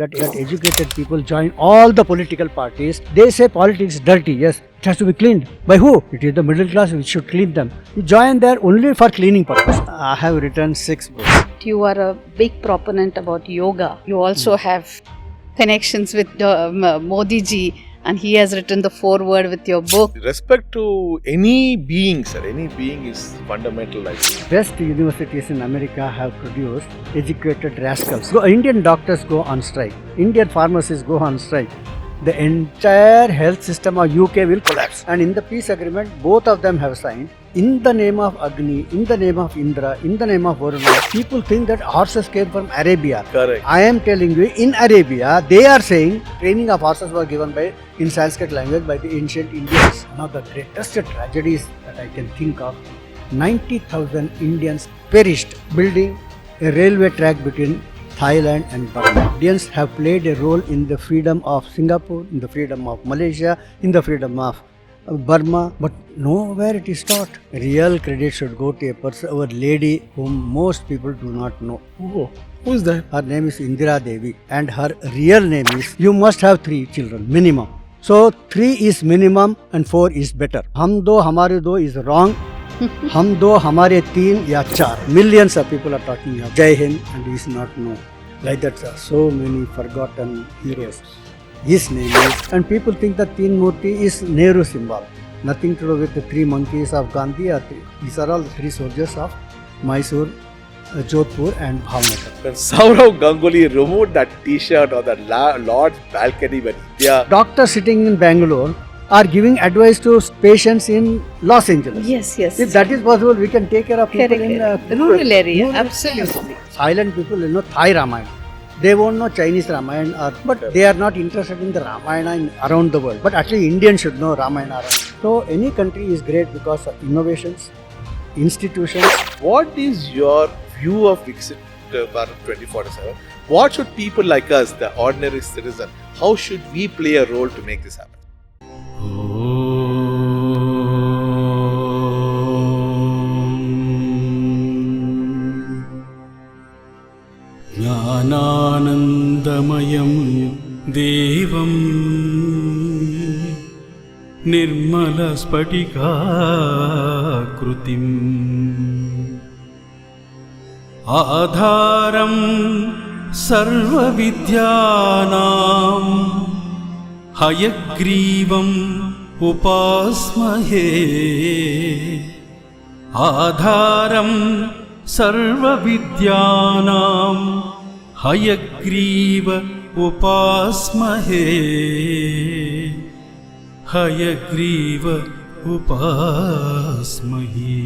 that educated people join all the political parties. They say politics is dirty. Yes, it has to be cleaned. By who? It is the middle class which should clean them. You join there only for cleaning purpose. I have written 6 books. You are a big proponent about yoga. You also have connections with Modi ji, and he has written the foreword with your book. Respect to any being, sir. Any being is fundamental, I think. Best universities in America have produced educated rascals. Indian doctors go on strike. Indian pharmacists go on strike. The entire health system of UK will collapse. And in the peace agreement, both of them have signed. In the name of Agni, in the name of Indra, in the name of Varuna, people think that horses came from Arabia. Correct. I am telling you, in Arabia, they are saying training of horses was given in Sanskrit language by the ancient Indians. One of the greatest tragedies that I can think of, 90,000 Indians perished building a railway track between Thailand and Burma. Indians have played a role in the freedom of Singapore, in the freedom of Malaysia, in the freedom of Burma, but nowhere it is taught. Real credit should go to a person, our lady whom most people do not know. Who is that? Her name is Indira Devi, and her real name is, you must have 3 children, minimum. So 3 is minimum and 4 is better. Hum do, hamare do is wrong. Hum do, hamare 3 ya 4. Millions of people are talking of Jai Hind and he is not known. Like that, so many forgotten heroes. His name is, and people think that Teen Murti is Nehru symbol. Nothing to do with the 3 monkeys of Gandhi. These are all the 3 soldiers of Mysore, Jodhpur and Bhavnagar. When Saurav Ganguly removed that t-shirt on the Lord's balcony when India... Doctors sitting in Bangalore are giving advice to patients in Los Angeles. Yes. If that is possible, we can take care of people in rural area. Absolutely. Silent people will know Thai Ramayana. They won't know Chinese Ramayana, but they are not interested in the Ramayana around the world. But actually Indians should know Ramayana around. So any country is great because of innovations, institutions. What is your view of Viksit Bharat 2047? What should people like us, the ordinary citizen, how should we play a role to make this happen? ജ്ഞാനാനന്ദമയം ദേവം നിർമ്മലസ്ഫടികാകൃതിം ആധാരം സർവവിദ്യാനാം ഹയഗ്രീവം ഉപാസ്മഹേ ആധാരം സർവവിദ്യാനാം Hayagriva ഉപാസ്മഹേ Hayagriva ഉപാസ്മഹേ.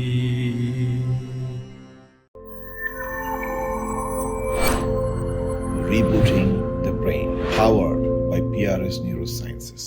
Rebooting the brain, powered by PRS Neurosciences.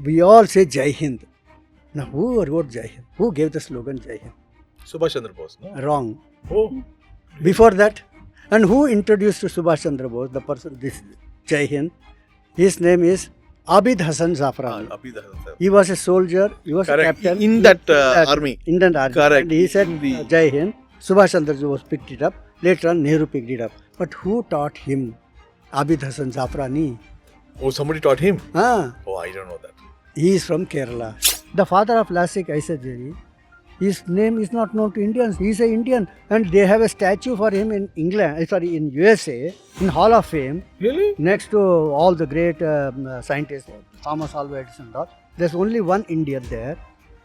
We all say Jai Hind. Now, who wrote Jai Hind? Who gave the slogan Jai Hind? Subhash Chandra Bose. No? Wrong. Oh, Before that, and who introduced to Subhash Chandra Bose, the person, this Jai Hind? His name is Abid Hassan Zafrani. Abida Hassan, sir. He was a soldier, he was Correct. a captain. In that army. Indian army. Correct. And he said In the- Jai Hind. Subhash Chandra Bose picked it up. Later on, Nehru picked it up. But who taught him? Abid Hassan Zafrani. Oh, somebody taught him. Ah, Oh, I don't know that. he is from Kerala. The father of classic Isajari, his name is not known to Indians. He is an Indian, and they have a statue for him in in USA, in Hall of Fame, Really? next to all the great scientists, Thomas Alva Edison and all. There's only one Indian there,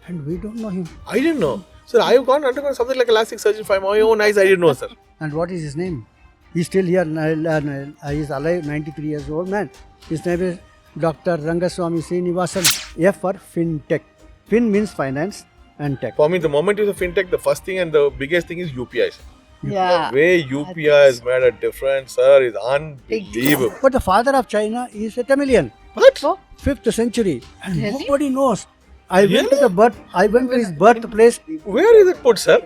and we don't know him. I didn't know. Sir, I have undergone something like a plastic surgery for my own eyes. I didn't know, sir. And what is his name? He's still here. He's alive, 93 years old man. His name is Dr. Rangaswamy Srinivasan. F for FinTech. Fin means finance and tech. For me, the moment you say fintech, the first thing and the biggest thing is UPI. Sir. Yeah. The way UPI has made a difference, sir, is unbelievable. But the father of China is a Tamilian. What? Oh, 5th century, and Really? nobody knows. I went to Really? I went to his birthplace. Where is it put, sir?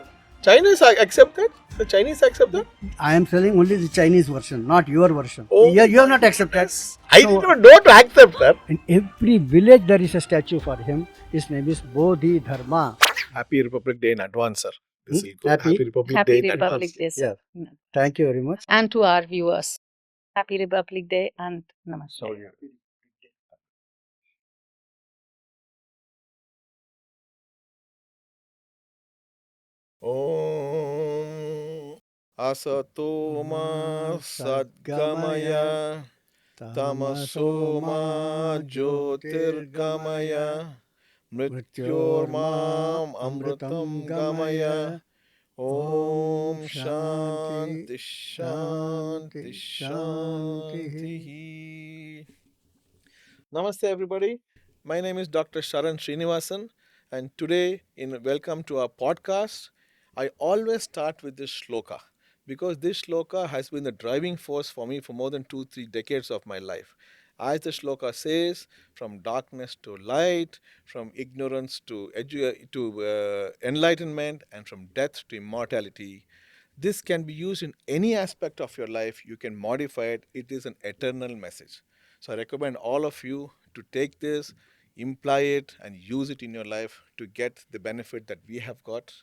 Chinese accept that? The Chinese accept that? I am selling only the Chinese version, not your version. Oh. Yeah, you have not accepted. I So, didn't know to accept, sir. in every village there is a statue for him. His name is Bodhi Dharma. Happy Republic Day in advance, sir. This will go. Happy- Happy Republic Happy Day in Republic advance. Day, sir. Thank you very much. And to our viewers, Happy Republic Day and Namaste. Om Asatoma Sadgamaya Tamasoma Jyotirgamaya Mrityormam Amritam Gamaya Om Shanti Shanti Shanti. Namaste everybody. My name is Dr. Sharan Srinivasan, and today in welcome to our podcast. I always start with this shloka because this shloka has been the driving force for me for more than 2-3 decades of my life. As the shloka says, from darkness to light, from ignorance to enlightenment, and from death to immortality. This can be used in any aspect of your life. You can modify it. It is an eternal message. So I recommend all of you to take this, imply it, and use it in your life to get the benefit that we have got.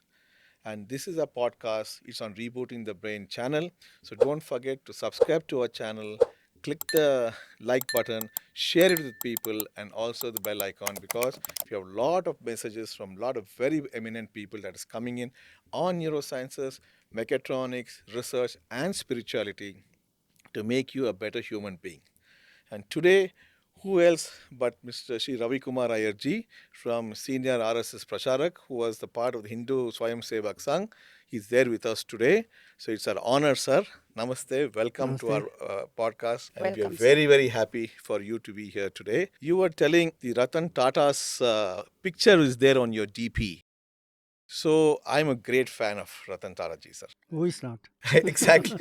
And this is a podcast. It's on Rebooting the Brain channel. So don't forget to subscribe to our channel, click the like button, share it with people, and also the bell icon, because we have a lot of messages from a lot of very eminent people that is coming in on neurosciences, mechatronics, research, and spirituality to make you a better human being. And today, who else but Mr. Shri Ravi Kumar Iyer ji from senior RSS Pracharak, who was the part of the Hindu Swayam Sevak Sangh. He's there with us today. So it's our honor, sir. Namaste. Welcome to our podcast. And we are Welcome, very, very happy for you to be here today. You were telling the Ratan Tata's picture is there on your DP. So I'm a great fan of Ratan Tata ji, sir. Who is not? Exactly.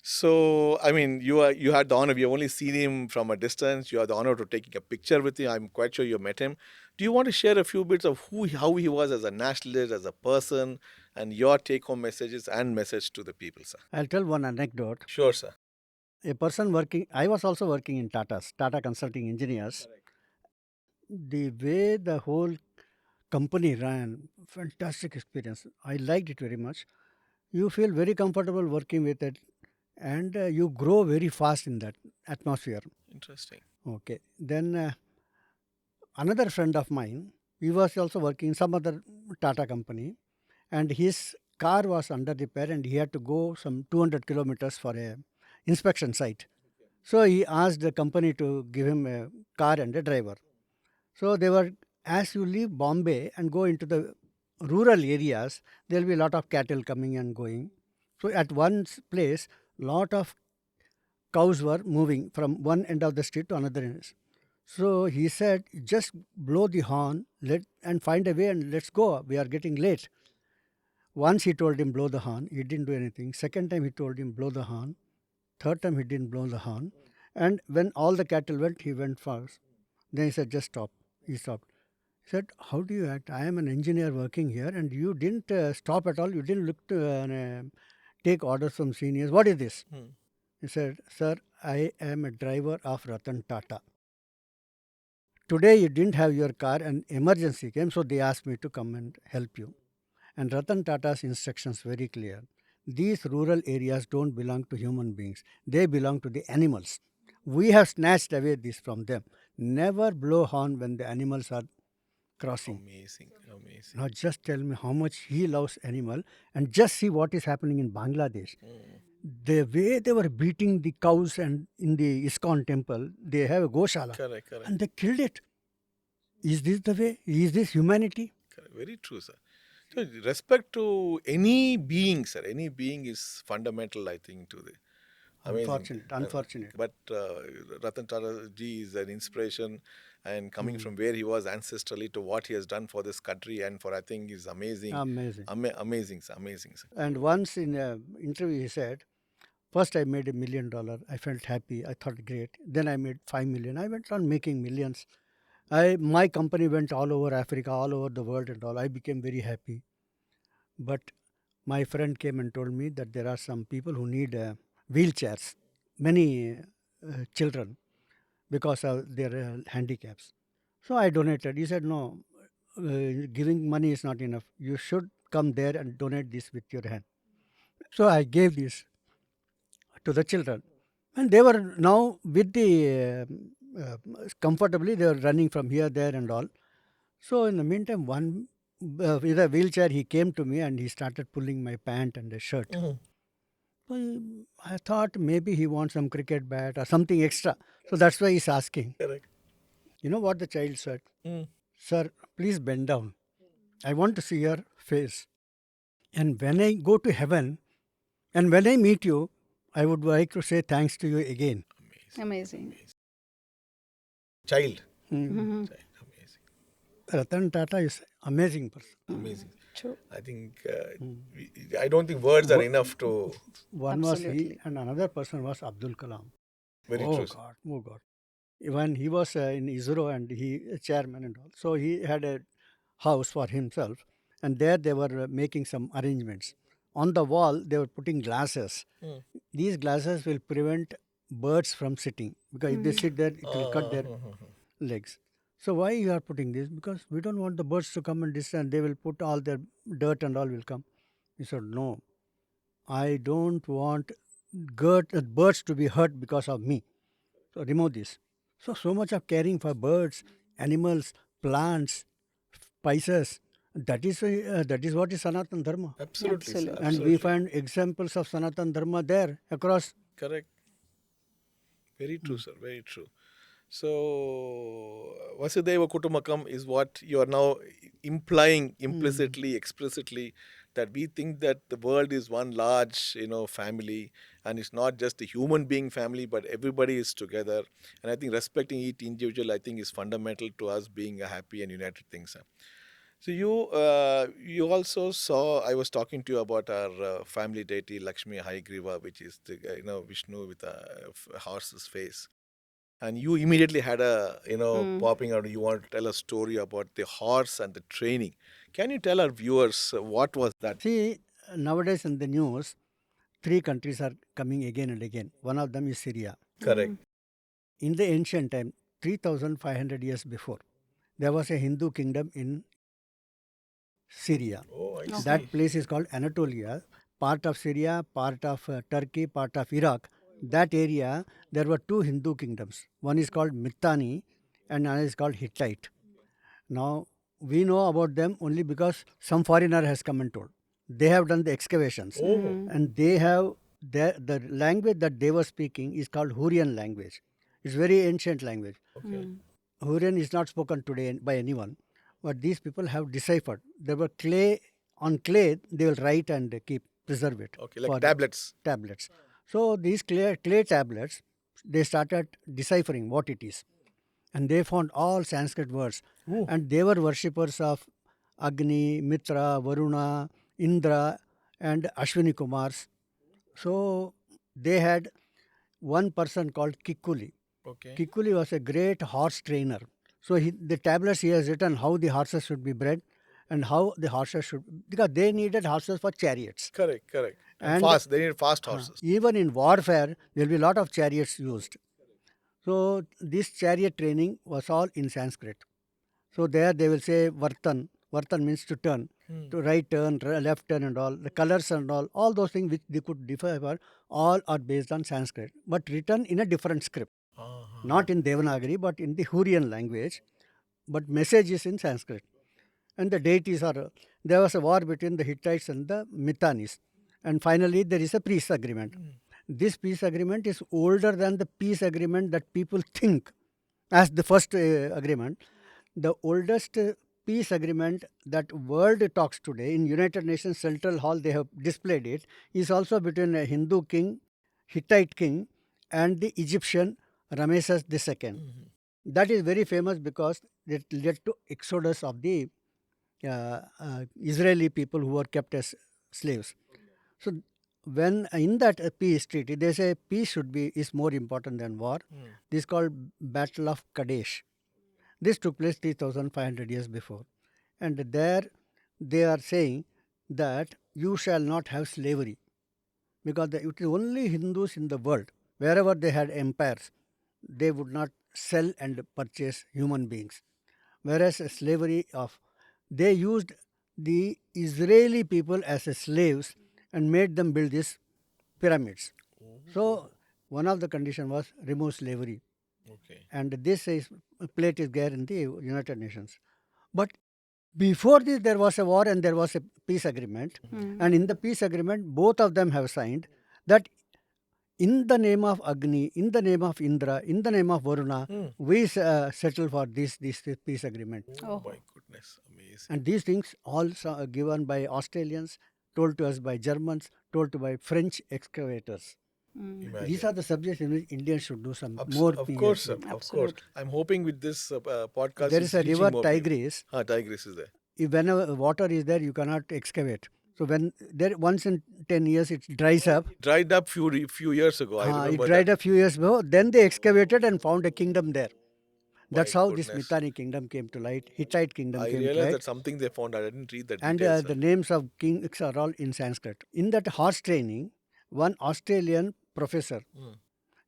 So, I mean, you had the honor. We have only seen him from a distance. You had the honor to taking a picture with him. I'm quite sure you met him. Do you want to share a few bits of how he was as a nationalist, as a person, and your take-home messages and message to the people, sir? I'll tell one anecdote. Sure, sir. A person working, I was also working in Tata Consulting Engineers. The way the whole company ran, fantastic experience. I liked it very much. You feel very comfortable working with it, and you grow very fast in that atmosphere. Interesting. Okay. Then another friend of mine, he was also working in some other Tata company, and his car was under repair, and he had to go some 200 kilometers for a inspection site. So he asked the company to give him a car and a driver. So they were, as you leave Bombay and go into the rural areas, there will be a lot of cattle coming and going. So at one place, lot of cows were moving from one end of the street to another end. So he said, just blow the horn and find a way and let's go. We are getting late. Once he told him blow the horn, he didn't do anything. Second time he told him blow the horn. Third time he didn't blow the horn. And when all the cattle went, he went fast. Then he said, just stop. He stopped. He said, how do you act? I am an engineer working here and you didn't stop at all. You didn't look to take orders from seniors. What is this? He said, sir, I am a driver of Ratan Tata. Today you didn't have your car and emergency came, so they asked me to come and help you. And Ratan Tata's instructions very clear. These rural areas don't belong to human beings. They belong to the animals. We have snatched away this from them. Never blow horn when the animals are crossing. Amazing. Now just tell me how much he loves animal and just see what is happening in Bangladesh. The way they were beating the cows and in the ISKCON temple, they have a Goshala. Correct. And they killed it. Is this the way? Is this humanity? Correct. Very true, sir. So respect to any being, sir. Any being is fundamental, I think, to the amazing. Unfortunate. But Ratan Tata ji is an inspiration, and coming from where he was ancestrally to what he has done for this country and for, I think, is amazing. Amazing. Amazing, sir. And once in an interview he said, first I made $1 million. I felt happy. I thought great. Then I made 5 million. I went on making millions. My company went all over Africa, all over the world and all. I became very happy. But my friend came and told me that there are some people who need wheelchairs, many children, because of their handicaps. So I donated. He said, no, giving money is not enough. You should come there and donate this with your hand. So I gave this to the children. And they were now with the comfortably, they were running from here, there and all. So in the meantime, one with a wheelchair, he came to me and he started pulling my pant and the shirt. So I thought maybe he wants some cricket bat or something extra. So that's why he's asking. Correct. You know what the child said? Sir, please bend down. I want to see your face. And when I go to heaven and when I meet you, I would like to say thanks to you again. Amazing. Child. Mm. Mhm. Child. Amazing. Ratan Tata is amazing person. Amazing. True. I think, I don't think words are enough to. One was he Absolutely. and another person was Abdul Kalam. Very Oh true. God, oh God. When he was in ISRO and he chairman and all, so he had a house for himself and there they were making some arrangements. On the wall, they were putting glasses. These glasses will prevent birds from sitting because if they sit there, it will cut their legs. So why you are putting this? Because we don't want the birds to come and descend. They will put all their dirt and all will come. He said, no, I don't want birds to be hurt because of me. So remove this. So much of caring for birds, animals, plants, spices. That is what is Sanatan Dharma. Absolutely. Sir, Absolutely. And we find examples of Sanatan Dharma there across. Correct. Very true, sir. Very true. So, Vasudhaiva Kutumbakam is what you are now implying implicitly, explicitly, that we think that the world is one large, family, and it's not just a human being family, but everybody is together. And I think respecting each individual, I think, is fundamental to us being a happy and united thing, sir. So you also saw, I was talking to you about our family deity Lakshmi Haigriva, which is the Vishnu with a horse's face, and you immediately had a popping out. You want to tell a story about the horse and the training. Can you tell our viewers what was that? See, nowadays in the news, 3 countries are coming again and again. One of them is Syria. Correct. In the ancient time, 3,500 years before, there was a Hindu kingdom in Syria. Oh, I see. That place is called Anatolia, part of Syria, part of Turkey, part of Iraq. That area, there were 2 Hindu kingdoms. One is called Mitanni and another is called Hittite. Now, we know about them only because some foreigner has come and told. They have done the excavations. And they have, the language that they were speaking is called Hurrian language. It's very ancient language. Okay. Hurrian is not spoken today by anyone. But these people have deciphered. There were clay, on clay, they will write and preserve it. Okay, like for tablets. Tablets. So these clay tablets, they started deciphering what it is. And they found all Sanskrit words. And they were worshippers of Agni, Mitra, Varuna, Indra, and Ashwini Kumars. So they had one person called Kikuli. Okay. Kikuli was a great horse trainer. So the tablets he has written how the horses should be bred and how the horses should, because they needed horses for chariots. Correct, correct. And And fast. They need fast horses. even in warfare, there will be a lot of chariots used. So this chariot training was all in Sanskrit. So there they will say Vartan. Vartan means to turn, to right turn, left turn and all. The colors and all those things which they could differ, all are based on Sanskrit, but written in a different script. Not in Devanagari, but in the Hurrian language. But message is in Sanskrit. And the deities are, there was a war between the Hittites and the Mitannis. And finally, there is a peace agreement. This peace agreement is older than the peace agreement that people think as the first agreement. The oldest peace agreement that world talks today in United Nations Central Hall, they have displayed it, is also between a Hindu king, Hittite king, and the Egyptian Ramesses II. That is very famous because it led to exodus of the Israeli people who were kept as slaves. So when in that peace treaty, they say peace is more important than war. This is called Battle of Kadesh. This took place 3,500 years before. And there they are saying that you shall not have slavery, because it is only Hindus in the world, wherever they had empires, they would not sell and purchase human beings. Whereas slavery they used the Israeli people as slaves and made them build these pyramids. So one of the conditions was remove slavery. Okay. And this plate is there in the United Nations. But before this, there was a war and there was a peace agreement. And in the peace agreement, both of them have signed that in the name of Agni, in the name of Indra, in the name of Varuna, we settle for this peace agreement. Oh my goodness, amazing. And these things all are given by Australians, told to us by Germans, told to by French excavators. Imagine. These are the subjects in which Indians should do some more. Of course, sir. PhD. Of course. I'm hoping with this podcast. There is a reaching river more people. Tigris. Tigris is there. If whenever water is there, you cannot excavate. So when there once in 10 years it dries up. Dried up few years ago. I remember it dried that. up few years ago. Then they excavated and found a kingdom there. That's how goodness. this Mitanni kingdom came to light. Hittite kingdom I came to realized light. that something they found. I didn't read that. And details, the names of kings are all in Sanskrit. In that horse training, one Australian professor,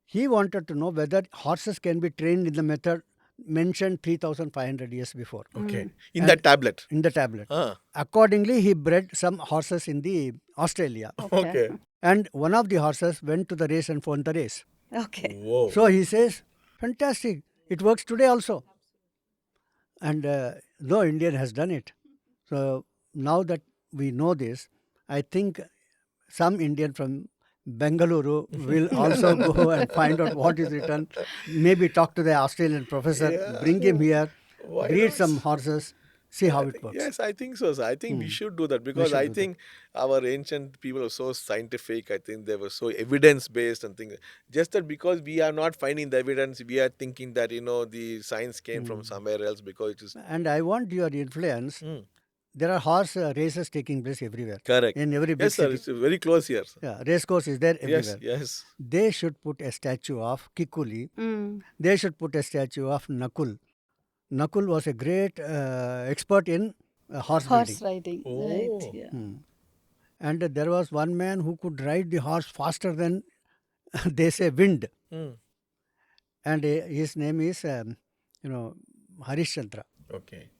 he wanted to know whether horses can be trained in the method mentioned 3,500 years before. Okay. In that tablet. In the tablet. Ah. Accordingly, he bred some horses in the Australia. Okay. And one of the horses went to the race and won the race. Okay. Whoa. So he says, fantastic. It works today also. And no Indian has done it. So now that we know this, I think some Indian from Bengaluru will also go and find out what is written. Maybe talk to the Australian professor, bring him here, Why breed not? some horses, see how it works. Yes, I think so. I think we should do that because I think our ancient people are so scientific. I think they were so evidence based and things. Just that because we are not finding the evidence, we are thinking that the science came from somewhere else because it is And I want your influence. There are horse races taking place everywhere. correct. In every big Yes, sir. city. It's very close here. Sir. Yeah, race course is there everywhere. Yes. They should put a statue of Kikuli. They should put a statue of Nakul. Nakul was a great expert in horse Horse riding. riding. Oh. Right. Yeah. And there was one man who could ride the horse faster than they say wind. And his name is Harishchandra. Okay.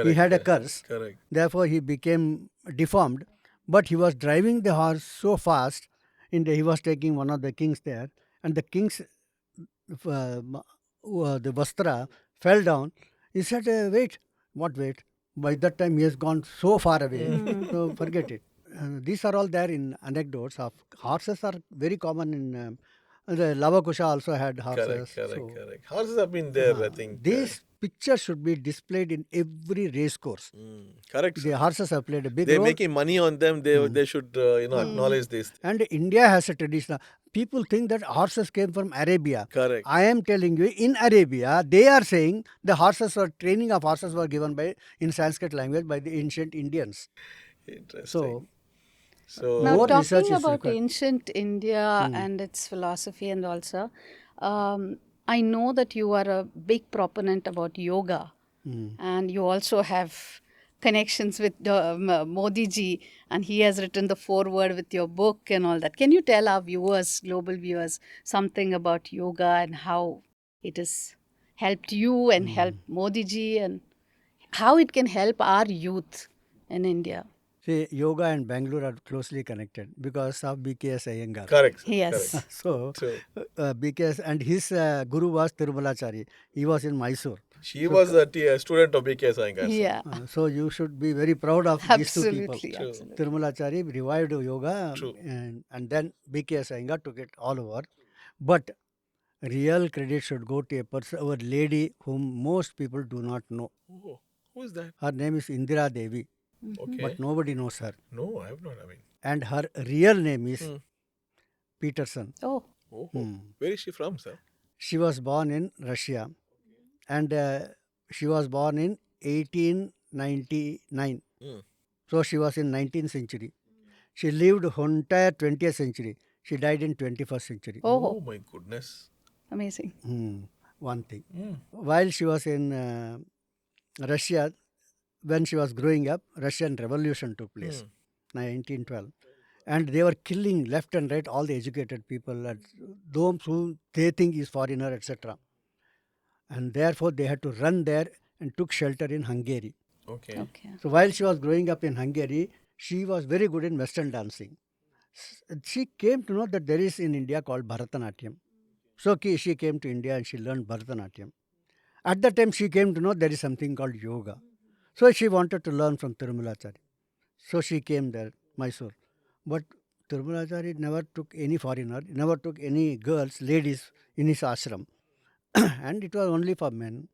He had a curse. Correct. Therefore, he became deformed. But he was driving the horse so fast. He was taking one of the kings there, and the king's the vastra fell down. He said, "Wait, what wait?" By that time, he has gone so far away. So forget it. These are all there in anecdotes of horses are very common in. The Lavakusha also had horses. Correct. Horses have been there, I think. These pictures should be displayed in every race course. Correct. The horses have played a big They're role. making money on them. They should acknowledge this. And India has a tradition. People think that horses came from Arabia. Correct. I am telling you, in Arabia, they are saying the training of horses were given in Sanskrit language by the ancient Indians. Interesting. So Now, more research talking is about required. ancient India and its philosophy and also, I know that you are a big proponent about yoga, and you also have connections with Modi ji, and he has written the foreword with your book and all that. Can you tell our viewers, global viewers, something about yoga and how it has helped you and helped Modi ji, and how it can help our youth in India? See, yoga and Bangalore are closely connected because of BKS Iyengar. Correct, sir. Yes. Correct. So, True. BKS and his guru was Tirumalachari. He was in Mysore. She was a student of BK Iyengar, sir. Yeah. So you should be very proud of these two people. Absolutely. True. Absolutely. Tirumalachari revived yoga, True. and then BKS Iyengar took it all over. But real credit should go to a person, our lady whom most people do not know. Oh, who is that? Her name is Indira Devi, Okay. but nobody knows her. No, I have not. I mean, And her real name is Hmm. Peterson. Oh, oh, where is she from, sir? She was born in Russia, and she was born in 1899. Hmm. So she was in 19th century. She lived entire 20th century. She died in 21st century. Oh my goodness. amazing. One thing. Hmm. While she was in Russia, when she was growing up, Russian Revolution took place, 1912. And they were killing left and right all the educated people, those who they think is foreigner, etc. And therefore they had to run there and took shelter in Hungary. Okay. Okay. So while she was growing up in Hungary, she was very good in Western dancing. She came to know that there is in India called Bharatanatyam. So she came to India and she learned Bharatanatyam. At that time, she came to know there is something called yoga. So she wanted to learn from Tirumalachari. So she came there, Mysore. But Tirumalachari never took any foreigner, never took any girls, ladies in his ashram. And it was only for men.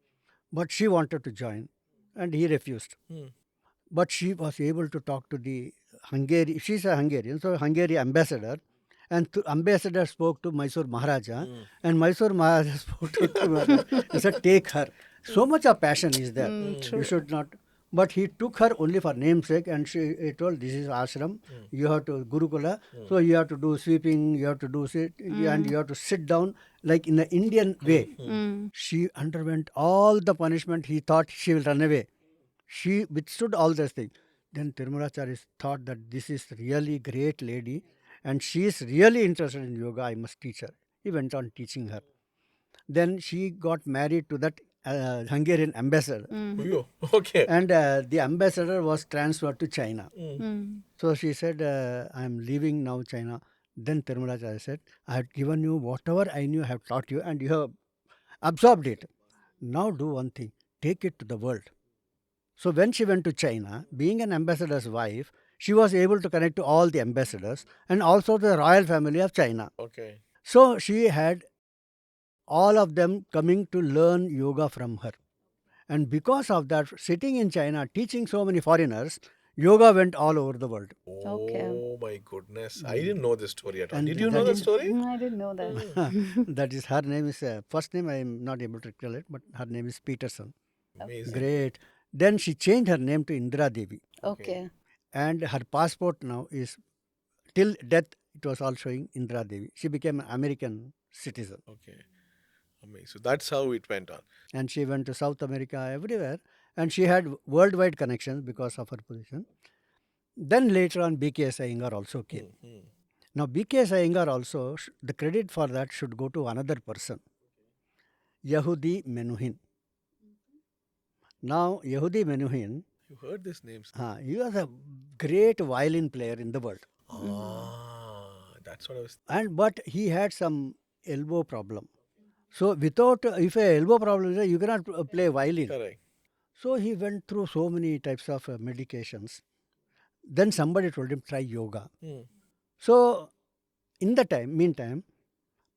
But she wanted to join and he refused. But she was able to talk to the Hungary. She's a Hungarian, so Hungary ambassador. And ambassador spoke to Mysore Maharaja, and Mysore Maharaja spoke to Tirumalachari. He said, take her. So much of passion is there. You should not. But he took her only for namesake, and he told, this is ashram. You have to Gurukula. So you have to do sweeping, you have to do sit, and you have to sit down like in the Indian way. She underwent all the punishment. He thought she will run away. She withstood all those things. Then Tirumalachari thought that this is really great lady and she is really interested in yoga. I must teach her. He went on teaching her. Then she got married to that Hungarian ambassador. Yo, okay. And the ambassador was transferred to China. So she said, I am leaving now China. Then Tirumalachari said, I have given you whatever I knew, I have taught you, and you have absorbed it. Now do one thing, take it to the world. So when she went to China, being an ambassador's wife, she was able to connect to all the ambassadors and also the royal family of China. Okay. So she had all of them coming to learn yoga from her. And because of that, sitting in China, teaching so many foreigners, yoga went all over the world. Okay. Oh my goodness. I didn't know this story at all. And Did you that know that is- story? I didn't know that. That is, her name is, first name I am not able to recall it, but her name is Peterson. Amazing. Great. Then she changed her name to Indira Devi. Okay. And her passport now is, till death, it was all showing Indira Devi. She became an American citizen. Okay. Amazing. So that's how it went on. And she went to South America, everywhere. And she had worldwide connections because of her position. Then later on, BKS Iyengar also came. Now, BKS Iyengar also, the credit for that should go to another person, Yehudi Menuhin. Now, Yehudi Menuhin, You heard these names? he was a great violin player in the world. That's what I was. But he had some elbow problem. So without, if a elbow problem is there, you cannot play violin. Correct. So he went through so many types of medications. Then somebody told him, try yoga. So in the meantime,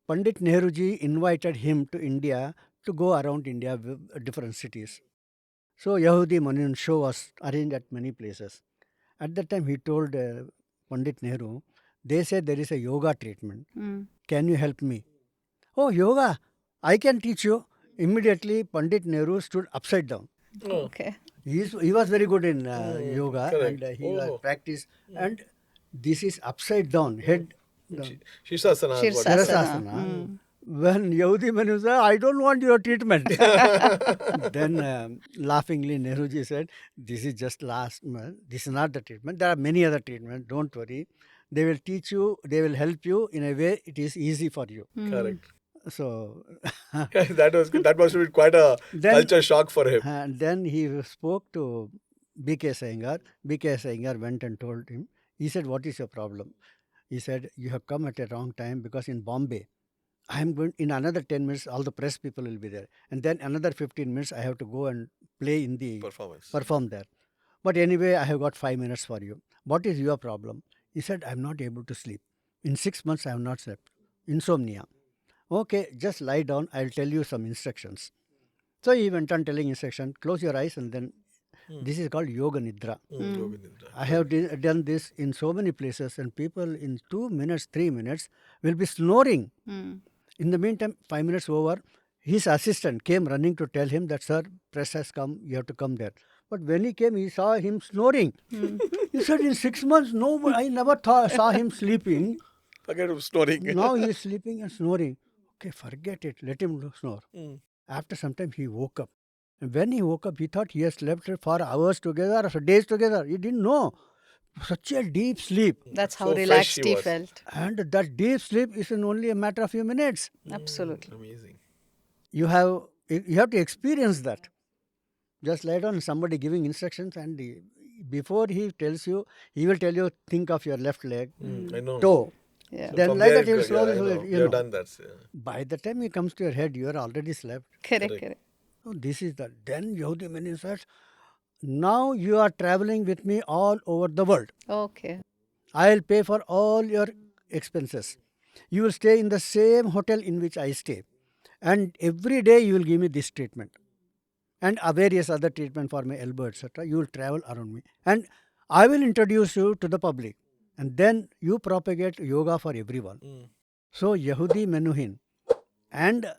Pandit Nehruji invited him to India to go around India, different cities. So Yehudi Menuhin show was arranged at many places. At that time, he told Pandit Nehru, they say there is a yoga treatment. Can you help me? Oh, yoga, I can teach you. Immediately, Pandit Nehru stood upside down. Okay. He was very good in yoga, correct. and he practiced. And this is upside down, head down. Shishasana. Shirsasana. Sarasasana. When Yahudi Manu said, I don't want your treatment. Then laughingly Nehruji said, this is just last month. This is not the treatment. There are many other treatments. Don't worry. They will teach you, they will help you in a way it is easy for you. Correct. So That was good. That must have been quite a Then- culture shock for him. and then he spoke to B.K. Sayengar. B.K. Sayengar went and told him, he said, what is your problem? He said, you have come at a wrong time because in Bombay, I am going, in another 10 minutes, all the press people will be there. And then another 15 minutes, I have to go and play in the perform there. But anyway, I have got 5 minutes for you. What is your problem? He said, I am not able to sleep. In 6 months, I have not slept. Insomnia. Okay, just lie down. I'll tell you some instructions. So he went on telling instruction, close your eyes and then this is called Yoga Nidra. I have done this in so many places and people in 2 minutes, 3 minutes will be snoring. In the meantime, 5 minutes over, his assistant came running to tell him that, sir, press has come, you have to come there. But when he came, he saw him snoring. He said, in 6 months, no, I never saw him sleeping. Forget him snoring. Now he is sleeping and snoring. Okay, forget it. Let him snore. After some time, he woke up. And when he woke up, he thought he had slept for hours together or for days together. He didn't know. Such a deep sleep. That's how So fresh relaxed he he was. felt. And that deep sleep is in only a matter of few minutes. Absolutely. Amazing. You have to experience that. Just lie down, somebody giving instructions, and before he tells you, he will tell you, think of your left leg, I know. toe. Yeah. Then From like there that, he will it go- slowly, I know. slowly, We you have know. done that. By the time he comes to your head, you are already slept. Correct, correct. So this is the, then Yahudi Manu says, now you are traveling with me all over the world. Okay. I will pay for all your expenses. You will stay in the same hotel in which I stay. And every day you will give me this treatment. And various other treatment for my elbow, etc. You will travel around me. And I will introduce you to the public. And then you propagate yoga for everyone. So Yehudi Menuhin and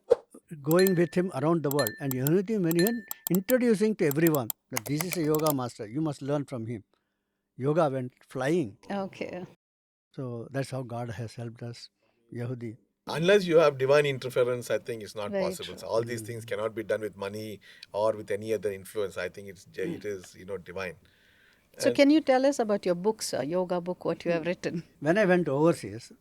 going with him around the world. And Yehudi Menuhin introducing to everyone that this is a yoga master. You must learn from him. Yoga went flying. Okay. So that's how God has helped us, Yehudi. Unless you have divine interference, I think it's not Very possible. true. So all these things cannot be done with money or with any other influence. I think it is divine. So, can you tell us about your books, yoga book, what you have written? When I went overseas,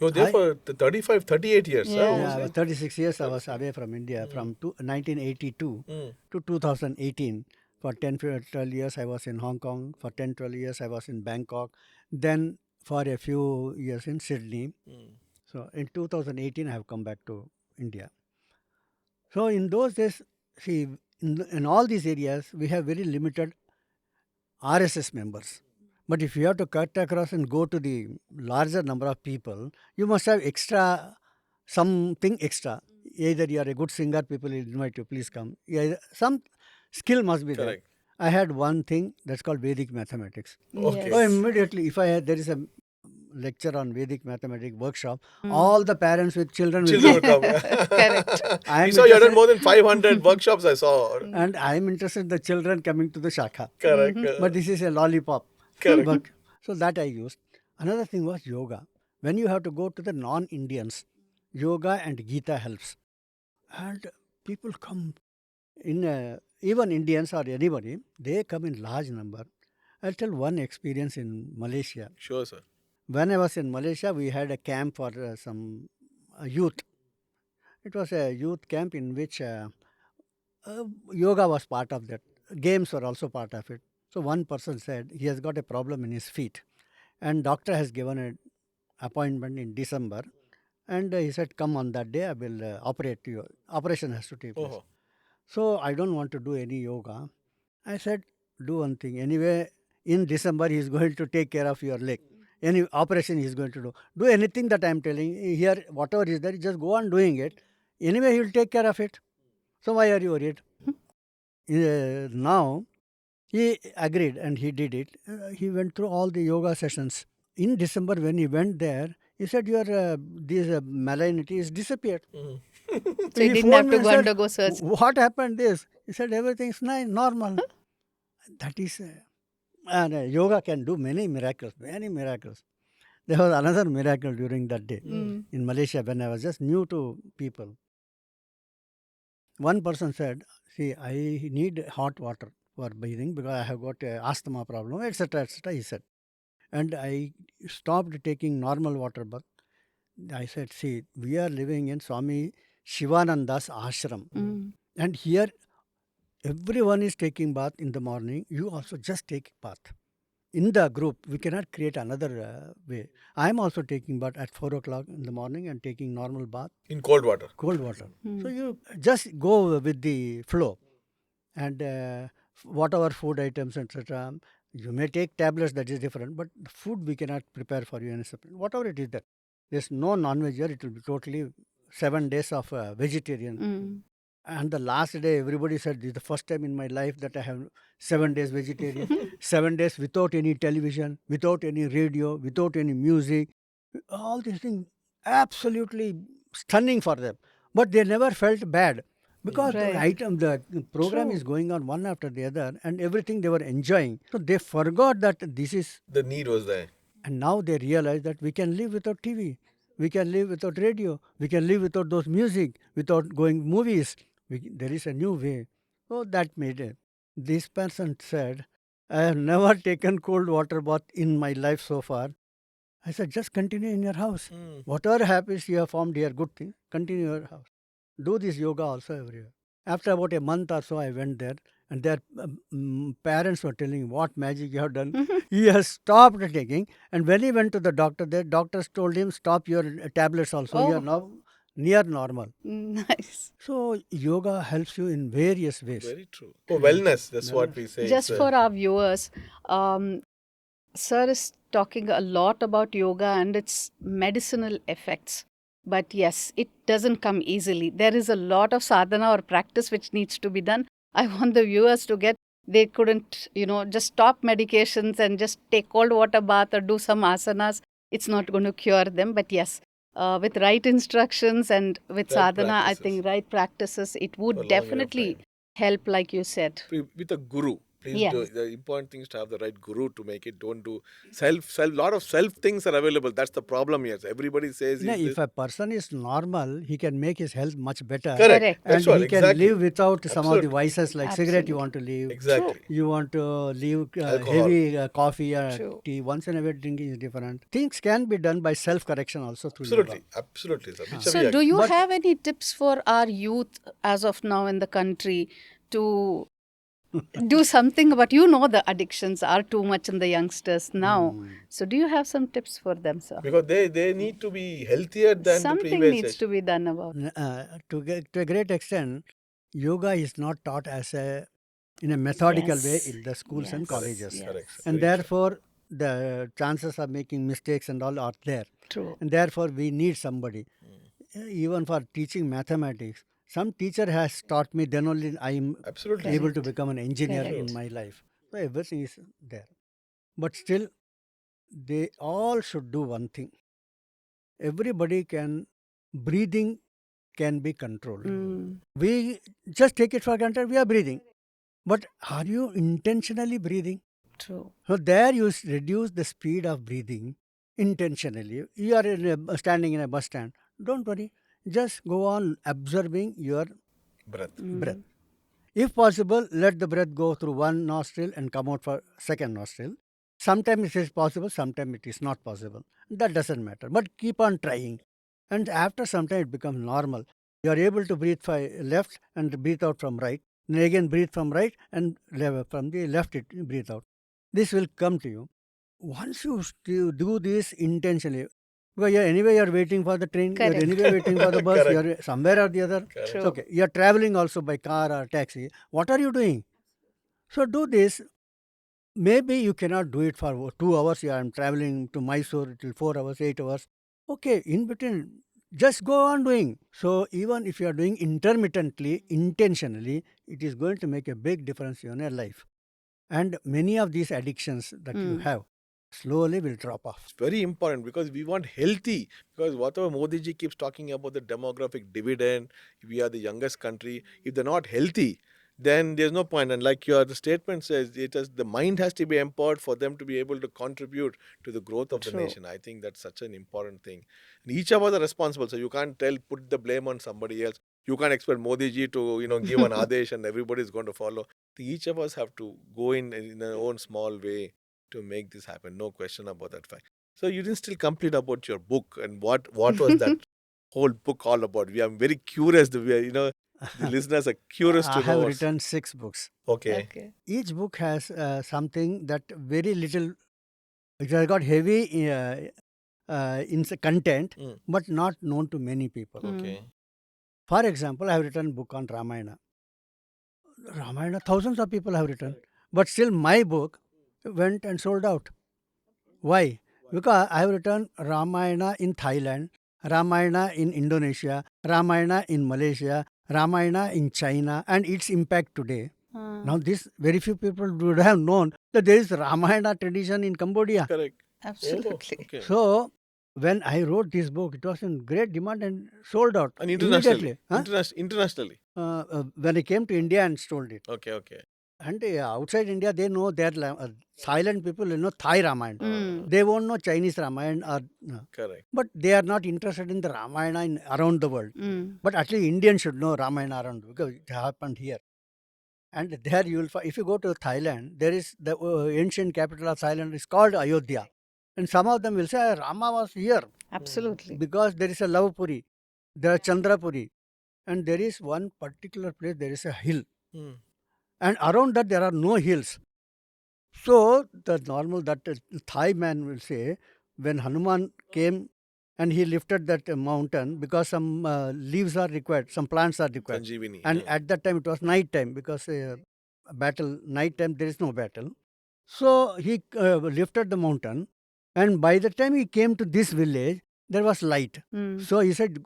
You were there for 35, 38 years. Yeah. Huh? yeah, 36 years I was away from India, from 1982 to 2018. For 10, 12 years I was in Hong Kong. For 10, 12 years I was in Bangkok. Then for a few years in Sydney. So in 2018 I have come back to India. So in those days, see, in all these areas, we have very limited RSS members. But if you have to cut across and go to the larger number of people, you must have something extra. Either you are a good singer, people will invite you, please come. Some skill must be Correct. there. I had one thing that's called Vedic mathematics. Okay. So immediately, if there is a lecture on Vedic mathematics workshop, all the parents with children will Children come. will come. Correct. I am We saw you have done interested- more than 500 workshops, I saw. and I am interested in the children coming to the Shakha. Correct. But this is a lollipop. Correct. But, so that I used. Another thing was yoga. When you have to go to the non-Indians, yoga and Gita helps. And people come even Indians or anybody, they come in large number. I'll tell one experience in Malaysia. Sure, sir. When I was in Malaysia, we had a camp for some youth. It was a youth camp in which yoga was part of that. Games were also part of it. So one person said he has got a problem in his feet, and doctor has given an appointment in December, and he said, come on that day, I will operate you. Operation has to take place. Oh. So I don't want to do any yoga. I said, do one thing. Anyway, in December, he is going to take care of your leg. Any operation he is going to do. Do anything that I am telling you. Here, whatever is there, just go on doing it. Anyway, he will take care of it. So why are you worried? Now, he agreed and he did it. He went through all the yoga sessions. In December, when he went there, he said, your this malignity is disappeared. So He you didn't phoned have me to and go said, undergo surgery. what happened this? He said, everything's nice, normal. That is, and yoga can do many miracles, many miracles. There was another miracle during that day in Malaysia when I was just new to people. One person said, see, I need hot water for breathing because I have got a asthma problem, etc., etc., he said. And I stopped taking normal water bath. I said, see, we are living in Swami Shivananda's ashram. And here, everyone is taking bath in the morning. You also just take bath. In the group, we cannot create another way. I am also taking bath at 4 o'clock in the morning and taking normal bath. In cold water. Cold water. So you just go with the flow. And whatever food items, etc., you may take tablets, that is different, but the food we cannot prepare for you in a separate. Whatever it is that. There's no non-veg here, it will be totally 7 days of vegetarian. And the last day, everybody said, this is the first time in my life that I have 7 days vegetarian, 7 days without any television, without any radio, without any music. All these things absolutely stunning for them. But they never felt bad because the program is going on one after the other and everything they were enjoying. So they forgot that this is... The need was there. And now they realize that we can live without TV. We can live without radio. We can live without those music, without going movies. There is a new way. So that made it. This person said, I have never taken cold water bath in my life so far. I said, just continue in your house. Whatever happens, you have formed here, good thing. Continue your house. Do this yoga also everywhere. After about a month or so, I went there, and their parents were telling what magic you have done. He has stopped taking, and when he went to the doctor, the doctors told him, stop your tablets also. You are now near normal. Nice. So yoga helps you in various ways. Very true. For wellness, that's what we say. Just for our viewers, Sir is talking a lot about yoga and its medicinal effects. But yes, it doesn't come easily. There is a lot of sadhana or practice which needs to be done. I want the viewers to get, they couldn't, just stop medications and just take cold water bath or do some asanas. It's not going to cure them. But yes, with right instructions and with sadhana, I think right practices, it would definitely help, like you said. With a guru. Please Yes. do. The important thing is to have the right guru to make it. Don't do self. Lot of self things are available. That's the problem here. Everybody says. If a person is normal, he can make his health much better. Correct. And That's what, he can exactly. live without some of the Absolutely. vices like cigarette you want to leave. Exactly. You want to leave Alcohol. heavy coffee or True. tea. Once in a while drinking is different. Things can be done by self-correction also through Absolutely. yoga. Absolutely, sir. Which So, we do you But- have any tips for our youth as of now in the country to do something about, the addictions are too much in the youngsters now. So, do you have some tips for them, sir? Because they need to be healthier than Something the previous needs to be done about it. To a great extent, yoga is not taught in a methodical way Yes. in the schools and Yes. colleges. Yes. Correct. And Very true. therefore, the chances of making mistakes and all are there. True. And therefore, we need somebody. Even for teaching mathematics, some teacher has taught me, then only I am Absolutely. able to become an engineer Correct. in my life. So everything is there. But still, they all should do one thing. Everybody breathing can be controlled. We just take it for granted, we are breathing. But are you intentionally breathing? True. So there you reduce the speed of breathing intentionally. You are standing in a bus stand. Don't worry. Just go on observing your Breath. breath. If possible, let the breath go through one nostril and come out for second nostril. Sometimes it is possible, sometimes it is not possible. That doesn't matter. But keep on trying. And after some time it becomes normal. You are able to breathe from left and breathe out from right. Then again breathe from right and from the left it breathe out. This will come to you. Once you do this intentionally, because anyway you are waiting for the train, you are Correct. anyway waiting for the bus, you are somewhere or the other. Correct. True. It's okay. You are traveling also by car or taxi. What are you doing? So do this. Maybe you cannot do it for 2 hours. I am traveling to Mysore till 4 hours, 8 hours. Okay, in between, just go on doing. So even if you are doing intermittently, intentionally, it is going to make a big difference in your life. And many of these addictions that you have slowly will drop off. It's very important because we want healthy. Because whatever Modi ji keeps talking about the demographic dividend, we are the youngest country. If they're not healthy, then there's no point. And like the statement says, the mind has to be empowered for them to be able to contribute to the growth of the True. nation. I think that's such an important thing. And each of us are responsible. So you can't put the blame on somebody else. You can't expect Modi ji to, give an adesh and everybody's going to follow. Each of us have to go in our own small way to make this happen. No question about that fact. So you didn't still complete about your book and what was that whole book all about? I'm very curious. The listeners are curious I to know. have written 6 books. Okay. Okay. Each book has something that very little, it has got heavy in the content, Mm. but not known to many people. Okay. For example, I have written a book on Ramayana. Ramayana, thousands of people have written, but still my book went and sold out. Why? Because I have written Ramayana in Thailand, Ramayana in Indonesia, Ramayana in Malaysia, Ramayana in China, and its impact today. Now, this very few people would have known that there is Ramayana tradition in Cambodia. Correct. Absolutely. Oh, okay. So, when I wrote this book, it was in great demand and sold out And internationally. immediately. Huh? Internationally. When I came to India and sold it. Okay. Okay. And outside India, they know their Thailand people know Thai Ramayana. Mm. They won't know Chinese Ramayana. Correct. But they are not interested in the Ramayana around the world. Mm. But at least Indians should know Ramayana around because it happened here. And there you will find, if you go to Thailand, there is the ancient capital of Thailand is called Ayodhya. And some of them will say Rama was here Absolutely. because there is a Lavapuri, there is Chandrapuri, and there is one particular place, there is a hill. Mm. And around that there are no hills. So the normal that Thai man will say, when Hanuman came and he lifted that mountain because some leaves are required, some plants are required. Sanjeevani. And yeah. at that time it was night time because night time there is no battle. So he lifted the mountain, and by the time he came to this village, there was light. Mm. So he said,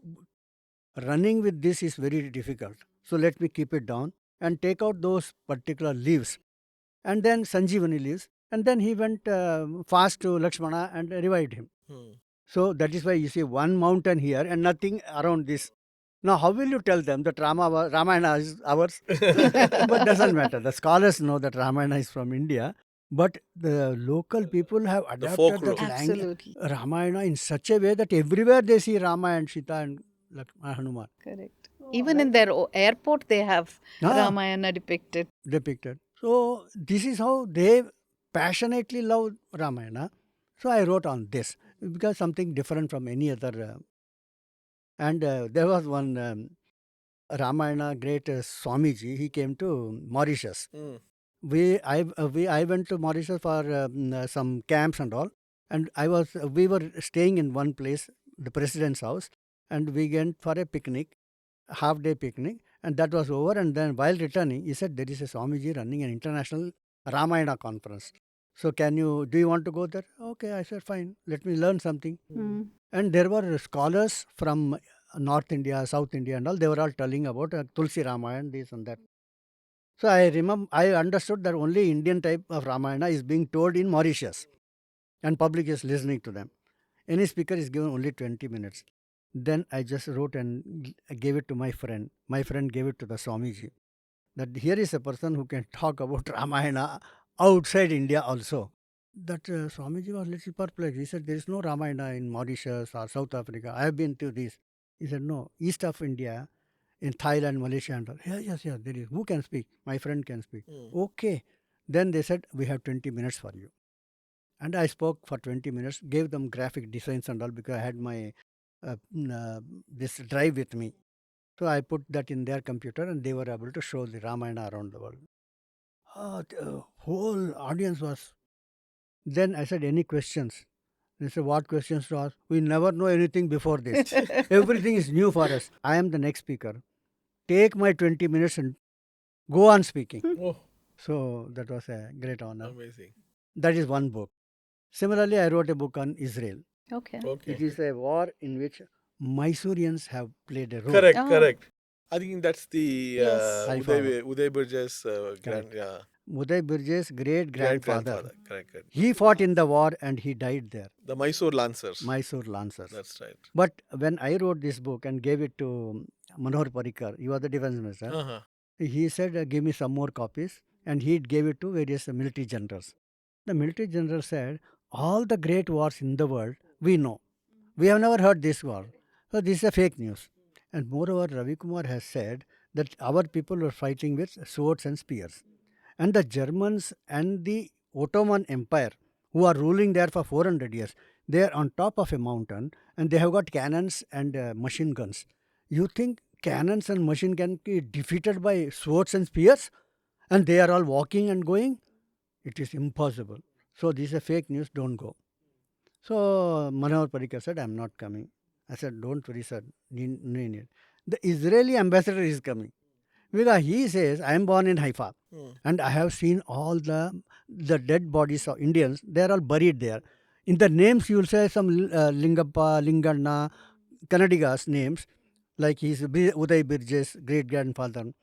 running with this is very difficult. So let me keep it down and take out those particular leaves. And then Sanjeevani leaves. And then he went fast to Lakshmana and revived him. Mm. So that is why you see one mountain here and nothing around this. Now, how will you tell them that Ramayana is ours? But doesn't matter. The scholars know that Ramayana is from India. But the local people have adapted folklore. that language, Absolutely. Ramayana, in such a way that everywhere they see Rama and Sita and Hanuman Correct. Even in their airport, they have Ramayana depicted. So this is how they passionately love Ramayana. So I wrote on this because something different from any other. And there was one Ramayana great Swamiji. He came to Mauritius. Mm. I went to Mauritius for some camps and all, and we were staying in one place, the president's house, and we went for a picnic, half-day picnic, and that was over. And then while returning, he said there is a Swamiji running an international Ramayana conference. So do you want to go there? Okay, I said fine. Let me learn something. Mm. And there were scholars from North India, South India, and all. They were all telling about Tulsi Ramayana, this and that. So I understood that only Indian type of Ramayana is being told in Mauritius, and public is listening to them. Any speaker is given only 20 minutes. Then I just wrote and gave it to my friend. My friend gave it to the Swamiji. That here is a person who can talk about Ramayana outside India also. That Swamiji was a little perplexed. He said, there is no Ramayana in Mauritius or South Africa. I have been to this. He said, no, east of India, in Thailand, Malaysia and all. Yes, there is. Who can speak? My friend can speak. Okay. Then they said, we have 20 minutes for you. And I spoke for 20 minutes, gave them graphic designs and all because I had my this drive with me. So I put that in their computer and they were able to show the Ramayana around the world. The whole audience was. Then I said, any questions? They said, what questions to ask? We never know anything before this. Everything is new for us. I am the next speaker. Take my 20 minutes and go on speaking. Oh, So that was a great honor. amazing. That is one book. Similarly, I wrote a book on Israel. Okay. Okay. It is a war in which Mysoreans have played a role. Correct, Oh. correct. I think that's the Yes. Haifa. Uday Burgess Uday Burgess' great-grandfather. grandfather. Correct. He fought in the war and he died there. The Mysore Lancers. Mysore Lancers. That's right. But when I wrote this book and gave it to Manohar Parrikar, he was the defense minister. Uh-huh. he said, give me some more copies, and he gave it to various military generals. The military general said, all the great wars in the world, we know. We have never heard this war. So this is a fake news. And moreover, Ravi Kumar has said that our people were fighting with swords and spears. And the Germans and the Ottoman Empire, who are ruling there for 400 years, they are on top of a mountain and they have got cannons and machine guns. You think cannons and machine can be defeated by swords and spears? And they are all walking and going? It is impossible. So this is a fake news, don't go. So Manohar Parrikar said, I am not coming. I said, don't worry, sir. The Israeli ambassador is coming. Because he says, I am born in Haifa and I have seen all the dead bodies of Indians. They are all buried there. In the names, you will say some Lingappa, Linganna, Kannadigas names, like his Uday Birjes, great-grandfather.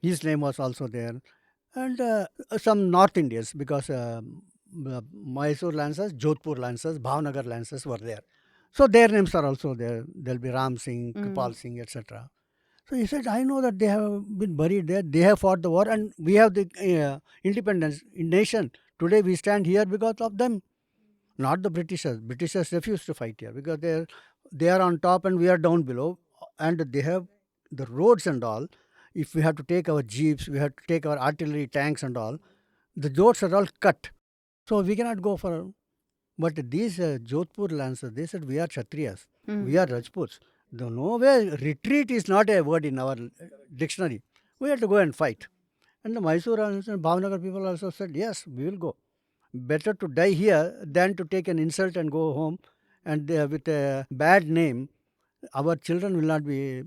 His name was also there. And some North Indians, because Mysore Lancers, Jodhpur Lancers, Bhavnagar Lancers were there. So their names are also there. There will be Ram Singh, Kripal Singh, etc. So he said, I know that they have been buried there. They have fought the war and we have the independence in nation. Today we stand here because of them, not the Britishers. Britishers refused to fight here because they are on top and we are down below. And they have the roads and all. If we have to take our jeeps, we have to take our artillery tanks and all, the roads are all cut. So we cannot go for. But these Jodhpur Lancers, they said, we are Kshatriyas, we are Rajputs. No way, retreat is not a word in our dictionary. We have to go and fight. And the Mysore and Bhavnagar people also said, yes, we will go. Better to die here than to take an insult and go home. And with a bad name, our children will not be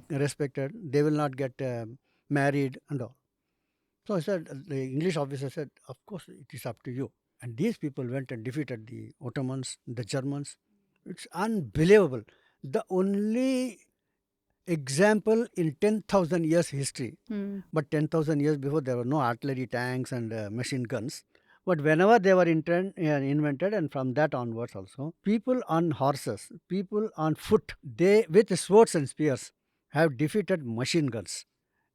respected. They will not get married and all. So I said, the English officer said, of course, it is up to you. And these people went and defeated the Ottomans, the Germans. It's unbelievable. The only example in 10,000 years history. But 10,000 years before, there were no artillery tanks and machine guns. But whenever they were invented, and from that onwards also, people on horses, people on foot, they with swords and spears have defeated machine guns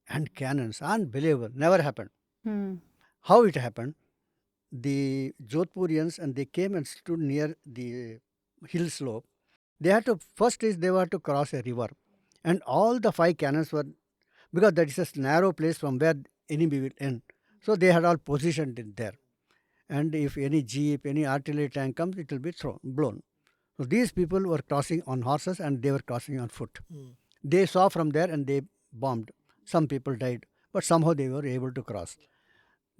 and cannons. Unbelievable. Never happened. How it happened? The Jodhpurians, and they came and stood near the hill slope. They had to, first is they were to cross a river. And all the 5 cannons were, because that is a narrow place from where enemy will end. So they had all positioned it there. And if any jeep, any artillery tank comes, it will be blown. So these people were crossing on horses and they were crossing on foot. They saw from there and they bombed. Some people died, but somehow they were able to cross.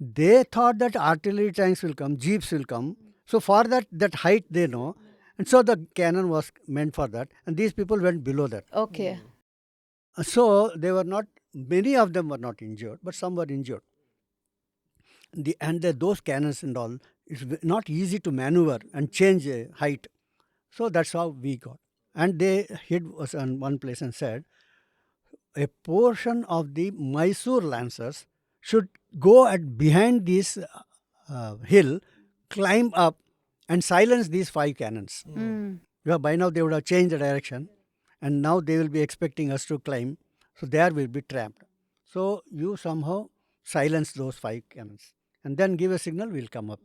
They thought that artillery tanks will come, jeeps will come. So for that height they know. And so the cannon was meant for that. And these people went below that. Okay. So they were not, many of them were not injured, but some were injured. Those cannons and all, it's not easy to maneuver and change height. So that's how we got. And they hid us in one place and said, a portion of the Mysore Lancers should go behind this hill, climb up and silence these 5 cannons. Because by now they would have changed the direction and now they will be expecting us to climb. So there we will be trapped. So you somehow silence those 5 cannons and then give a signal, we'll come up.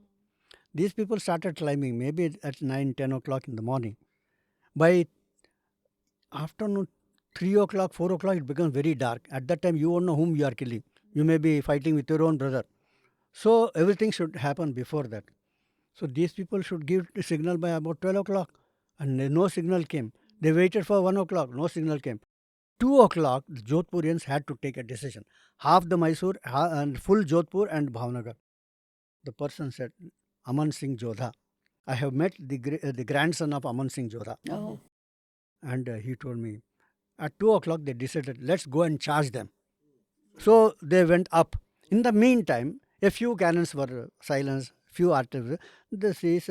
These people started climbing maybe at 9, 10 o'clock in the morning. By afternoon, 3 o'clock, 4 o'clock, it becomes very dark. At that time, you won't know whom you are killing. You may be fighting with your own brother. So everything should happen before that. So these people should give the signal by about 12 o'clock. And no signal came. They waited for 1 o'clock. No signal came. 2 o'clock, the Jodhpurians had to take a decision. Half the Mysore and full Jodhpur and Bhavnagar. The person said, Aman Singh Jodha. I have met the grandson of Aman Singh Jodha. Oh. And he told me, at 2 o'clock they decided, let's go and charge them. So they went up. In the meantime, a few cannons were silenced, few artillery. This is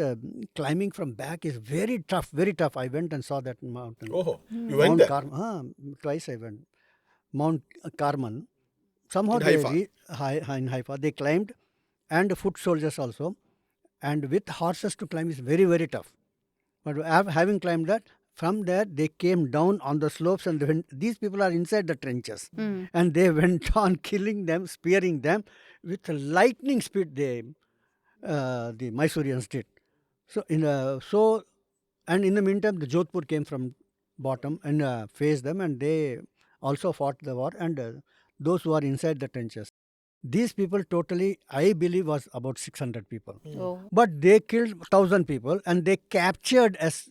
climbing from back is very tough, very tough. I went and saw that mountain. Oh, you went there? Twice I went. Mount Carmen. Somehow In in Haifa, they climbed, and foot soldiers also. And with horses to climb is very, very tough. But having climbed that, From there, they came down on the slopes, and these people are inside the trenches. And they went on killing them, spearing them with lightning speed. The Mysoreans did. And in the meantime, the Jodhpur came from bottom and faced them, and they also fought the war. And those who are inside the trenches, these people totally, I believe, was about 600 people. Oh. But they killed 1,000 people, and they captured as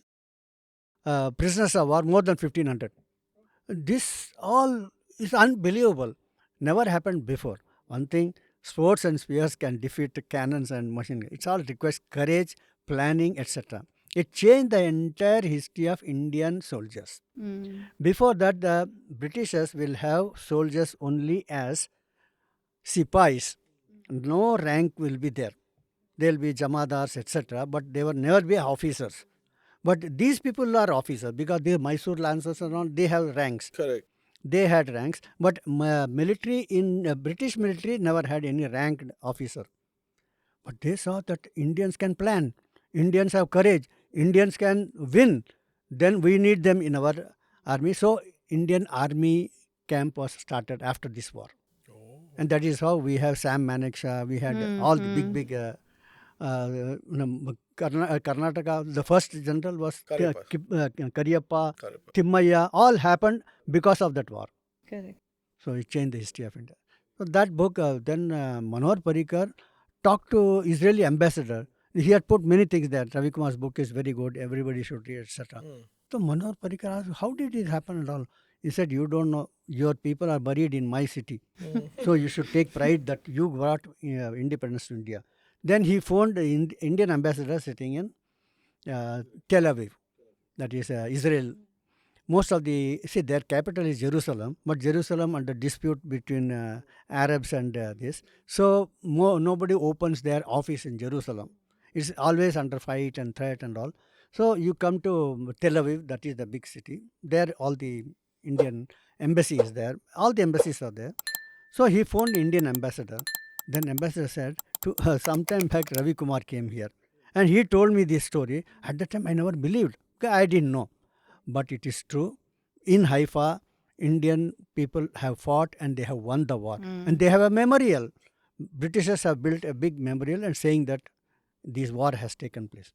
prisoners of war more than 1,500. This all is unbelievable. Never happened before. One thing, swords and spears can defeat cannons and machine guns. It all requires courage, planning, etc. It changed the entire history of Indian soldiers. Before that, the Britishers will have soldiers only as sipais. No rank will be there. There will be jamadars, etc. But they will never be officers. But these people are officers because they Mysore lancers and all, they have ranks. Correct. They had ranks, but military in British military never had any ranked officer. But they saw that Indians can plan, Indians have courage, Indians can win. Then we need them in our army. So Indian army camp was started after this war, and that is how we have Sam Manekshaw. We had all the big. Karnataka, the first general was Kariyappa, Timmaya, all happened because of that war. Correct. So it changed the history of India. So that book, then Manohar Parrikar talked to Israeli ambassador. He had put many things there. Ravi Kumar's book is very good. Everybody should read, etc. So Manohar Parrikar asked, how did it happen and all? He said, you don't know. Your people are buried in my city. So you should take pride that you brought independence to India. Then he phoned the Indian ambassador sitting in Tel Aviv, that is Israel. Most of their capital is Jerusalem, but Jerusalem under dispute between Arabs and this. So nobody opens their office in Jerusalem. It's always under fight and threat and all. So you come to Tel Aviv, that is the big city. There all the Indian embassy is there. All the embassies are there. So he phoned Indian ambassador. Then ambassador said, sometime back Ravi Kumar came here and he told me this story. At that time I never believed. I didn't know. But it is true. In Haifa, Indian people have fought and they have won the war. And they have a memorial. Britishers have built a big memorial and saying that this war has taken place.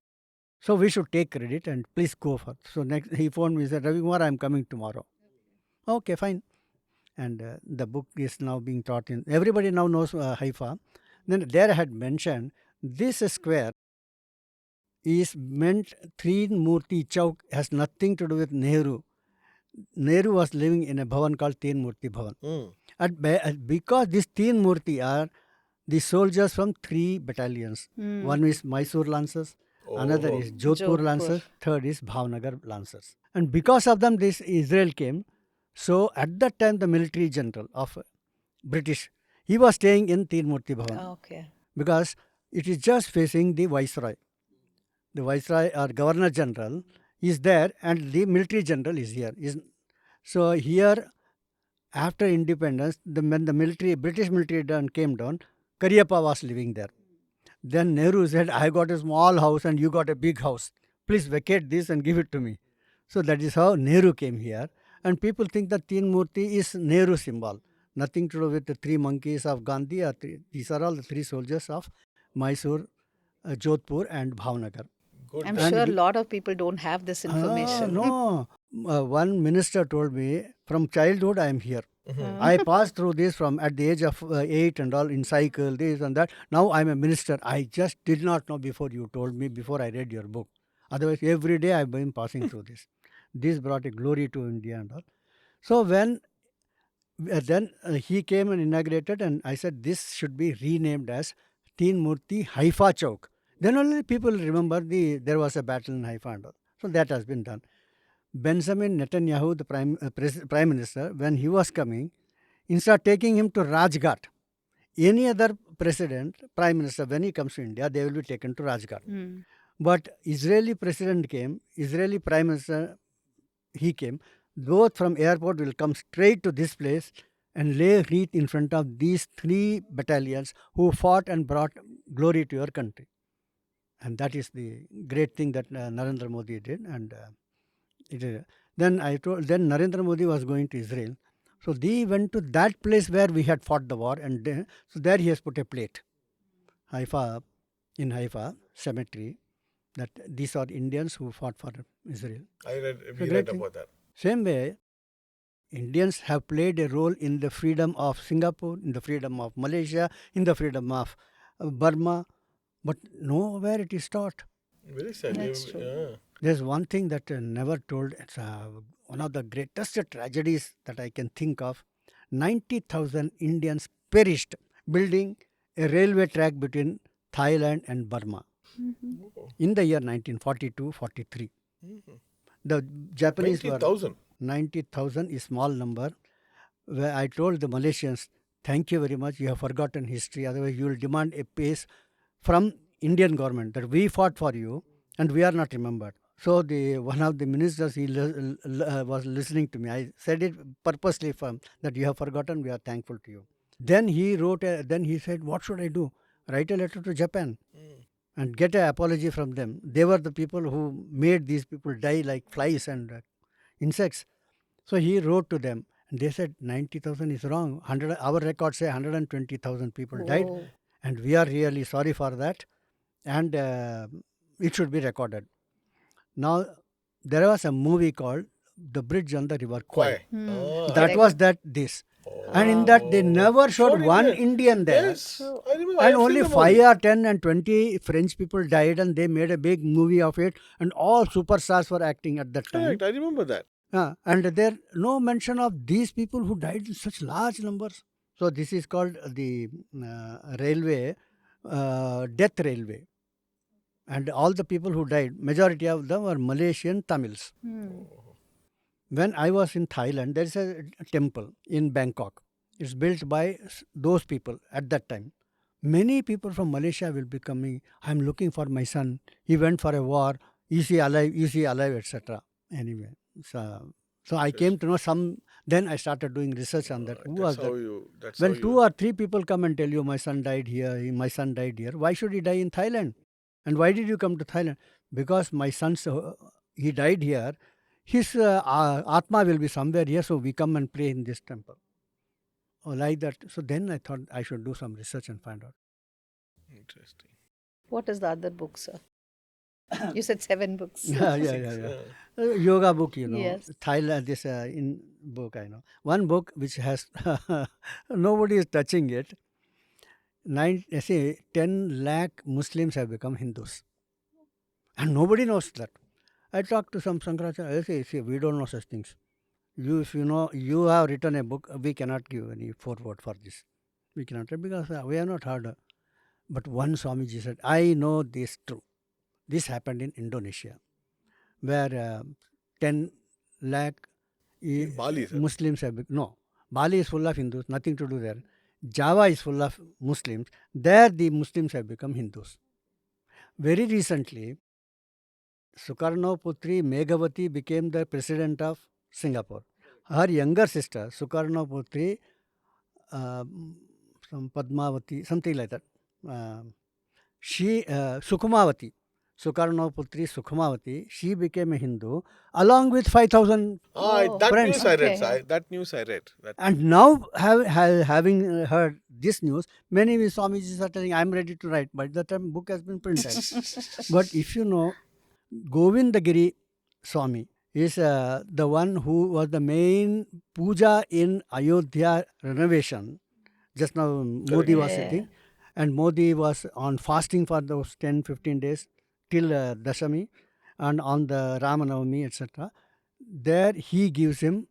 So we should take credit and please go for it. So next he phoned me and said, Ravi Kumar, I am coming tomorrow. Okay, fine. And the book is now being taught in, everybody now knows Haifa. Then there I had mentioned this square is meant Three Murti Chowk, has nothing to do with Nehru. Nehru was living in a bhavan called Teen Murti Bhavan. And because these Teen Murti are the soldiers from 3 battalions. One is Mysore Lancers, another is Jodhpur Lancers, third is Bhavnagar Lancers. And because of them this Israel came. So at that time the military general of British, he was staying in Teen Murti Bhavan. Okay. Because it is just facing the Viceroy. The Viceroy or Governor General is there and the military general is here. So here after independence, when the military, British military came down, Kariyappa was living there. Then Nehru said, I got a small house and you got a big house. Please vacate this and give it to me. So that is how Nehru came here. And people think that Teen Murti is Nehru symbol. Nothing to do with the 3 monkeys of Gandhi. These are all the 3 soldiers of Mysore, Jodhpur and Bhavnagar. Good. I'm sure a lot of people don't have this information. No. One minister told me, from childhood I am here. I passed through this from at the age of 8 and all in cycle, this and that. Now I am a minister. I just did not know before you told me, before I read your book. Otherwise, every day I have been passing through this. This brought a glory to India and all. So when then he came and inaugurated, and I said this should be renamed as Teen Murti Haifa Chowk. Then only people remember there was a battle in Haifa and all. So that has been done. Benjamin Netanyahu, the prime minister, when he was coming, instead of taking him to Rajghat, any other president, prime minister, when he comes to India, they will be taken to Rajghat. But Israeli president came, Israeli prime minister, he came, both from airport will come straight to this place and lay wreath in front of these 3 battalions who fought and brought glory to your country. And that is the great thing that Narendra Modi did. And It is. Then I told. Then Narendra Modi was going to Israel, so they went to that place where we had fought the war, and so there he has put a plate, Haifa, in Haifa cemetery, that these are Indians who fought for Israel. We great read thing. about that. Same way, Indians have played a role in the freedom of Singapore, in the freedom of Malaysia, in the freedom of Burma, but nowhere it is taught. Very sad. That's true. Yeah. There's one thing that never told. It's one of the greatest tragedies that I can think of. 90,000 Indians perished building a railway track between Thailand and Burma in the year 1942-43. The Japanese were 90,000. 90,000 is small number. Where I told the Malaysians, thank you very much. You have forgotten history. Otherwise, you will demand a pace from Indian government that we fought for you and we are not remembered. So one of the ministers was listening to me. I said it purposely that you have forgotten. We are thankful to you. Then he wrote. Then he said, "What should I do? Write a letter to Japan and get an apology from them. They were the people who made these people die like flies and insects." So he wrote to them, and they said 90,000 is wrong. Our records say 120,000 people died, Oh. and we are really sorry for that, and it should be recorded. Now, there was a movie called The Bridge on the River Kwai. That Correct. was this. And in that, they never showed Showed one Indian. Indian there. Yes. I remember. I And have only seen the 5 movie. or 10 and 20 French people died, and they made a big movie of it, and all superstars were acting at that time. Correct. I remember that. And there no mention of these people who died in such large numbers. So this is called the railway, death railway. And all the people who died, majority of them were Malaysian Tamils. When I was in Thailand, there is a temple in Bangkok. It's built by those people at that time. Many people from Malaysia will be coming. I'm looking for my son. He went for a war. Is he alive, etc. Anyway, so I came to know some. Then I started doing research on that. Who was that? When 2 or 3 people come and tell you my son died here, my son died here, why should he die in Thailand? And why did you come to Thailand? Because my son, he died here. His Atma will be somewhere here, so we come and pray in this temple. Or like that. So then I thought I should do some research and find out. Interesting. What is the other book, sir? You said 7 books. Yeah. Yoga book, Yes. Thailand, this in book, I know. One book which has, nobody is touching it. 10 lakh Muslims have become Hindus. And nobody knows that. I talked to some Sankaracharya, I say, we don't know such things. If you know, you have written a book, we cannot give any foreword for this. We cannot, because we have not heard. But one Swamiji said, I know this true. This happened in Indonesia, where 10 lakh Bali, sir. Muslims have no. Bali is full of Hindus, nothing to do there. Java is full of Muslims. There the Muslims have become Hindus. Very recently, Sukarno Putri Meghavati became the president of Singapore. Her younger sister, Sukarno Putri, some Padmavati, something like that. Sukhumavati. Sukarno Putri Sukhumavati, she became a Hindu along with 5,000 That friends. news I read. Okay. That news I read. And now, having heard this news, many Swamijis are telling, I'm ready to write. By the time book has been printed. But if you know, Govindagiri Swami is the one who was the main puja in Ayodhya renovation. Just now, Modi was sitting. And Modi was on fasting for those 10-15 days till Dashami, and on the Ramanavami, etc. There he gives him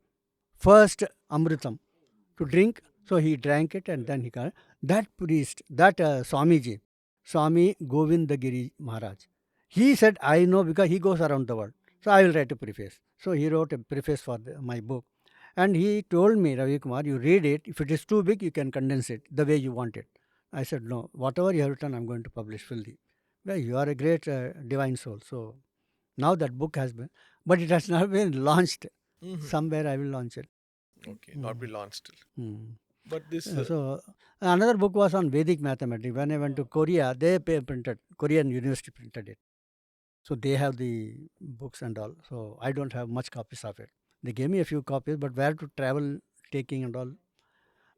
first Amritam to drink. So he drank it, and then he got that priest, that Swamiji, Swami Govindagiri Maharaj. He said, I know because he goes around the world. So I will write a preface. So he wrote a preface for my book. And he told me, Ravi Kumar, you read it. If it is too big, you can condense it the way you want it. I said, no, whatever you have written, I'm going to publish fully. Well, you are a great divine soul. So now that book has been, but it has not been launched. Somewhere I will launch it. Okay, not be launched still. Mm. But this. So another book was on Vedic mathematics. When I went to Korea, they printed, Korean university printed it. So they have the books and all. So I don't have much copies of it. They gave me a few copies, but where to travel, taking and all.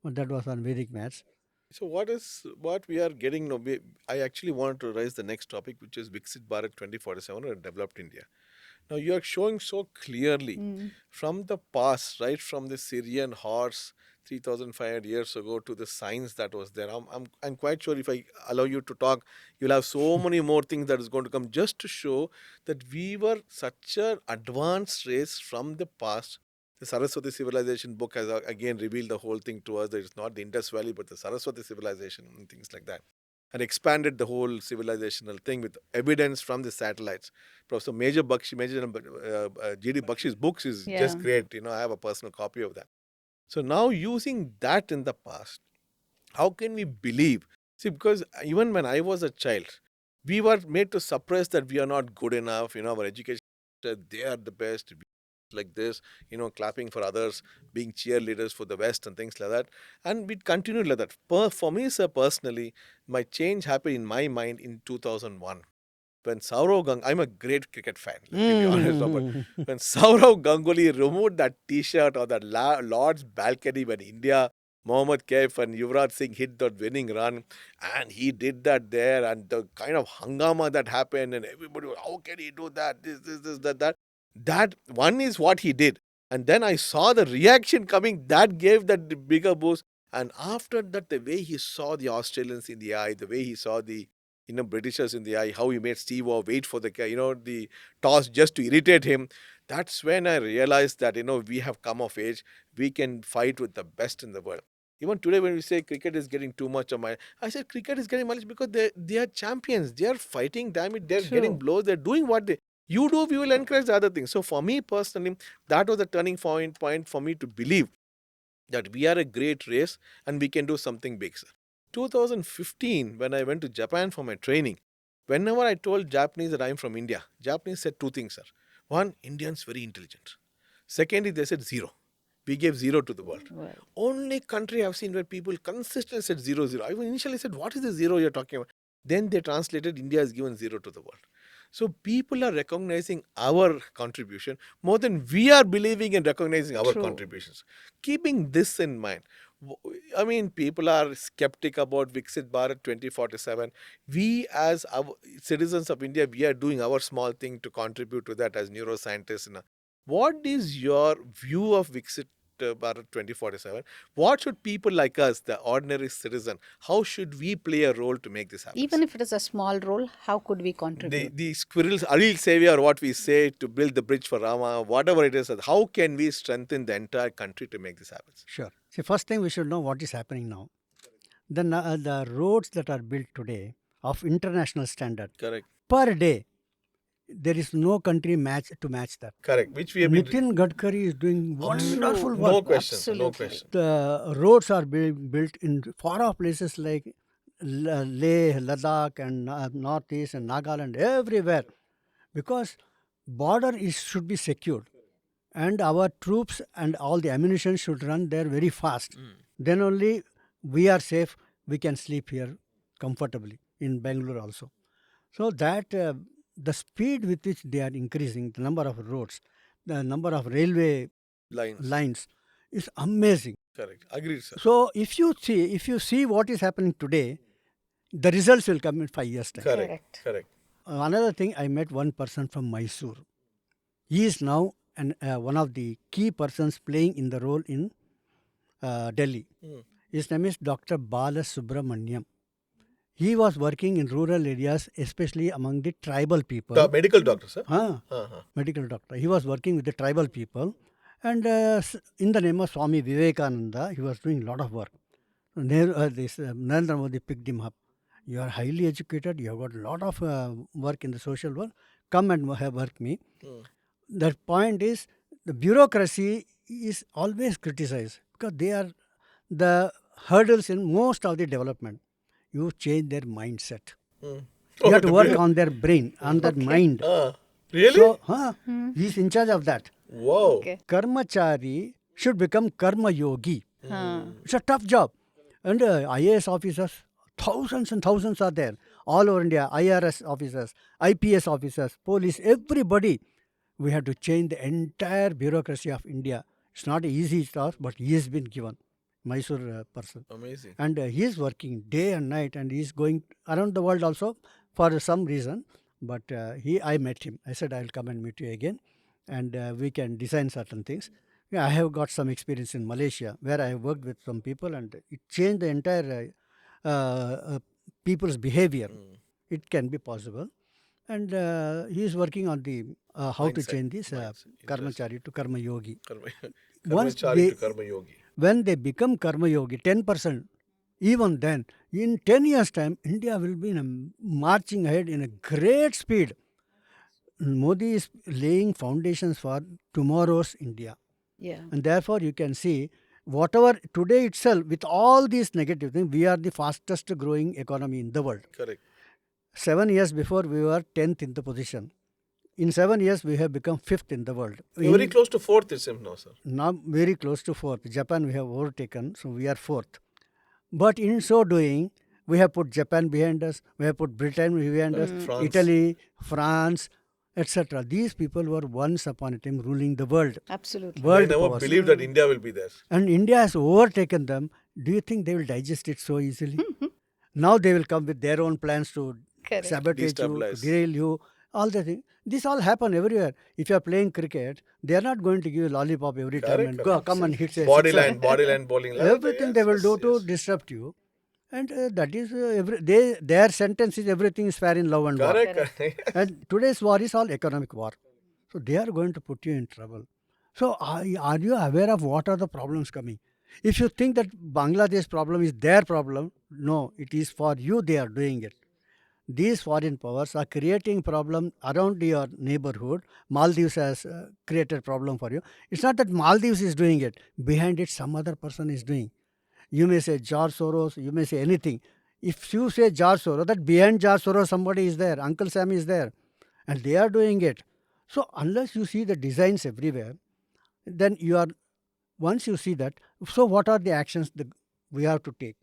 But that was on Vedic maths. So what we are getting now? I actually wanted to raise the next topic, which is Viksit Bharat 2047 or developed India. Now you are showing so clearly from the past, right from the Syrian horse 3,500 years ago to the science that was there. I'm quite sure if I allow you to talk, you'll have so many more things that is going to come just to show that we were such an advanced race from the past. The Saraswati civilization book has again revealed the whole thing to us that it's not the Indus Valley but the Saraswati civilization and things like that, and expanded the whole civilizational thing with evidence from the satellites. Professor G.D. Bakshi's books is just great. I have a personal copy of that. So now using that in the past, how can we believe? See, because even when I was a child, we were made to suppress that we are not good enough. Our education, they are the best. Like this, clapping for others, being cheerleaders for the West and things like that. And we continued like that. For me, sir, personally, my change happened in my mind in 2001. When Saurav Ganguly, I'm a great cricket fan, let me be honest, but when Saurav Ganguly removed that t-shirt or that Lord's balcony when India, Mohammad Kaif and Yuvraj Singh hit that winning run, and he did that there, and the kind of hangama that happened, and everybody was, how can he do that, this, that. That one is what he did. And then I saw the reaction coming, that gave that bigger boost. And after that, the way he saw the Australians in the eye, the way he saw the Britishers in the eye, how he made Steve Waugh wait for the toss just to irritate him. That's when I realized that, we have come of age. We can fight with the best in the world. Even today when we say cricket is getting too much of my, I said cricket is getting much because they are champions. They are fighting, damn it. They're getting blows. They're doing what you do, we will encourage the other things. So for me personally, that was a turning point for me to believe that we are a great race and we can do something big, sir. 2015, when I went to Japan for my training, whenever I told Japanese that I'm from India, Japanese said two things, sir. One, Indians very intelligent. Secondly, they said zero. We gave zero to the world. Right. Only country I've seen where people consistently said 0, 0. I initially said, what is the zero you're talking about? Then they translated, India has given zero to the world. So people are recognizing our contribution more than we are believing in recognizing our contributions. Keeping this in mind, people are skeptic about Viksit Bharat 2047. We as our citizens of India, we are doing our small thing to contribute to that as neuroscientists. What is your view of Viksit Bharat 2047? What should people like us, the ordinary citizen, how should we play a role to make this happen? Even if it is a small role, how could we contribute? The squirrels, Aril Savior, what we say to build the bridge for Rama, whatever it is, how can we strengthen the entire country to make this happen? Sure. See, first thing we should know what is happening now. Then the roads that are built today of international standard. Correct. Per day, there is no country to match that. Correct. Which we have Nitin Gadkari is doing wonderful work. No question. Absolutely. No question. The roads are being built in far off places like Leh, Ladakh and Northeast and Nagaland, everywhere. Because border should be secured. And our troops and all the ammunition should run there very fast. Then only we are safe. We can sleep here comfortably in Bangalore also. So that the speed with which they are increasing, the number of roads, the number of railway lines is amazing. Correct. Agreed, sir. So if you see what is happening today, the results will come in 5 years' time. Correct. Another thing, I met one person from Mysore. He is now one of the key persons playing in the role in Delhi. His name is Dr. Bala Subramaniam. He was working in rural areas, especially among the tribal people. The medical doctor, sir? Medical doctor. He was working with the tribal people. And in the name of Swami Vivekananda, he was doing a lot of work. Narendra Modi picked him up. You are highly educated. You have got a lot of work in the social work. Come and work with me. The point is, the bureaucracy is always criticized because they are the hurdles in most of the development. You change their mindset. You have to work on their brain, on their mind. Really? So, he's in charge of that. Wow. Okay. Karmachari should become Karma Yogi. It's a tough job. And IAS officers, thousands and thousands are there. all over India, IRS officers, IPS officers, police, everybody. We have to change the entire bureaucracy of India. It's not an easy task, but he has been given, Mysore person. Amazing. And he is working day and night, and he is going around the world also for some reason. But I met him. I said, I will come and meet you again, and we can design certain things. Yeah, I have got some experience in Malaysia where I have worked with some people, and it changed the entire people's behavior. It can be possible. And he is working on the how to Mindset, change this mindset. karmachari to karma yogi. Once Karmachari they, to karma yogi. when they become karma yogi, 10%, even then, in 10 years' time, India will be marching ahead in a great speed. Modi is laying foundations for tomorrow's India. Yeah. And therefore, you can see whatever today itself, with all these negative things, we are the fastest growing economy in the world. Correct. 7 years before, we were 10th in the position. In 7 years, we have become 5th in the world. You're very close to fourth, it seems now, sir. Now, very close to 4th. Japan, we have overtaken, so we are 4th. But in so doing, we have put Japan behind us, we have put Britain behind us, France. Italy, France, etc. These people were once upon a time ruling the world. Absolutely. World I never powers. believed that India will be there. And India has overtaken them. Do you think they will digest it so easily? Now they will come with their own plans to Correct. sabotage you, Destabilize. derail you, all the things. This all happen everywhere. If you are playing cricket, they are not going to give you lollipop every time Correct, and correct. go come and hit a Body sixer. line, bowling line. Everything Yes, they will yes, do to yes. disrupt you. And that is, their sentence is everything is fair in love and war. Correct, correct. And today's war is all economic war. So they are going to put you in trouble. So are you aware of what are the problems coming? If you think that Bangladesh problem is their problem, no, it is for you they are doing it. These foreign powers are creating problem around your neighborhood. Maldives has created problem for you. It's not that Maldives is doing it. Behind it, some other person is doing. You may say George Soros, you may say anything. If you say George Soros, that behind George Soros somebody is there, Uncle Sam is there, and they are doing it. So unless you see the designs everywhere, then you are, once you see that, so what are the actions that we have to take?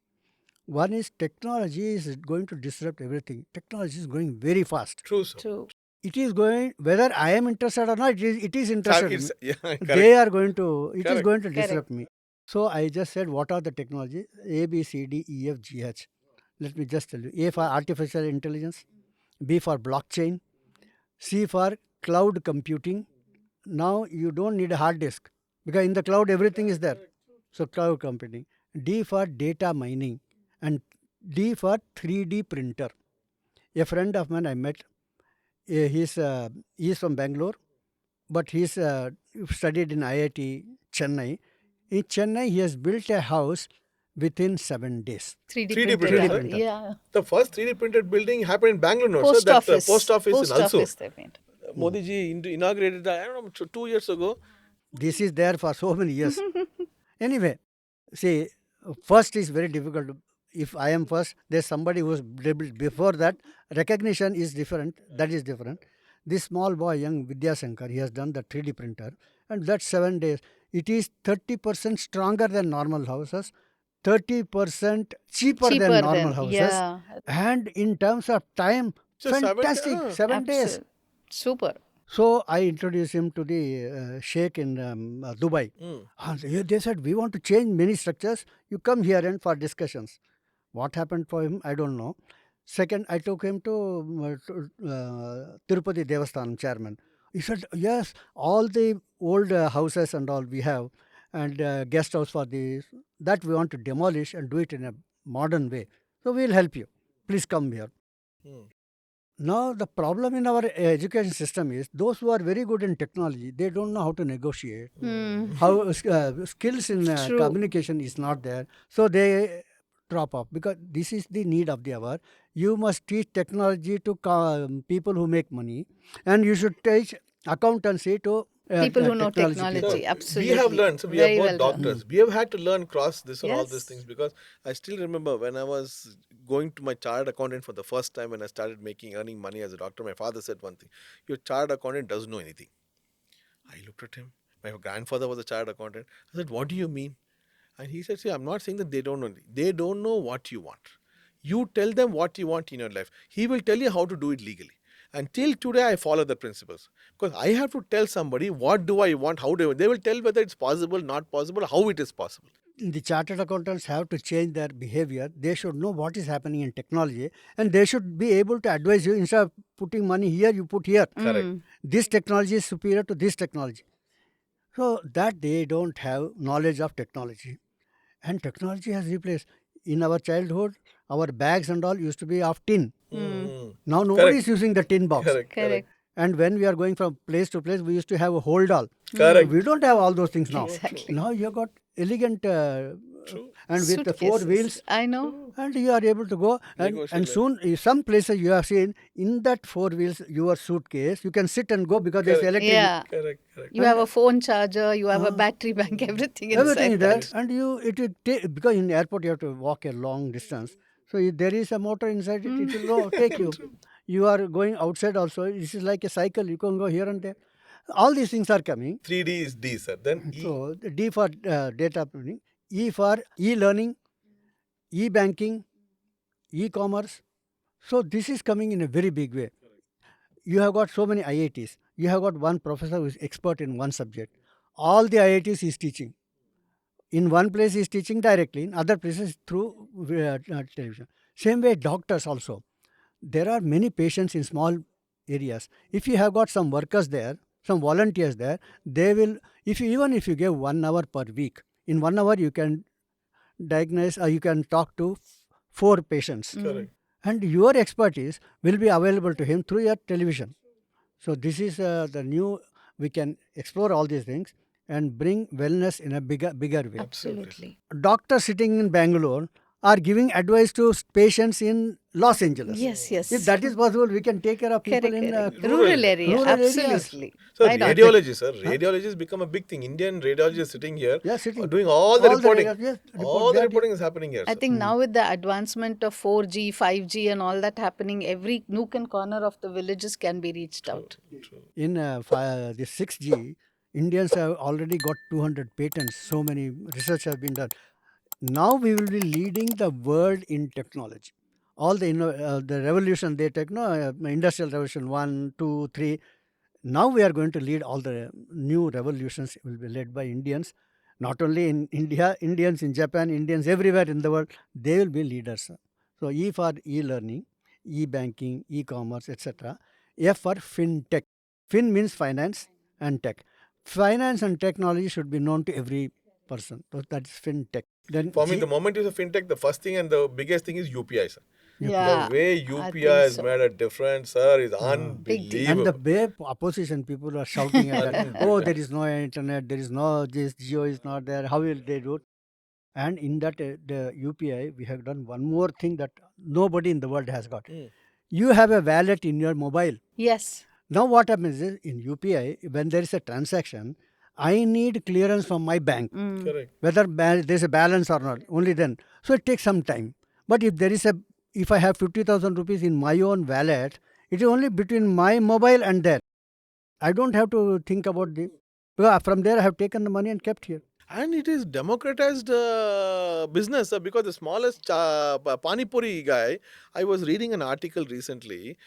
One is technology is going to disrupt everything. Technology is going very fast. True, sir. True. It is going, whether I am interested or not, it is interested in me. Yeah, correct. They are going to, it is Correct. going to Correct. disrupt me. So I just said, what are the technologies? A, B, C, D, E, F, G, H. Let me just tell you. A for artificial intelligence, B for blockchain, C for cloud computing. Now you don't need a hard disk because in the cloud everything is there. So cloud computing. D for data mining, and D for 3D printer. A friend of mine I met, he's from Bangalore, but he's studied in IIT Chennai. In Chennai, he has built a house within 7 days. 3D 3D printed. printer. Yeah. The first 3D printed building happened in Bangalore, no, Post sir. That office. post office Post in Unsung. office they made. Modi ji inaugurated that, I don't know, 2 years ago. This is there for so many years. Anyway, see, first is very difficult. If I am first, there's somebody who's before that. Recognition is different. That is different. This small boy, young Vidya Shankar, he has done the 3D printer, and that's 7 days. It is 30% stronger than normal houses, 30% cheaper than normal houses, Yeah. and in terms of time, So 7 fantastic. 7 days. Absolute. Super. So I introduced him to the sheikh in Dubai. And they said, we want to change many structures. You come here and for discussions. What happened for him, I don't know. Second, I took him to Tirupati Devasthanam chairman. He said, yes, all the old houses and all we have, and guest house for these, that we want to demolish and do it in a modern way. So we will help you. Please come here. Now, the problem in our education system is those who are very good in technology, they don't know how to negotiate. How skills in True. communication is not there. So they drop off because this is the need of the hour. You must teach technology to people who make money, and you should teach accountancy to People who know people. technology. Absolutely. We have learned, so we Very are both well done. doctors. We have had to learn cross this and all these Yes. things because I still remember when I was going to my chartered accountant for the first time when I started earning money as a doctor, my father said one thing, your chartered accountant doesn't know anything. I looked at him. My grandfather was a chartered accountant. I said, what do you mean? And he said, see, I'm not saying that they don't know anything. They don't know what you want. You tell them what you want in your life. He will tell you how to do it legally. And till today, I follow the principles. Because I have to tell somebody what do I want, how do I want. They will tell whether it's possible, not possible, how it is possible. The chartered accountants have to change their behavior. They should know what is happening in technology, and they should be able to advise you. Instead of putting money here, you put here. Correct. This technology is superior to this technology. So that they don't have knowledge of technology. And technology has replaced. In our childhood, our bags and all used to be of tin. Now nobody is using the tin box. Correct. And when we are going from place to place, we used to have a hold all. Correct. We don't have all those things now. Exactly. Now you have got elegant and with the four Suitcases. wheels, I know. and you are able to go. And soon, some places you have seen in that four wheels, your suitcase, you can sit and go because there's electric. Yeah. Correct. You have a phone charger, you have a battery bank, everything inside Everything is there, that. and it will take, because in the airport you have to walk a long distance. So if there is a motor inside it, it will go, take you. You are going outside also. This is like a cycle. You can go here and there. All these things are coming. 3D is D, sir. Then E. So the D for data planning, E for e-learning, e-banking, e-commerce. So this is coming in a very big way. You have got so many IITs. You have got one professor who is expert in one subject. All the IITs is teaching. In one place he is teaching directly, in other places through television. Same way doctors also. There are many patients in small areas. If you have got some workers there, some volunteers there, they will, even if you give 1 hour per week, in 1 hour you can diagnose or you can talk to 4 patients. Correct. And your expertise will be available to him through your television. So this is the new, we can explore all these things and bring wellness in a bigger way. Absolutely. Doctors sitting in Bangalore are giving advice to patients in Los Angeles. Yes. If that is possible, we can take care of people Correct, in correct. Rural area. rural areas. Absolutely. So Why not? radiology, sir. Radiology has become a big thing. Indian radiologists sitting here, Yeah, sitting. doing all the reporting. areas, yes, All the report reporting is happening here. I sir. think now with the advancement of 4G, 5G and all that happening, every nook and corner of the villages can be reached out. In the 6G, Indians have already got 200 patents. So many research have been done. Now we will be leading the world in technology. All the the revolution they take, industrial revolution 1, 2, 3. Now we are going to lead all the new revolutions will be led by Indians. Not only in India, Indians in Japan, Indians everywhere in the world, they will be leaders. So E for e-learning, e-banking, e-commerce, etc. F for fintech. Fin means finance and tech. Finance and technology should be known to every person. So that is fintech. Then For me, G- the moment you say fintech, the first thing and the biggest thing is UPI, sir. Yeah. The way I UPI think has so. made a difference, sir, is deal. and unbelievable. the way opposition people are shouting at that, oh, there is no internet, there is no this, Geo is not there, how will they do it? And in that the UPI, we have done one more thing that nobody in the world has got. You have a wallet in your mobile. Yes. Now what happens is in UPI, when there is a transaction, I need clearance from my bank, Correct. whether there is a balance or not, only then. So it takes some time. But if I have 50,000 rupees in my own wallet, it is only between my mobile and there. I don't have to think about because from there I have taken the money and kept here. And it is democratized business because the smallest Pani Puri guy, I was reading an article recently.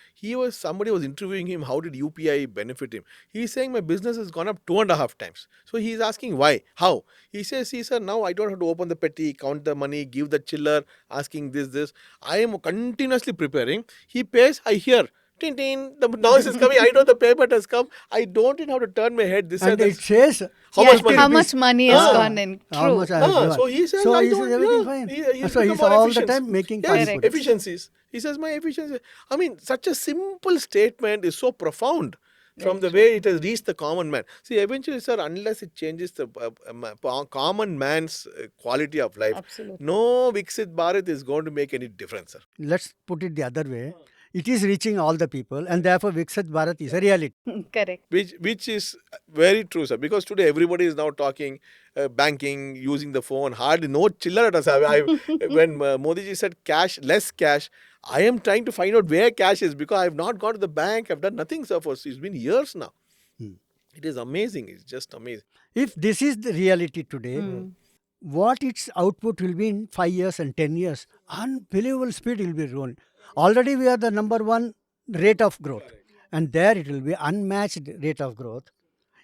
Somebody was interviewing him, how did UPI benefit him? He's saying my business has gone up 2.5 times. So he's asking why, how? He says, see sir, now I don't have to open the petty, count the money, give the chiller, asking this. I am continuously preparing. He pays, I hear. Tin, tin, the noise is coming. I know the payment has come. I don't even have to turn my head. This And and it that. says How Yeah, much money? How much money has Ah. gone in? how True. much I have given. So he says, So I he says don't, everything yeah. fine. He's So become he's more all efficient. the time making Yes, Pani Puri. efficiencies. He says my efficiency. I mean, such a simple statement is so profound from the way it has reached the common man. See, eventually, sir, unless it changes the common man's quality of life, Absolutely. no Viksit Bharat is going to make any difference, sir. Let's put it the other way. It is reaching all the people, and therefore Viksit Bharat is a reality. Correct. Which is very true, sir. Because today everybody is now talking banking, using the phone. Hardly no chiller at us. When Modi ji said less cash, I am trying to find out where cash is because I have not gone to the bank. I've done nothing, sir. It's been years now. It is amazing. It's just amazing. If this is the reality today, what its output will be in 5 years and 10 years. Unbelievable speed will be grown. Already we are the number one rate of growth, and there it will be unmatched rate of growth.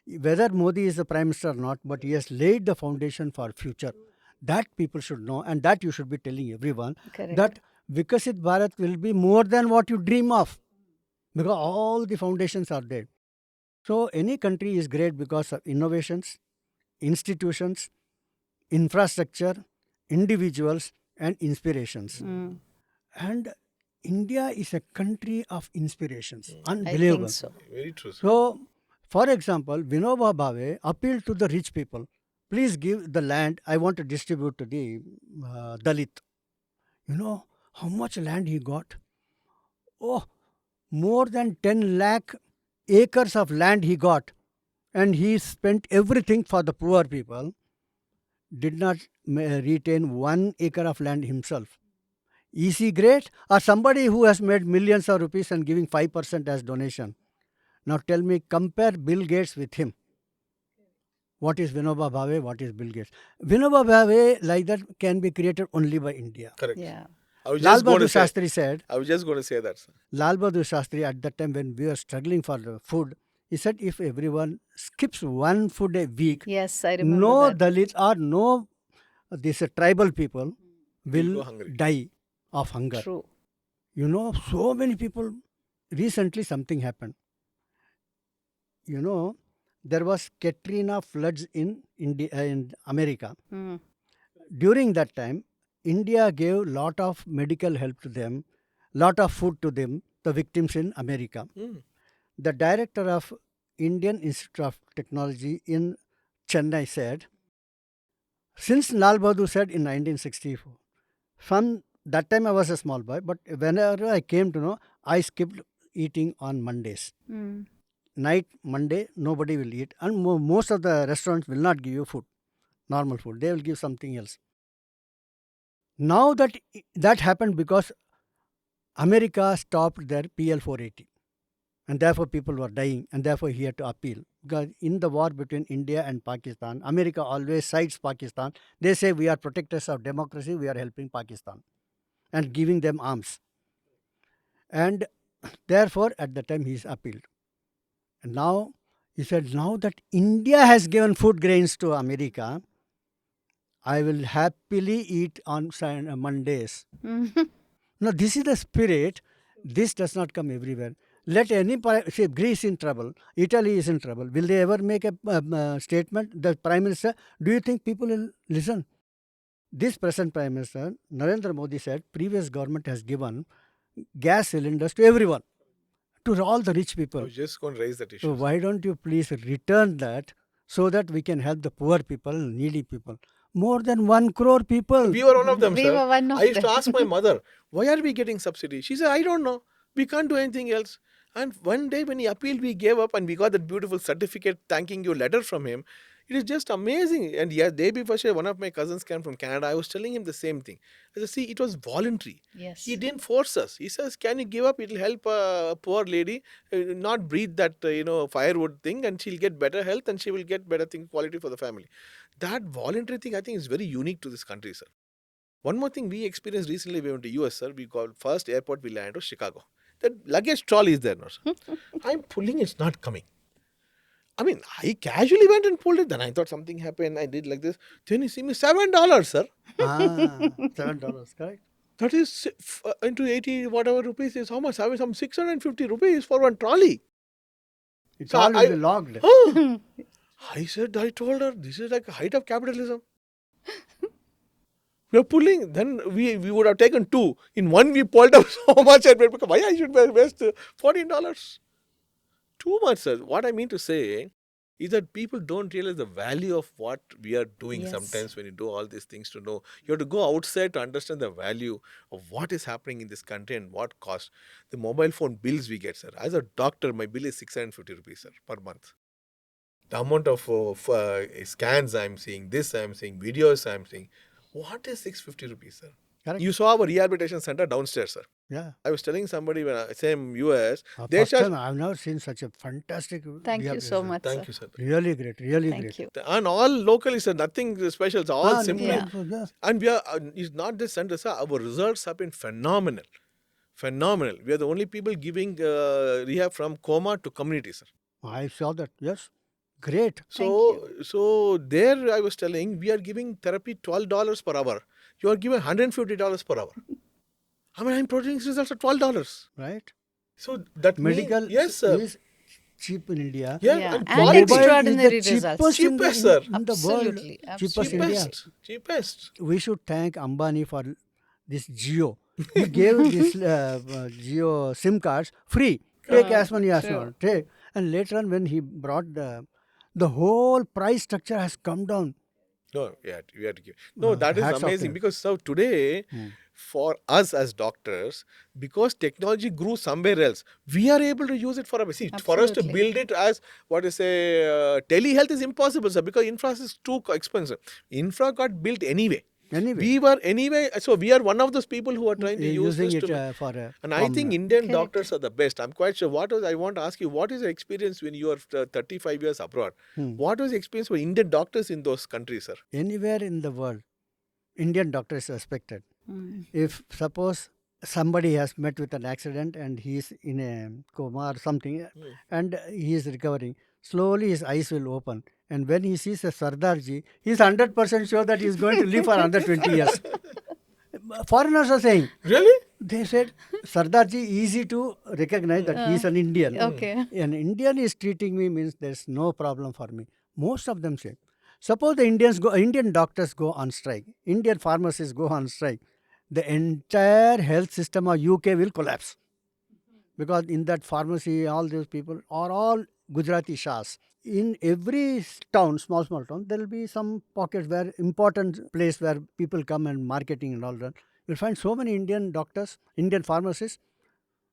Whether Modi is the prime minister or not, but he has laid the foundation for future. That people should know, and that you should be telling everyone Correct. that Viksit Bharat will be more than what you dream of, because all the foundations are there. So any country is great because of innovations, institutions, infrastructure, individuals, and inspirations. And India is a country of inspirations. I Unbelievable. think so. Very true, sir. So, for example, Vinoba Bhave appealed to the rich people. Please give the land. I want to distribute to the Dalit. You know how much land he got? Oh, more than 10 lakh acres of land he got. And he spent everything for the poor people. Did not retain 1 acre of land himself. Is he great? Or somebody who has made millions of rupees and giving 5% as donation? Now tell me, compare Bill Gates with him. What is Vinoba Bhave? What is Bill Gates? Vinoba Bhave like that can be created only by India. Correct. Yeah. I was Lal just going Bahadur to say. Shastri said, I was just going to say that, sir. Lal Bahadur Shastri at that time when we were struggling for the food, he said if everyone skips one food a week, Yes, I remember no that. Dalits or no these tribal people Will will go hungry. die of hunger. True. You know, so many people. Recently something happened. You know, there was Katrina floods in India, in America. Mm. During that time, India gave lot of medical help to them, lot of food to them, the victims in America. Mm. The director of Indian Institute of Technology in Chennai said, since Lal Bahadur said in 1964, from that time I was a small boy, but whenever I came to know, I skipped eating on Mondays. Mm. Night, Monday, nobody will eat. And most of the restaurants will not give you food, normal food. They will give something else. Now that happened because America stopped their PL 480. And therefore people were dying, and therefore he had to appeal. Because in the war between India and Pakistan, America always sides Pakistan. They say we are protectors of democracy, we are helping Pakistan and giving them arms. And therefore at the time he is appealed. And now he said, now that India has given food grains to America, I will happily eat on Mondays. Now, this is the spirit. This does not come everywhere. Let any say Greece in trouble, Italy is in trouble. Will they ever make a statement? The Prime Minister, do you think people will listen? This present Prime Minister, Narendra Modi, said previous government has given gas cylinders to everyone, to all the rich I people. was just going to raise that So issue. why don't you please return that so that we can help the poor people, needy people? More than 1 crore people. We were one of them, We sir. were one of I used to them. ask my mother, why are we getting subsidy? She said, I don't know. We can't do anything else. And one day when he appealed, we gave up and we got that beautiful certificate thanking you letter from him. It is just amazing. And yeah, day before, one of my cousins came from Canada. I was telling him the same thing. I said, see, it was voluntary. Yes. He didn't force us. He says, can you give up? It'll help a poor lady not breathe that, firewood thing, and she'll get better health and she will get better quality for the family. That voluntary thing, I think, is very unique to this country, sir. One more thing we experienced recently, we went to US, sir. We got first airport we landed was Chicago. The luggage trolley is there now, sir. I'm pulling, it's not coming. I mean, I casually went and pulled it. Then I thought something happened. I did like this. Then you see me $7, sir. $7, correct? That is into 80 whatever rupees is how much? I was some 650 rupees for one trolley. It's So all will I- be logged. Huh? I told her, this is like a height of capitalism. We are pulling, then we would have taken two. In one, we pulled up so much and went, why I should waste $14? Too much, sir. What I mean to say is that people don't realize the value of what we are doing Yes. sometimes when you do all these things to know. You have to go outside to understand the value of what is happening in this country and what cost. The mobile phone bills we get, sir. As a doctor, my bill is 650 rupees, sir, per month. The amount of scans I'm seeing, this I'm seeing, videos I'm seeing. What is 650 rupees, sir? Correct. You saw our rehabilitation center downstairs, sir. Yeah. I was telling somebody when same US, they First charge. time I've never seen such a fantastic. Thank you so much, Thank sir. you, sir. Really great. Really Thank great. you. And all locally, sir, nothing special. It's all simply. Yeah. Yeah. And we are, it's not this center, sir. Our results have been phenomenal. Phenomenal. We are the only people giving rehab from coma to community, sir. I saw that. Yes. Great. So there I was telling, we are giving therapy $12 per hour. You are giving $150 per hour. I mean, I'm producing results at $12. Right. So that Medical means, yes, sir. is cheap in India. Yeah, and and quality. extraordinary is the results. cheapest in the, Cheapest, sir. in the world. Absolutely, Cheapest in India. Cheapest. We should thank Ambani for this Geo. He gave this Geo SIM cards free. Take as many as you want. Take. And later on, when he brought the whole price structure has come down. No, we had to give. No, that is hats off to amazing him. because so today, for us as doctors, because technology grew somewhere else, we are able to use it for our. See, for us to Absolutely. build it as what is telehealth is impossible, sir, because infra is too expensive. Infra got built anyway. Anyway, So we are one of those people who are trying to use using this it for and I think Indian Correct. doctors are the best. I'm quite sure. I want to ask you, what is your experience when you are 35 years abroad? What was the experience for Indian doctors in those countries, sir? anywhere in the world, Indian doctor is respected. If suppose somebody has met with an accident and he is in a coma or something and he is recovering, slowly his eyes will open. And when he sees a Sardarji, he is 100% sure that he is going to live for another 20 years. Foreigners are saying, Really? they said, Sardarji easy to recognize that he is an Indian. Okay. An Indian is treating me means there's no problem for me. Most of them say. Suppose the Indian doctors go on strike, Indian pharmacists go on strike, the entire health system of UK will collapse. Because in that pharmacy, all those people are all Gujarati Shahs. In every town, small town, there will be some pockets where important place where people come and marketing and all that. You'll find so many Indian doctors, Indian pharmacists.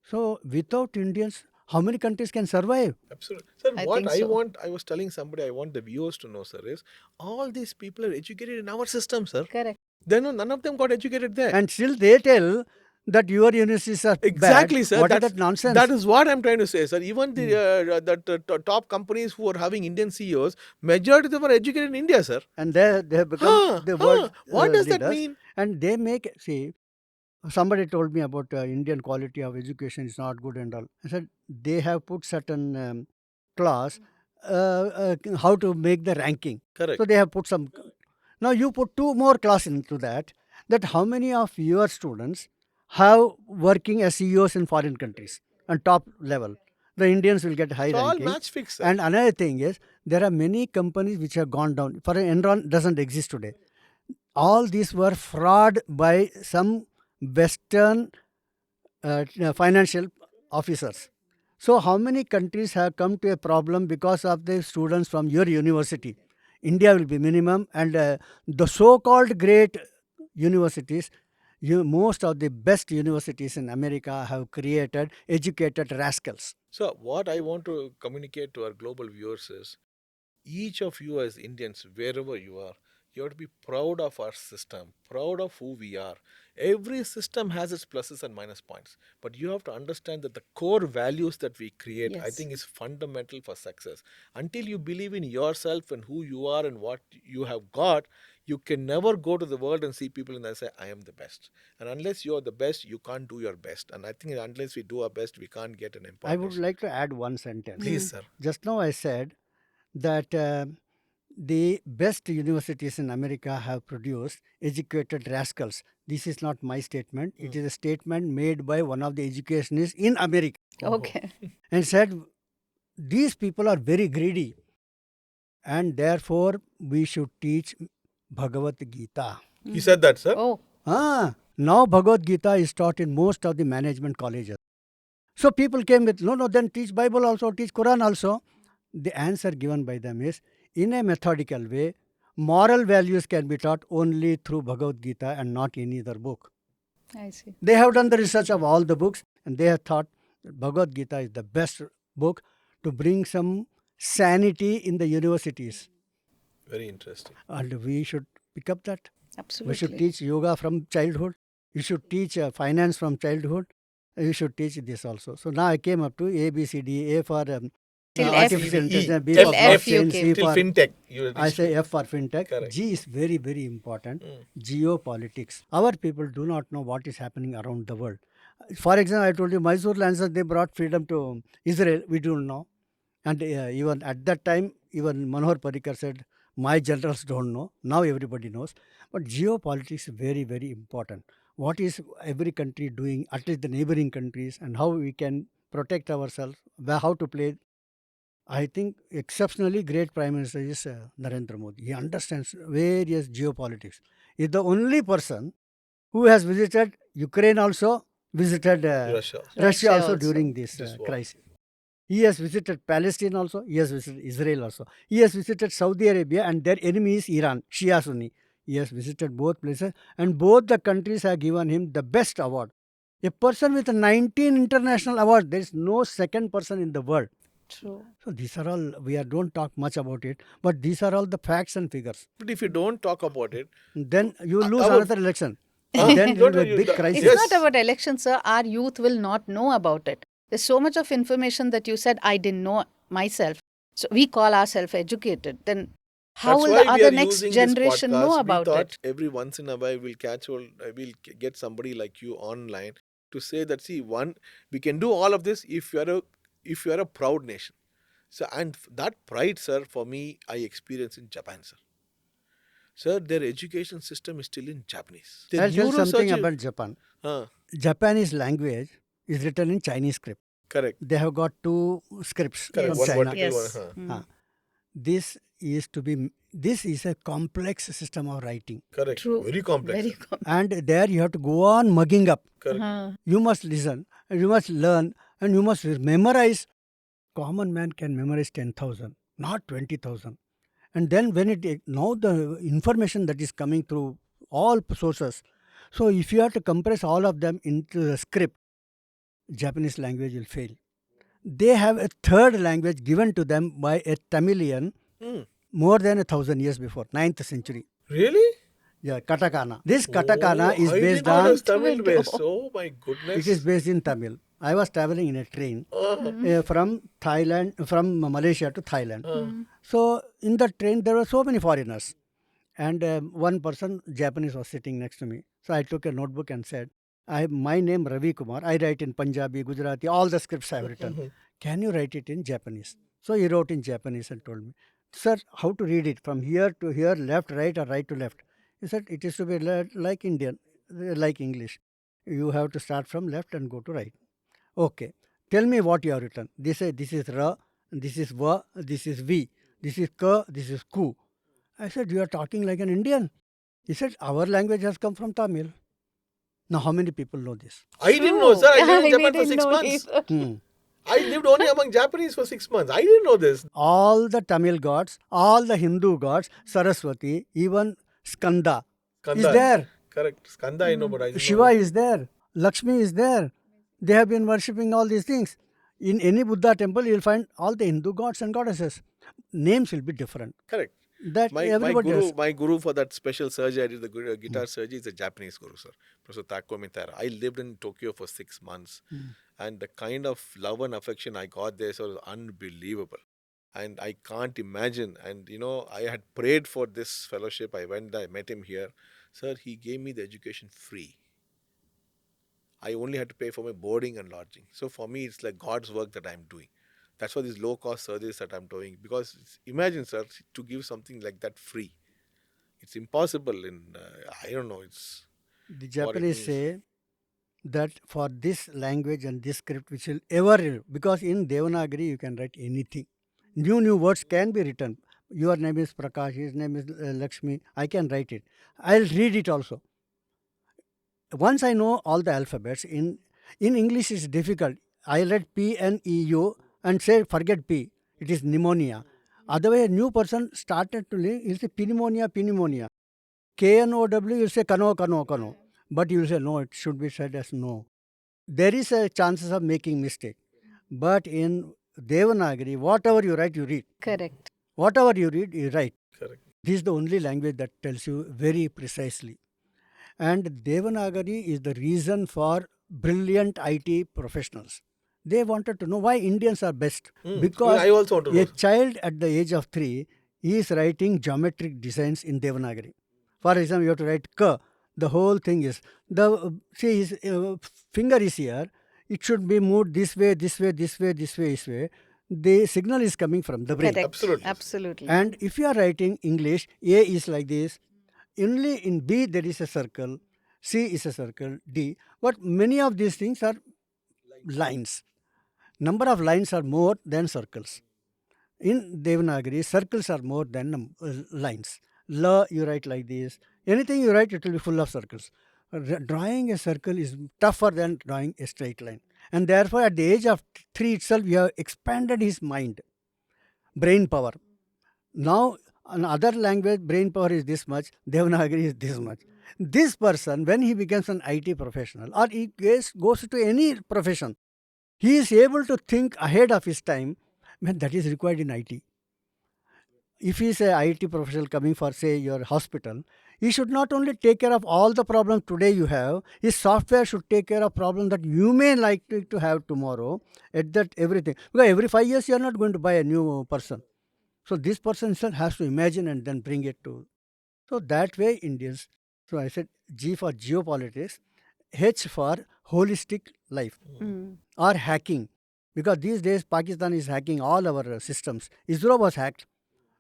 So without Indians, how many countries can survive? Absolutely. Sir, I what think I so. want, I was telling somebody, I want the viewers to know, sir, is all these people are educated in our system, sir. Correct. None of them got educated there. And still they tell that your universities are Exactly, bad. sir. What is that nonsense? That is what I'm trying to say, sir. Even the top companies who are having Indian CEOs, majority of them are educated in India, sir. And they have become the world What does that leaders. mean? And they make, see, somebody told me about Indian quality of education is not good and all. I said, they have put certain clause how to make the ranking. Correct. So they have put some. Now you put two more clause into that how many of your students have working as CEOs in foreign countries and top level. The Indians will get high It's all ranking. match fixed, sir. And another thing is, there are many companies which have gone down. For Enron doesn't exist today. All these were fraud by some Western financial officers. So how many countries have come to a problem because of the students from your university? India will be minimum, and the so-called great universities, most of the best universities in America have created educated rascals. So what I want to communicate to our global viewers is, each of you as Indians, wherever you are, you have to be proud of our system, proud of who we are. Every system has its pluses and minus points, but you have to understand that the core values that we create, I Yes. think, is fundamental for success. Until you believe in yourself and who you are and what you have got, you can never go to the world and see people and say, I am the best. And unless you are the best, you can't do your best. And I think unless we do our best, we can't get an I would empowerment. like to add one sentence. Please, sir. Just now I said that the best universities in America have produced educated rascals. This is not my statement. It is a statement made by one of the educationists in America. Okay. And said, these people are very greedy and therefore we should teach Bhagavad Gita. You said that, sir? Oh, Now Bhagavad Gita is taught in most of the management colleges. So people came with, no, then teach Bible also, teach Quran also. The answer given by them is, in a methodical way, moral values can be taught only through Bhagavad Gita and not any other book. I see. They have done the research of all the books and they have thought that Bhagavad Gita is the best book to bring some sanity in the universities. Very interesting. And we should pick up that. Absolutely. We should teach yoga from childhood. You should teach finance from childhood. You should teach this also. So now I came up to A, B, C, D. A for Till F. artificial C, D, E. intelligence, B Till for F you blockchain, came. C Till for fintech. You I say reached F for fintech. Correct. G is very, very important. Geopolitics. Our people do not know what is happening around the world. For example, I told you Mysore Lancers, they brought freedom to Israel. We don't know. And even at that time, even Manohar Parrikar said, my generals don't know. Now everybody knows. But geopolitics is very, very important. What is every country doing, at least the neighboring countries, and how we can protect ourselves, how to play. I think exceptionally great Prime Minister is Narendra Modi. He understands various geopolitics. He is the only person who has visited Ukraine also, visited Russia. Russia also also. during this war. crisis. He has visited Palestine also. He has visited Israel also. He has visited Saudi Arabia and their enemy is Iran, Shia Sunni. He has visited both places and both the countries have given him the best award. A person with 19 international awards, there is no second person in the world. True. So these are all, don't talk much about it, but these are all the facts and figures. But if you don't talk about it, Then you lose our- another election. Then it will be a big crisis. It's Yes. not about elections, sir. Our youth will not know about it. There's so much of information that you said I didn't know myself. So we call ourselves educated. Then how that's will why the we other are next using generation this podcast. know We about thought it? every once in a while we'll get somebody like you online to say that, see, one, we can do all of this if you are a proud nation. So, and that pride, sir, for me, I experience in Japan, sir. Sir, their education system is still in Japanese. Their I'll tell something neurosurgery- about Japan. Huh, Japanese language is written in Chinese script. correct. They have got two scripts Correct. from One China. vertical, Yes. one. Ah. This is a complex system of writing. Correct. True. Very complex. Very sir. complex. And there you have to go on mugging up. Correct. You must listen, and you must learn, and you must memorize. Common man can memorize 10,000, not 20,000. And then when now the information that is coming through all sources. So if you have to compress all of them into the script, Japanese language will fail. They have a third language given to them by a Tamilian more than 1,000 years before, 9th century. Really? Yeah, katakana. This katakana is I based didn't know it on, was Tamil based. Oh my goodness. it is based in Tamil. I was traveling in a train Uh, from Malaysia to Thailand. So in the train there were so many foreigners, and one person Japanese was sitting next to me. So I took a notebook and said, my name Ravi Kumar. I write in Punjabi, Gujarati, all the scripts I have written. Can you write it in Japanese? So he wrote in Japanese and told me, sir, how to read it from here to here, left, right, or right to left? He said, it is to be like Indian, like English. You have to start from left and go to right. Okay, tell me what you have written. This is Ra, this is Va, this is Vi, this is Ka, this is Ku. I said, you are talking like an Indian. He said, our language has come from Tamil. Now, how many people know this? I didn't know, sir. I lived in We Japan for didn't 6 know months. either. I lived only among Japanese for 6 months. I didn't know this. All the Tamil gods, all the Hindu gods, Saraswati, even Skanda is Skanda. there. Correct. Skanda, I know, but I didn't Shiva know. is there. Lakshmi is there. They have been worshipping all these things. In any Buddha temple, you will find all the Hindu gods and goddesses. Names will be different. Correct. That everybody has. My guru for that special surgery, I did the guitar surgery, is a Japanese guru, sir. Professor Tako Mitara. I lived in Tokyo for 6 months. And the kind of love and affection I got there was unbelievable. And I can't imagine. And, I had prayed for this fellowship. I met him here. Sir, he gave me the education free. I only had to pay for my boarding and lodging. So for me, it's like God's work that I'm doing. That's why these low-cost surgeries that I'm doing. Because imagine, sir, to give something like that free. It's impossible I don't know, it's... The what it Japanese means. say that for this language and this script, which will ever, because in Devanagari you can write anything. New words can be written. Your name is Prakash, his name is Lakshmi. I can write it. I'll read it also. Once I know all the alphabets, in English it's difficult. I read P, N, E, U and say forget P. It is pneumonia. Otherwise, a new person started to live, he'll say pneumonia. K-N-O-W, you'll say kano. But you'll say no, it should be said as no. There is a chances of making mistake. But in Devanagari, whatever you write, you read. Correct. Whatever you read, you write. Correct. This is the only language that tells you very precisely. And Devanagari is the reason for brilliant IT professionals. They wanted to know why Indians are best. Because I also want to know. a child at the age of 3 is writing geometric designs in Devanagari. For example, you have to write K. The whole thing is, see his finger is here. It should be moved this way, this way, this way, this way, this way. The signal is coming from the brain. Correct. Absolutely. Absolutely. And if you are writing English, A is like this. Only in B there is a circle, C is a circle, D. But many of these things are lines. Number of lines are more than circles. In Devanagari, circles are more than lines. La, you write like this. Anything you write, it will be full of circles. Drawing a circle is tougher than drawing a straight line. And therefore, at the age of 3 itself, you have expanded his mind, brain power. Now, in other language, brain power is this much, Devanagari is this much. This person, when he becomes an IT professional or he goes to any profession, he is able to think ahead of his time. Man, that is required in IT. If he is a IT professional coming for, say, your hospital, he should not only take care of all the problems today you have, his software should take care of problems that you may like to have tomorrow, at that everything. Because every 5 years you are not going to buy a new person. So this person itself has to imagine and then bring it to. So that way Indians, so I said G for geopolitics, H for holistic life or hacking. Because these days Pakistan is hacking all our systems. ISRO was hacked.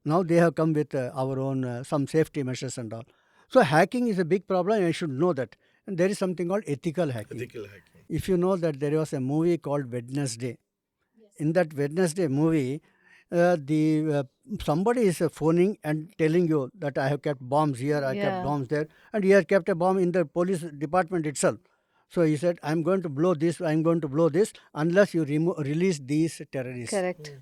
Now they have come with our own some safety measures and all. So hacking is a big problem and I should know that. And there is something called ethical hacking. Ethical hacking. If you know that there was a movie called Wednesday. In that Wednesday movie, somebody is phoning and telling you that I have kept bombs here, I kept bombs there, and he has kept a bomb in the police department itself. So he said, I'm going to blow this, I'm going to blow this, unless you release these terrorists. Correct.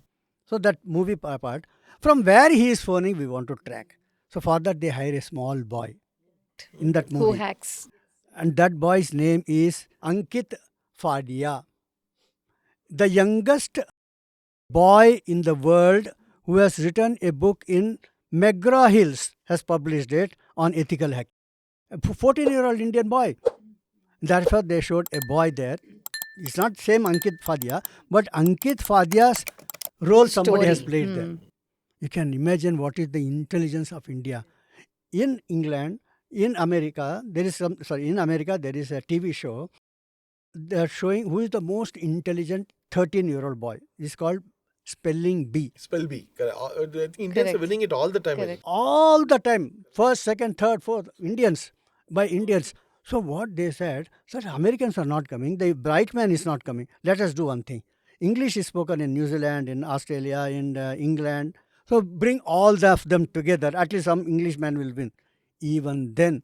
So that movie part, from where he is phoning, we want to track. So for that, they hire a small boy in that movie. Who hacks? And that boy's name is Ankit Fadia, the youngest boy in the world who has written a book in McGraw Hills, has published it on ethical hacking. A 14-year-old Indian boy. Therefore, they showed a boy there. It's not same Ankit Fadia, but Ankit Fadia's role somebody has played there. You can imagine what is the intelligence of India. In England, in America, there is in America there is a TV show. They are showing who is the most intelligent 13-year-old boy. It's called Spelling Bee. Spell B. Indians are winning it all the time. Correct. All the time. First, second, third, fourth. By Indians. So what they said, sir, Americans are not coming. The bright man is not coming. Let us do one thing. English is spoken in New Zealand, in Australia, in England. So bring all of them together. At least some Englishman will win. Even then,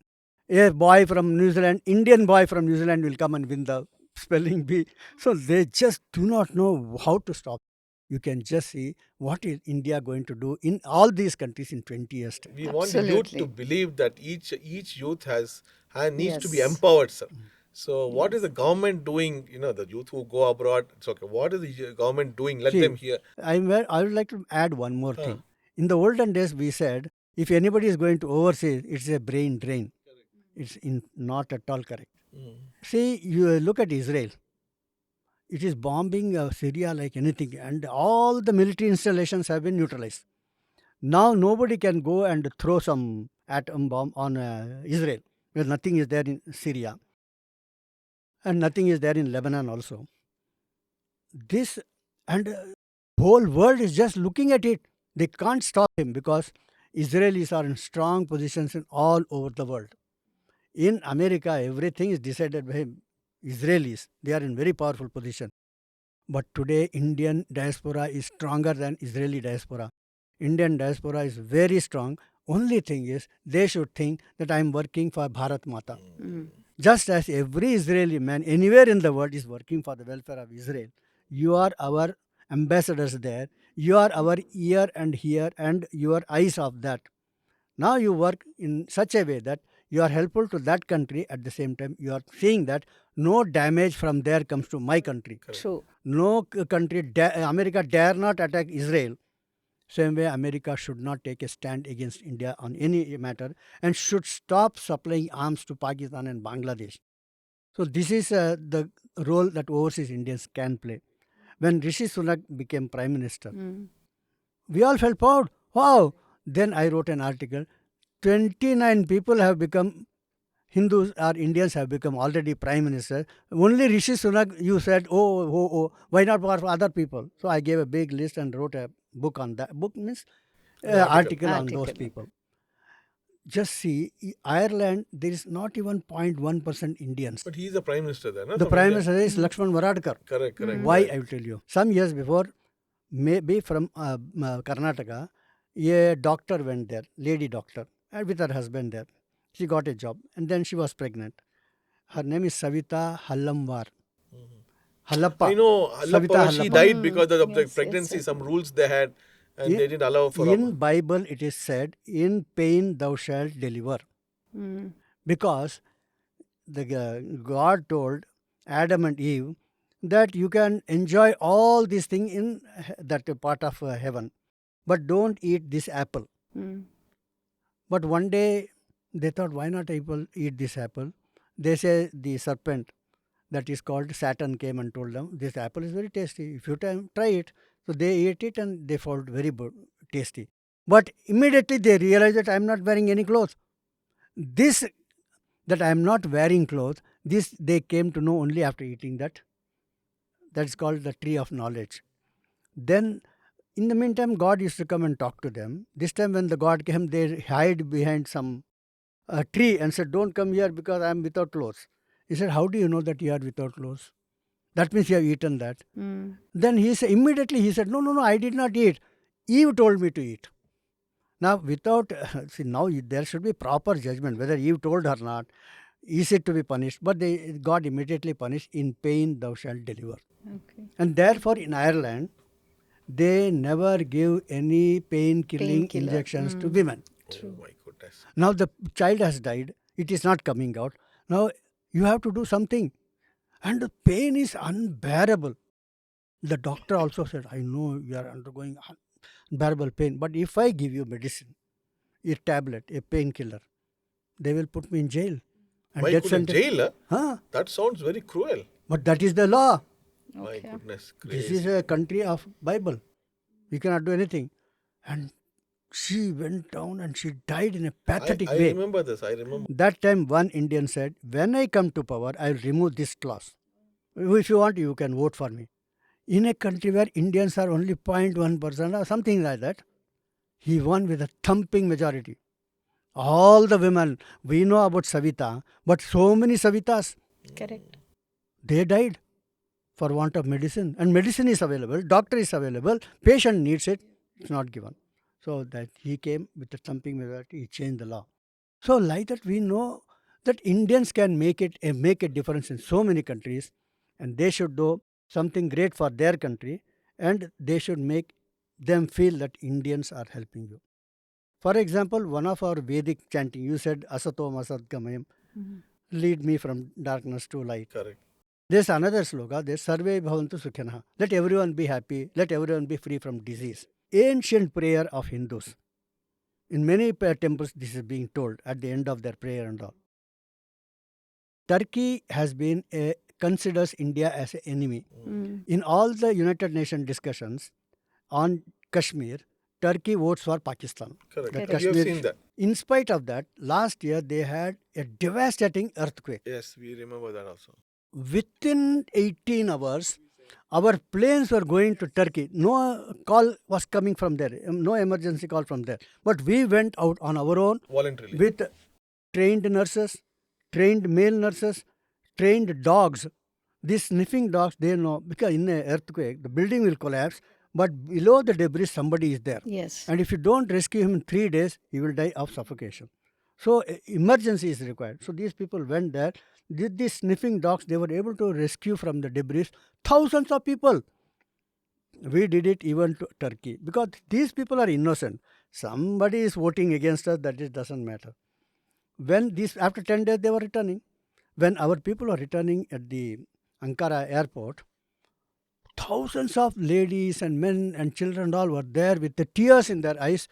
a boy from New Zealand, Indian boy from New Zealand will come and win the spelling bee. So they just do not know how to stop. You can just see what is India going to do in all these countries in 20 years' time. We want the youth Absolutely. to believe that each youth needs to be empowered, sir. So what is the government doing? The youth who go abroad, it's okay. What is the government doing? Let them hear. I would like to add one more thing. In the olden days, we said, if anybody is going to overseas, it's a brain drain. It's not at all correct. See, you look at Israel. It is bombing Syria like anything, and all the military installations have been neutralized. Now nobody can go and throw some atom bomb on Israel, because nothing is there in Syria, and nothing is there in Lebanon also. This and whole world is just looking at it. They can't stop him because Israelis are in strong positions in all over the world. In America, everything is decided by Israelis. They are in very powerful position. But today, Indian diaspora is stronger than Israeli diaspora. Indian diaspora is very strong. Only thing is, they should think that I am working for Bharat Mata. Just as every Israeli man anywhere in the world is working for the welfare of Israel. You are our ambassadors there. You are our ear and hear and your eyes of that. Now you work in such a way that you are helpful to that country. At the same time, you are seeing that no damage from there comes to my country. True. No country, America dare not attack Israel. Same way, America should not take a stand against India on any matter and should stop supplying arms to Pakistan and Bangladesh. So this is the role that overseas Indians can play. When Rishi Sunak became Prime Minister, we all felt proud. Wow! Then I wrote an article. 29 people have become Hindus or Indians have become already Prime Minister. Only Rishi Sunak, you said, why not for other people? So I gave a big list and wrote a book on that. Book means article on those Article. people. Just see, Ireland, there is not even 0.1% Indians. But he's the Prime Minister there, no? The From Prime India. Minister is Lakshman Varadkar. Correct. Why, correct. I will tell you. Some years before, maybe from Karnataka, a doctor went there, lady doctor, with her husband there. She got a job and then she was pregnant. Her name is Savita Hallamwar. Hallappa. I know, Savita she Hallappa. died because of the Yes, pregnancy, yes. some rules they had, and they didn't allow for In Bible it is said, in pain thou shalt deliver. Because God told Adam and Eve that you can enjoy all these things in that part of heaven, but don't eat this apple. But one day they thought, why not people eat this apple? They say the serpent that is called Saturn came and told them, this apple is very tasty. If you try it. So they ate it and they found very tasty. But immediately they realized that I am not wearing any clothes. This, that I am not wearing clothes, this they came to know only after eating that. That's called the tree of knowledge. Then, in the meantime, God used to come and talk to them. This time when the God came, they hid behind some tree and said, don't come here because I am without clothes. He said, how do you know that you are without clothes? That means you have eaten that. Then immediately he said, no, I did not eat. Eve told me to eat. Now, without, now there should be proper judgment, whether Eve told or not, is it to be punished? But God immediately punished, in pain thou shalt deliver. Okay. And therefore in Ireland, they never give any pain-killing Painkiller. injections to women. Oh my goodness. Now the child has died, it is not coming out. Now you have to do something. And the pain is unbearable. The doctor also said, I know you are undergoing unbearable pain, but if I give you medicine, a tablet, a painkiller, they will put me in jail. And My death goodness, sentence. jail? Huh? That sounds very cruel. But that is the law. My goodness, This crazy. is a country of Bible. You cannot do anything. And she went down and she died in a pathetic I way. remember this. I remember. That time one Indian said, when I come to power, I will remove this clause. If you want, you can vote for me. In a country where Indians are only 0.1% or something like that, he won with a thumping majority. All the women, we know about Savita, but so many Savitas, Correct. they died for want of medicine. And medicine is available, doctor is available, patient needs it, it's not given. So that he came with a thumping majority, he changed the law. So like that we know that Indians can make a difference in so many countries, and they should do something great for their country, and they should make them feel that Indians are helping you. For example, one of our Vedic chanting, you said Asato Masadgamayam, lead me from darkness to light. Correct. There's another slogan, there's Sarve Bhavantu Sukhana. Let everyone be happy, let everyone be free from disease. Ancient prayer of Hindus. In many temples, this is being told at the end of their prayer and all. Turkey has been considers India as an enemy. In all the United Nations discussions on Kashmir, Turkey votes for Pakistan. Correct. That We have Kashmir- seen that. In spite of that, last year they had a devastating earthquake. Yes, we remember that also. Within 18 hours, our planes were going to Turkey. No call was coming from there, no emergency call from there. But we went out on our own Voluntarily. with trained nurses, trained male nurses, trained dogs. These sniffing dogs, they know, because in an earthquake, the building will collapse, but below the debris, somebody is there. Yes. And if you don't rescue him in 3 days, he will die of suffocation. So emergency is required. So these people went there. These sniffing dogs, they were able to rescue from the debris thousands of people. We did it even to Turkey because these people are innocent. Somebody is voting against us, that it doesn't matter. When these, after 10 days, they were returning. When our people were returning at the Ankara airport, thousands of ladies and men and children all were there with the tears in their eyes,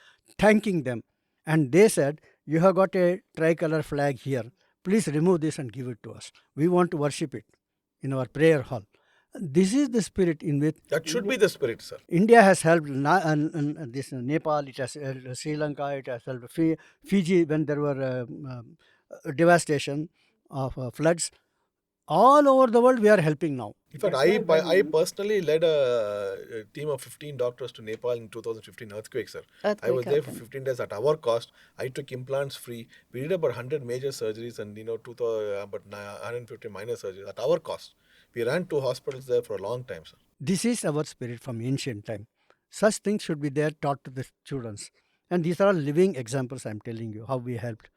thanking them. And they said, "You have got a tricolor flag here. Please remove this and give it to us. We want to worship it in our prayer hall." This is the spirit in which That should be the spirit, sir. India has helped this Nepal, it has helped Sri Lanka, it has helped Fiji when there were devastation of floods. All over the world, we are helping now. In fact, I personally led a team of 15 doctors to Nepal in 2015 earthquake, sir. I was there for 15 days at our cost. I took implants free. We did about 100 major surgeries and about 150 minor surgeries at our cost. We ran 2 hospitals there for a long time, sir. This is our spirit from ancient time. Such things should be there taught to the students. And these are all living examples, I am telling you, how we helped.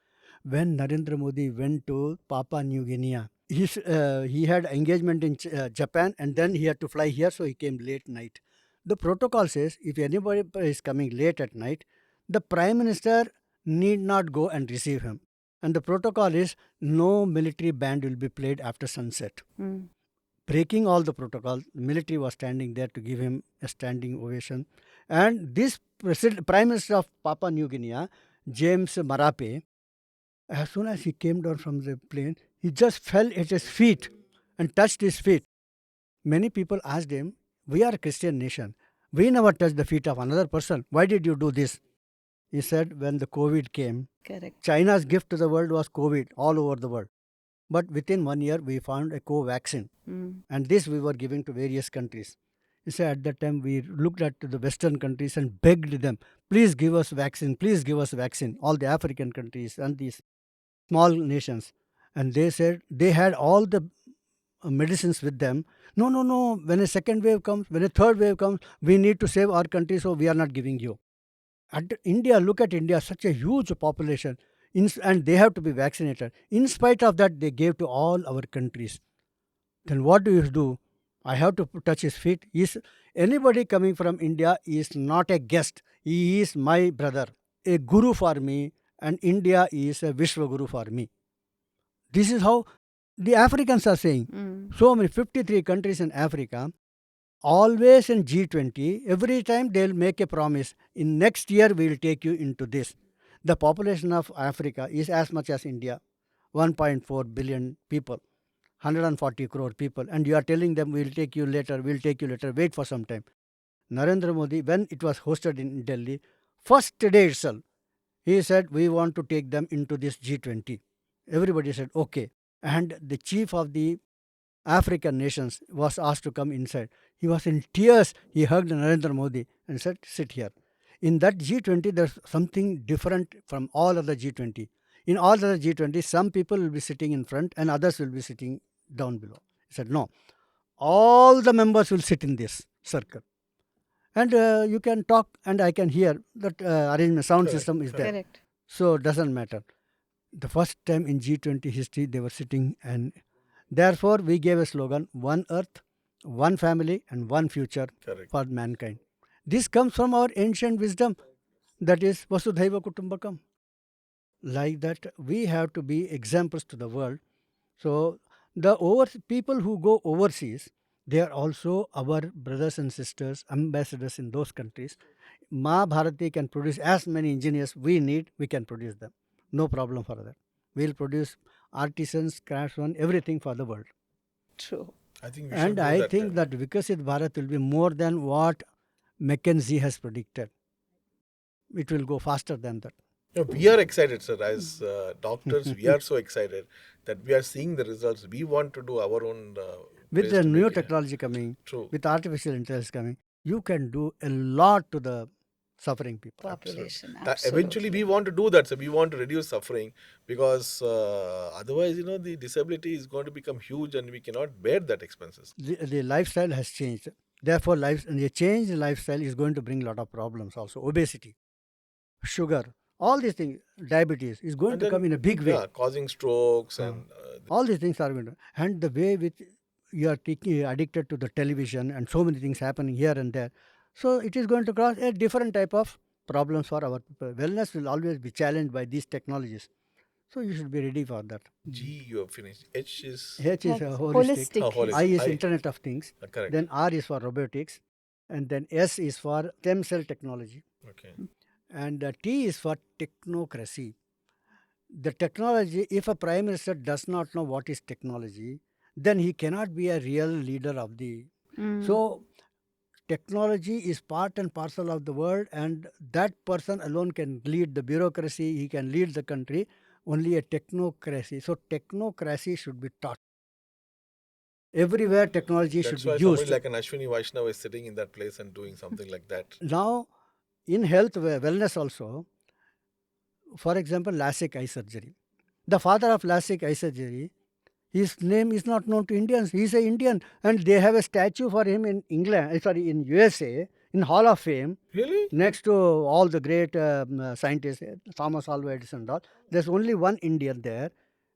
When Narendra Modi went to Papua New Guinea, he had engagement in Japan and then he had to fly here, so he came late night. The protocol says if anybody is coming late at night, the Prime Minister need not go and receive him. And the protocol is no military band will be played after sunset. Breaking all the protocols, the military was standing there to give him a standing ovation. And this Prime Minister of Papua New Guinea, James Marape, as soon as he came down from the plane, he just fell at his feet and touched his feet. Many people asked him, "We are a Christian nation. We never touch the feet of another person. Why did you do this?" He said, when the COVID came, Correct. China's gift to the world was COVID all over the world. But within 1 year, we found a co-vaccine. And this we were giving to various countries. He said at that time, we looked at the Western countries and begged them, "Please give us vaccine, please give us vaccine." All the African countries and these small nations. And they said they had all the medicines with them. No, no, no. When a second wave comes, when a third wave comes, we need to save our country, so we are not giving you. At India, look at India, such a huge population, and they have to be vaccinated. In spite of that, they gave to all our countries. Then what do you do? I have to touch his feet. Anybody coming from India is not a guest. He is my brother, a guru for me, and India is a Vishwa Guru for me. This is how the Africans are saying. So many 53 countries in Africa, always in G20, every time they'll make a promise. In next year, we'll take you into this. The population of Africa is as much as India, 1.4 billion people, 140 crore people. And you are telling them, we'll take you later, wait for some time. Narendra Modi, when it was hosted in Delhi, first day itself, he said, we want to take them into this G20. Everybody said, okay. And the chief of the African nations was asked to come inside. He was in tears. He hugged Narendra Modi and said, sit here. In that G20, there's something different from all other G20. In all other G20, some people will be sitting in front and others will be sitting down below. He said, no, all the members will sit in this circle. And you can talk and I can hear. That arrangement, sound system is there. Correct. So it doesn't matter. The first time in G20 history, they were sitting, and therefore we gave a slogan, one earth, one family and one future for mankind. This comes from our ancient wisdom, that is Vasudhaiva Kutumbakam. Like that, we have to be examples to the world. So the people who go overseas, they are also our brothers and sisters, ambassadors in those countries. Ma Bharati can produce as many engineers we need, we can produce them. No problem for that. We'll produce artisans, craftsmen, everything for the world. True. I think I think that Viksit Bharat will be more than what McKinsey has predicted. It will go faster than that. We are excited, sir. As doctors, we are so excited that we are seeing the results. We want to do our own. With the new technology coming, with artificial intelligence coming, you can do a lot to the suffering people. Population. Eventually, we want to do that. So we want to reduce suffering because otherwise, the disability is going to become huge and we cannot bear that expenses. The lifestyle has changed. Therefore, the changed lifestyle is going to bring a lot of problems also. Obesity, sugar, all these things, diabetes is going to come in a big way. Yeah, causing strokes and... all these things are going to... And the way which you are addicted to the television and so many things happening here and there. So it is going to cause a different type of problems for our people. Wellness will always be challenged by these technologies. So you should be ready for that. G, you have finished. H is H is That's holistic. holistic. I is I. Internet of Things. Correct. Then R is for robotics. And then S is for stem cell technology. Okay. And T is for technocracy. The technology, if a prime minister does not know what is technology, then he cannot be a real leader of the. So, technology is part and parcel of the world, and that person alone can lead the bureaucracy, he can lead the country, only a technocracy. So, technocracy should be taught. Everywhere technology That's should be why somebody used. like a Ashwini Vaishnav is sitting in that place and doing something like that. Now, in health, wellness also, for example, LASIK eye surgery. The father of LASIK eye surgery, his name is not known to Indians. He is an Indian, and they have a statue for him in England. In USA, in Hall of Fame, Really? next to all the great scientists, Thomas Alva Edison and all. There's only one Indian there,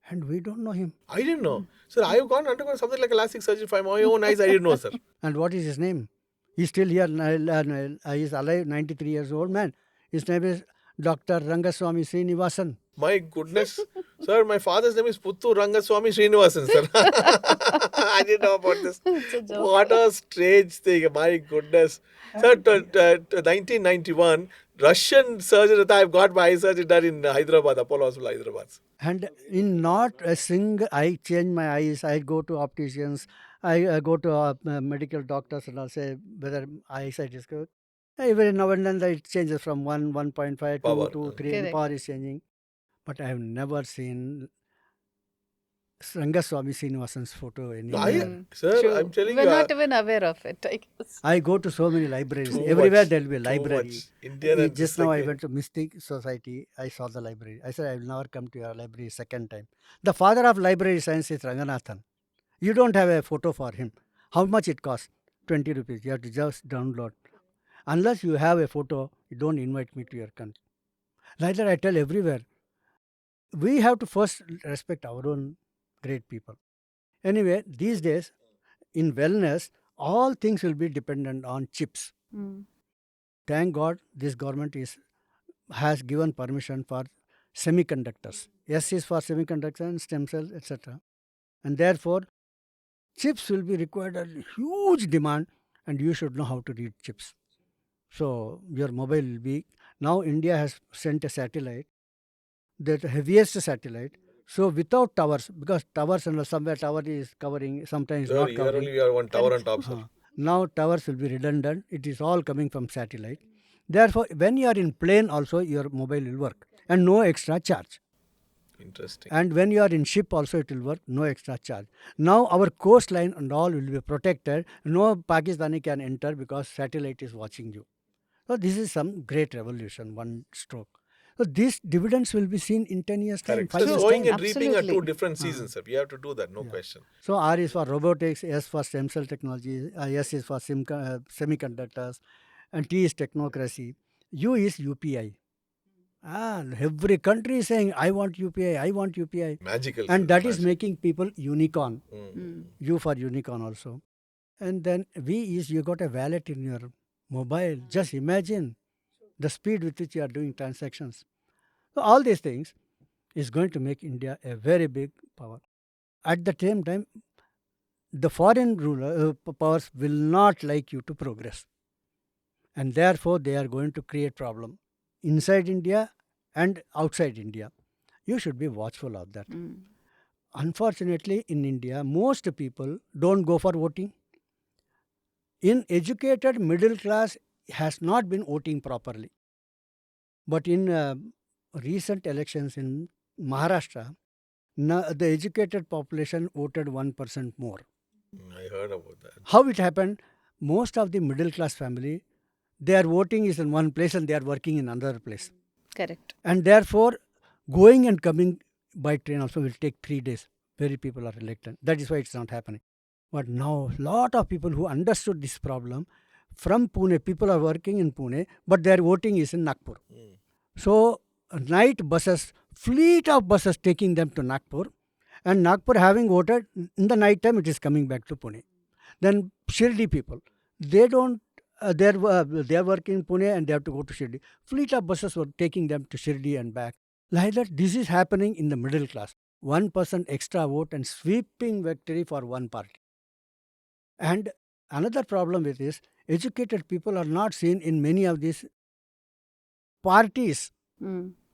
and we don't know him. I didn't know. Sir, I have undergone something like a LASIK surgery for my own eyes. I didn't know, sir. And what is his name? He's still here. He's alive, 93 years old man. His name is Dr. Rangaswamy Srinivasan. My goodness. Sir, my father's name is Puttu Rangaswamy Srinivasan, sir. I didn't know about this. What a strange thing. My goodness. Sir, 1991, Russian surgery, I've got my eye surgery done in Hyderabad, Apollo Hospital, Hyderabad. And in not a single, I change my eyes. I go to opticians. I go to medical doctors and I'll say whether eyesight is good. Every now and then it changes from 1.5 Power. to 2, 3. Correct. Power is changing. But I have never seen Rangaswamy Srinivasan's photo anywhere. Sir, True. I'm telling We're you. not even aware of it, I guess. I go to so many libraries. Too Everywhere much, there will be a too library. much. Indian and Just just now like I went to Mystic Society. I saw the library. I said, I will never come to your library second time. The father of library science is Ranganathan. You don't have a photo for him. How much it costs? 20 rupees. You have to just download. Unless you have a photo, you don't invite me to your country. Like that I tell everywhere. We have to first respect our own great people. Anyway, these days, in wellness, all things will be dependent on chips. Thank God this government has given permission for semiconductors. S is for semiconductors and stem cells, etc. And therefore, chips will be required at huge demand, and you should know how to read chips. So your mobile will be. Now India has sent a satellite, the heaviest satellite. So without towers, because towers and somewhere tower is covering, sometimes Sir, not here covering. only we have one tower on top, sir. Now towers will be redundant. It is all coming from satellite. Therefore, when you are in plane also, your mobile will work and no extra charge. Interesting. And when you are in ship also, it will work, no extra charge. Now our coastline and all will be protected. No Pakistani can enter because satellite is watching you. So this is some great revolution, one stroke. So these dividends will be seen in 10 years' time, Correct. 5 So years' sowing time. and reaping are two Absolutely. different seasons, sir. We have to do that, no question. So R is for robotics, S for stem cell technology, S is for semiconductors, and T is technocracy. U is UPI. Every country is saying, I want UPI, I want UPI. Magical. And sir, that is magic. making people unicorn. Mm. U for unicorn also. And then V is you got a wallet in your mobile. Just imagine the speed with which you are doing transactions. So all these things is going to make India a very big power. At the same time, the foreign powers will not like you to progress. And therefore, they are going to create problem inside India and outside India. You should be watchful of that. Unfortunately, in India, most people don't go for voting. In educated middle class has not been voting properly. But in recent elections in Maharashtra, the educated population voted 1% more. I heard about that. How it happened? Most of the middle class family, their voting is in one place and they are working in another place. Correct. And therefore, going and coming by train also will take 3 days. Very people are elected. That is why it's not happening. But now, lot of people who understood this problem from Pune, people are working in Pune, but their voting is in Nagpur. So, night buses, fleet of buses taking them to Nagpur, and Nagpur having voted, in the night time it is coming back to Pune. Then Shirdi people, they don't, they are working in Pune and they have to go to Shirdi. Fleet of buses were taking them to Shirdi and back. Like that, this is happening in the middle class. 1% extra vote and sweeping victory for one party. And another problem with this, educated people are not seen in many of these parties,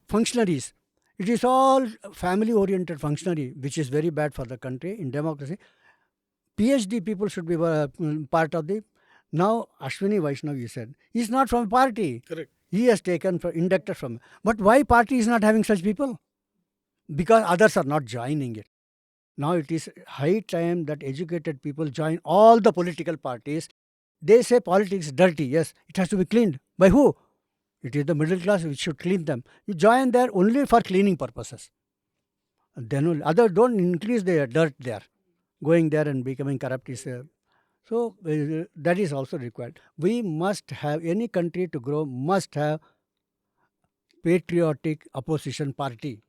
functionaries. It is all family-oriented functionary, which is very bad for the country in democracy. PhD people should be part of the. Now, Ashwini Vaishnav, you said, he is not from a party. Correct. He has taken, inducted from. But why party is not having such people? Because others are not joining it. Now it is high time that educated people join all the political parties. They say politics is dirty. Yes, it has to be cleaned. By who? It is the middle class which should clean them. You join there only for cleaning purposes. Then only. Others don't increase their dirt there. Going there and becoming corrupt is... so that is also required. We must have, any country to grow must have patriotic opposition party.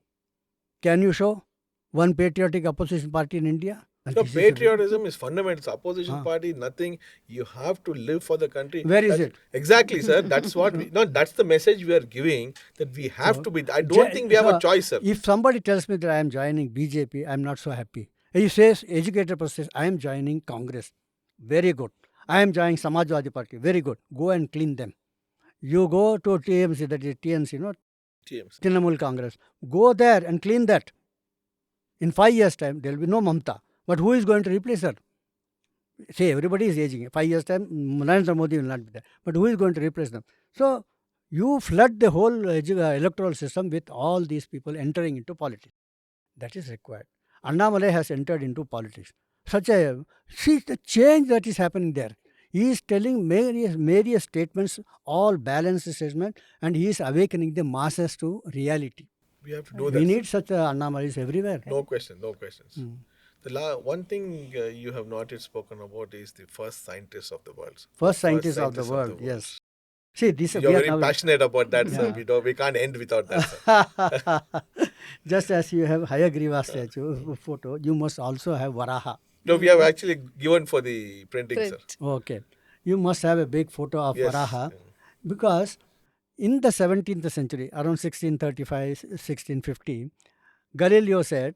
Can you show one patriotic opposition party in India? No, patriotism is fundamental. Opposition party, nothing. You have to live for the country. Where is it? Exactly, sir. That's what that's the message we are giving, that we have to be. I don't think we have a choice, sir. If somebody tells me that I am joining BJP, I am not so happy. He says, educated person says, I am joining Congress. Very good. I am joining Samajwadi Party. Very good. Go and clean them. You go to TMC, that is TNC, TMC. Trinamool Congress. Go there and clean that. In 5 years' time, there will be no Mamta. But who is going to replace her? Say, everybody is aging. 5 years' time, Narendra Modi will not be there. But who is going to replace them? So, you flood the whole electoral system with all these people entering into politics. That is required. Annamalai has entered into politics. See the change that is happening there. He is telling various statements, all balanced statements, and he is awakening the masses to reality. We have to do that. We need such Annamalis everywhere. No question, no questions. The one thing you have not yet spoken about is the first scientist of the world. First scientist of the world, yes. See, this you're very passionate about that, sir. We can't end without that, sir. Just as you have Hayagriva statue photo, you must also have Varaha. No, we have actually given for the printing, sir. Okay. You must have a big photo of Varaha, because in the 17th century, around 1635, 1650, Galileo said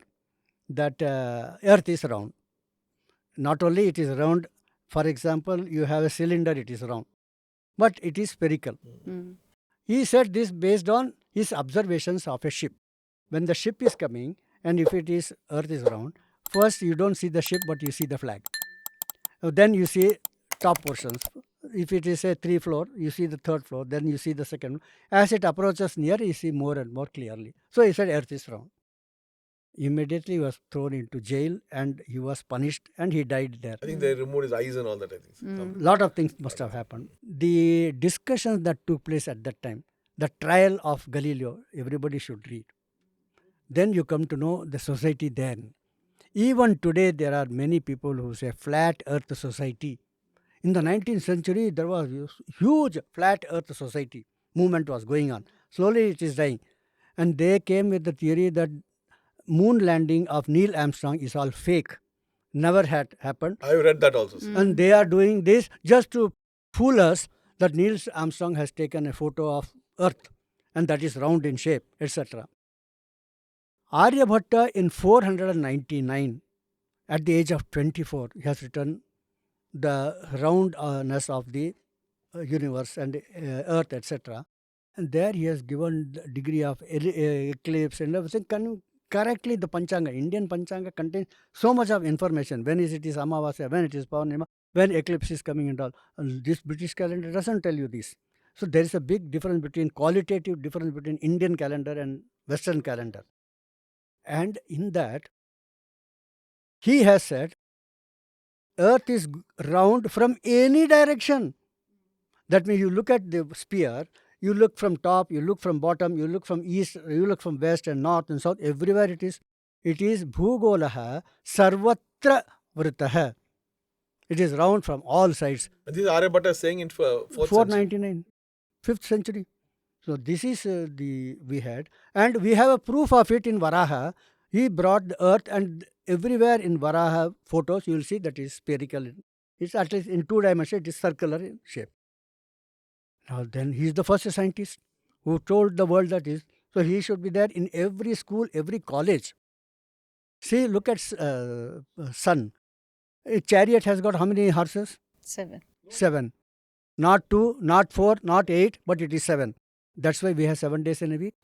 that Earth is round. Not only it is round, for example, you have a cylinder, it is round, but it is spherical. He said this based on his observations of a ship. When the ship is coming, and if it is Earth is round, first you don't see the ship, but you see the flag. Then you see top portions. If it is a 3 floor, you see the 3rd floor, then you see the 2nd. As it approaches near, you see more and more clearly. So he said Earth is round. Immediately he was thrown into jail and he was punished and he died there. I think they removed his eyes and all that, I think. Lot of things must have happened. The discussions that took place at that time, the trial of Galileo, everybody should read. Then you come to know the society then. Even today there are many people who say flat earth society. In the 19th century there was huge flat earth society movement was going on. Slowly it is dying. And they came with the theory that moon landing of Neil Armstrong is all fake. Never had happened. I read that also, sir. And they are doing this just to fool us that Neil Armstrong has taken a photo of Earth and that is round in shape, etc. Aryabhatta in 499, at the age of 24, he has written the roundness of the universe and Earth, etc. And there he has given the degree of eclipse and everything. Correctly, the Panchanga, Indian Panchanga contains so much of information. When it is Amavasya, when it is Paurnima, when eclipse is coming and all. And this British calendar doesn't tell you this. So there is a big difference qualitative difference between Indian calendar and Western calendar. And in that, he has said, Earth is round from any direction. That means you look at the sphere, you look from top, you look from bottom, you look from east, you look from west and north and south, everywhere it is bhugolaha sarvatra vritaha. It is round from all sides. And this is Aryabhatta saying in 499, 5th century. So this is we had. And we have a proof of it in Varaha. He brought the earth and everywhere in Varaha photos, you will see that is spherical. It's at least in 2 dimensions, it is circular in shape. Now then, he is the first scientist who told the world that is. So he should be there in every school, every college. See, look at sun. A chariot has got how many horses? 7. 7. Not 2, not 4, not 8, but it is 7. That's why we have 7 days in a week.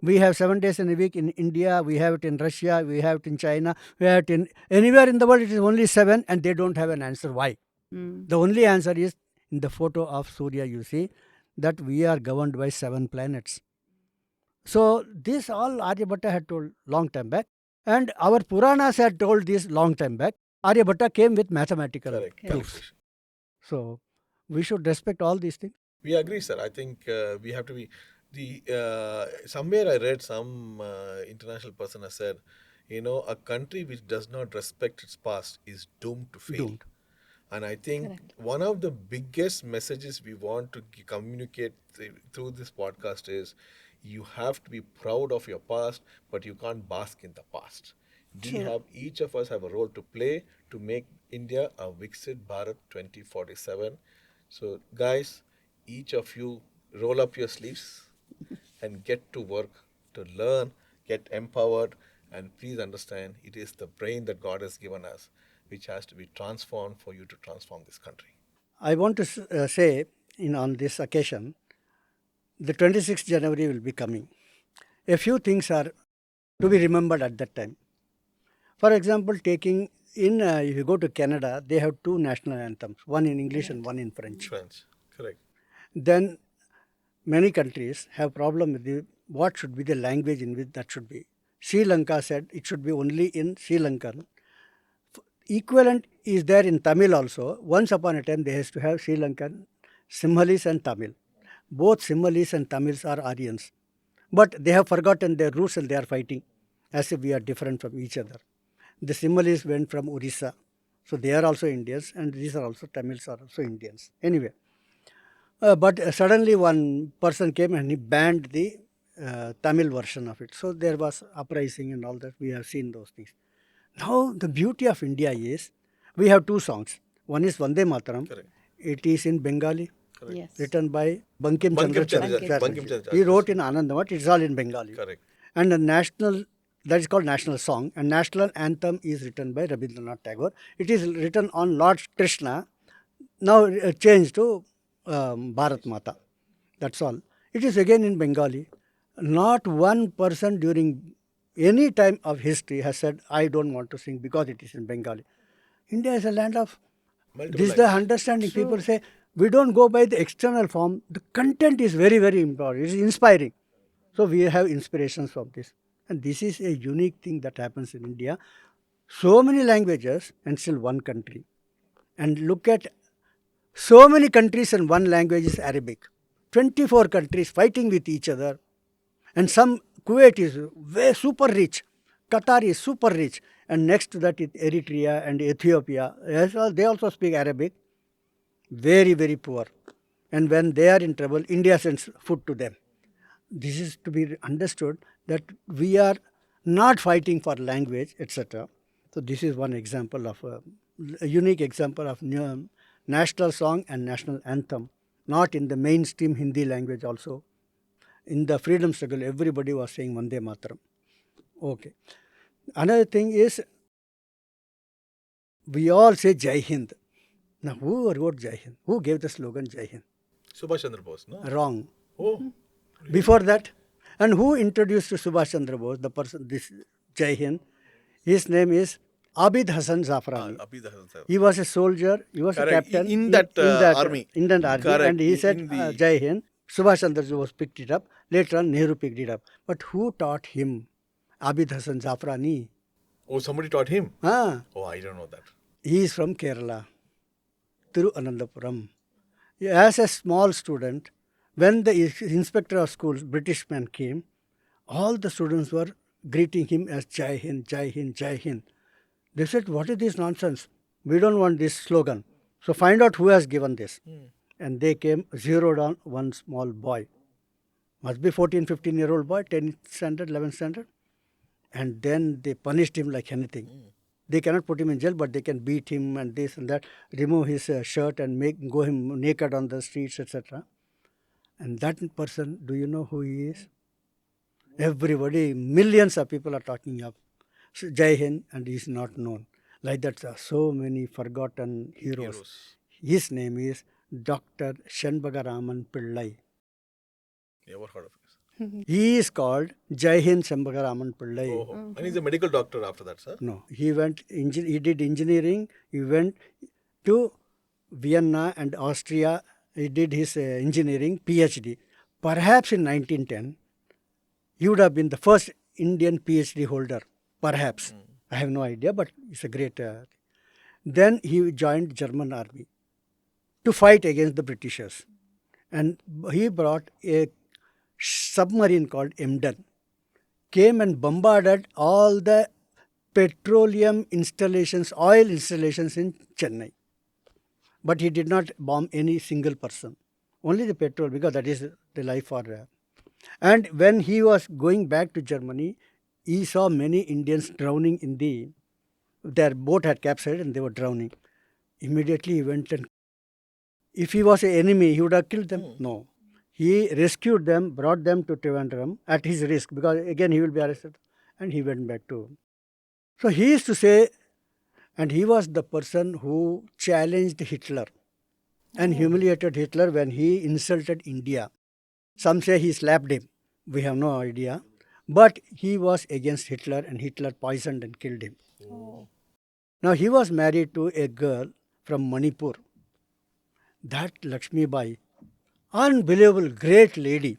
We have 7 days in a week in India, we have it in Russia, we have it in China, we have it in anywhere in the world, it is only 7 and they don't have an answer. Why? The only answer is in the photo of Surya, you see that we are governed by 7 planets. So this all Aryabhatta had told long time back, and our Puranas had told this long time back. Aryabhatta came with mathematical Correct. proofs. Calculation. So we should respect all these things. We agree, sir. I think we have to be somewhere I read some international person has said, a country which does not respect its past is doomed to fail. Doomed. And I think one of the biggest messages we want to communicate through this podcast is you have to be proud of your past, but you can't bask in the past. Each of us have a role to play to make India a Viksit Bharat 2047. So, guys, each of you roll up your sleeves and get to work to learn, get empowered, and please understand it is the brain that God has given us which has to be transformed for you to transform this country. I want to say on this occasion, the 26th January will be coming. A few things are to be remembered at that time. For example, if you go to Canada, they have 2 national anthems, one in English and one in French. French, correct. Then many countries have problem with what should be the language in which that should be. Sri Lanka said it should be only in Sri Lankan. Equivalent is there in Tamil also. Once upon a time, they used to have Sri Lankan Sinhalese and Tamil. Both Sinhalese and Tamils are Aryans. But they have forgotten their roots and they are fighting as if we are different from each other. The Sinhalese went from Orissa. So they are also Indians, and these are also Tamils are also Indians. Anyway, but suddenly one person came and he banned the Tamil version of it. So there was uprising and all that. We have seen those things. Now the beauty of India is we have 2 songs. One is Vande Mataram. Correct. It is in Bengali, Yes. written by Bankim Chandra Chatterjee. Chatterjee. He wrote in Anandamath. It is all in Bengali. Correct. And that is called national song, and national anthem is written by Rabindranath Tagore. It is written on Lord Krishna, now changed to Bharat Mata. That's all. It is again in Bengali. Not one person during any time of history has said, I don't want to sing because it is in Bengali. India is a land of, this is the understanding. People say, we don't go by the external form. The content is very, very important. It is inspiring. So we have inspirations from this. And this is a unique thing that happens in India. So many languages and still one country. And look at so many countries and one language is Arabic. 24 countries fighting with each other. And some, Kuwait is super rich. Qatar is super rich. And next to that is Eritrea and Ethiopia. They also speak Arabic. Very, very poor. And when they are in trouble, India sends food to them. This is to be understood that we are not fighting for language, etc. So this is one example of a unique example of national song and national anthem, not in the mainstream Hindi language also. In the freedom struggle, everybody was saying Vande Mataram. Okay. Another thing is, we all say Jai Hind. Now, who wrote Jai Hind? Who gave the slogan Jai Hind? Subhash Chandra Bose, no? Wrong. Oh. Before that, and who introduced to Subhash Chandra Bose, the person, this Jai Hind? His name is Abid Hassan Zafrani. Abid Hassan Zafrani. He was a soldier, he was Correct. a captain In that army. Indian army, Correct. and he said Jai Hind. Subhash Chandra Bose picked it up. Later on, Nehru picked it up. But who taught him? Abid Hassan Zafrani. Oh, somebody taught him? Ah, Oh, I don't know that. he is from Kerala, Thiruvananthapuram. As a small student, when the inspector of schools, British man, came, all the students were greeting him as Jai Hind, Jai Hind, Jai Hind. They said, what is this nonsense? We don't want this slogan. So find out who has given this. And they came, zeroed on one small boy. Must be 14, 15-year-old boy, 10th standard, 11th standard. And then they punished him like anything. They cannot put him in jail, but they can beat him and this and that, remove his shirt and go him naked on the streets, etc. And that person, do you know who he is? Everybody, millions of people are talking of Jai Hind, and he is not known. Like that, so many forgotten heroes. His name is Dr. Shanbagaraman Pillai. Never heard of this. He is called Jai Hind Shanbagaraman Pillai. Oh. And he's a medical doctor after that, sir? No, he did engineering. He went to Vienna and Austria. He did his engineering PhD. Perhaps in 1910, he would have been the first Indian PhD holder. Perhaps. I have no idea, but it's a great... Then he joined German army to fight against the Britishers. And he brought a submarine called Emden. Came and bombarded all the petroleum installations, oil installations in Chennai. But he did not bomb any single person. Only the petrol, because that is the life for... And when he was going back to Germany, he saw many Indians drowning in their boat had capsized and they were drowning. Immediately he went and... If he was an enemy, he would have killed them. No. He rescued them, brought them to Trivandrum at his risk, because again he will be arrested. And he went back to... So he used to say, and he was the person who challenged Hitler and humiliated Hitler when he insulted India. Some say he slapped him. We have no idea. But he was against Hitler, and Hitler poisoned and killed him. Oh. Now he was married to a girl from Manipur. That Lakshmi Bai, unbelievable, great lady.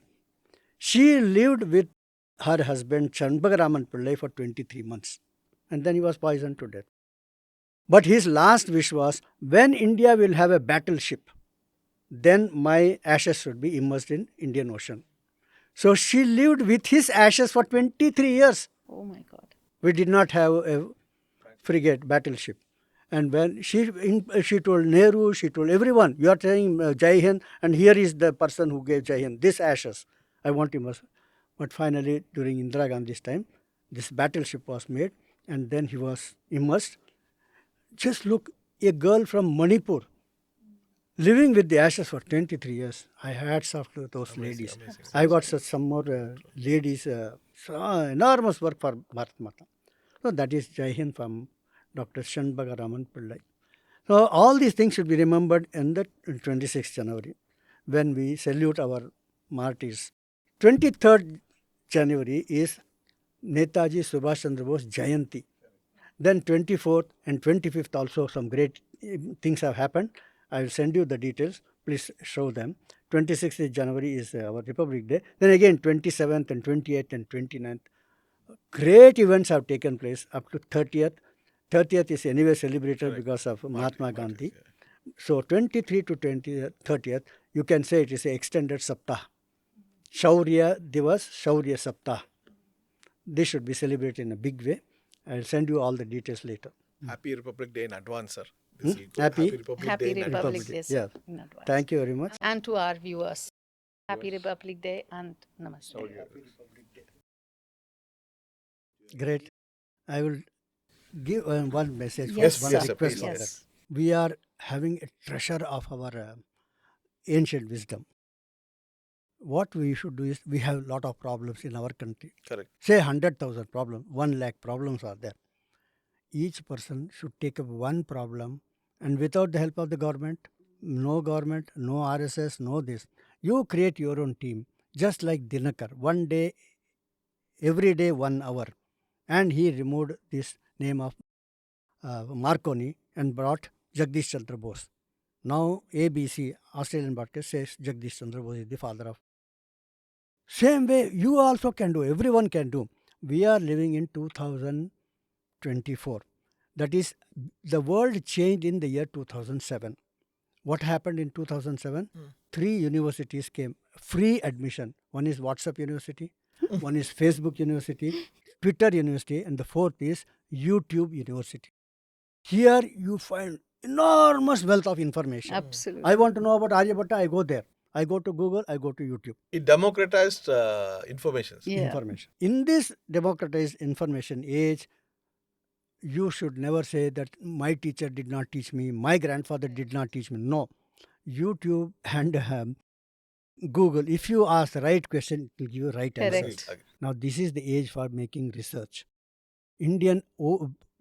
She lived with her husband Shanbagaraman Pillai for 23 months. And then he was poisoned to death. But his last wish was, when India will have a battleship, then my ashes should be immersed in Indian Ocean. So she lived with his ashes for 23 years. Oh my God. We did not have a frigate, battleship. And when she told Nehru, she told everyone, you are saying Jai Hind, and here is the person who gave Jai Hind, this ashes. I want him. But finally, during Indira Gandhi's time, this battleship was made, and then he was immersed. Just look, a girl from Manipur, living with the ashes for 23 years. I hats off to those ladies. I got some more ladies, enormous work for Bharat Mata. So that is Jai Hind from Dr. Shanbagaraman Pillai. So all these things should be remembered in the 26th January when we salute our martyrs. 23rd January is Netaji Subhash Chandra Bose Jayanti. Then 24th and 25th also some great things have happened. I will send you the details. Please show them. 26th January is our Republic Day. Then again 27th and 28th and 29th. Great events have taken place up to 30th. 30th is anyway celebrated because of Mahatma Gandhi. So 23 to 30th, you can say it is an extended Saptah. Shaurya Divas, Shaurya Saptah. This should be celebrated in a big way. I will send you all the details later. Happy Republic Day in advance, sir. Happy Republic Day in advance. Yeah. Thank you very much. And to our viewers, Happy Republic Day and Namaste. Great. I will give one message, Yes, one yes, request please. for Yes. that. We are having a treasure of our ancient wisdom. What we should do is, we have a lot of problems in our country. Correct. Say 100,000 problems, 1 lakh problems are there. Each person should take up one problem, and without the help of the government, no RSS, no this. You create your own team, just like Dinakar. One day, every day 1 hour. And he removed this name of Marconi and brought Jagdish Chandra Bose. Now ABC, Australian broadcast, says Jagdish Chandra Bose is the father of. Same way, you also can do, everyone can do. We are living in 2024. That is, the world changed in the year 2007. What happened in 2007? 3 universities came, free admission. One is WhatsApp University, one is Facebook University, Twitter University, and the 4th is YouTube University. Here you find enormous wealth of information. Absolutely. I want to know about Aryabhatta, I go there. I go to Google, I go to YouTube. It democratized information. Yeah. Information. In this democratized information age, you should never say that my teacher did not teach me, my grandfather did not teach me. No. YouTube and Google, if you ask the right question, it will give you right answer. Correct. Now this is the age for making research. Indian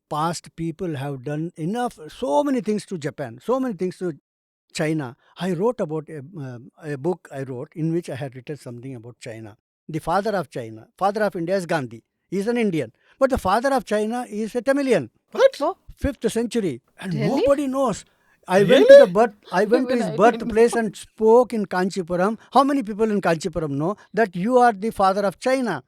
past people have done enough, so many things to Japan, so many things to China. I wrote about a book I wrote in which I had written something about China. The father of China, father of India is Gandhi. He is an Indian. But the father of China is a Tamilian. What? Oh, 5th century. And Really? nobody knows. I went Really? to the birth. I went to Even his I didn't birthplace and spoke in Kanchipuram. How many people in Kanchipuram know that you are the father of China?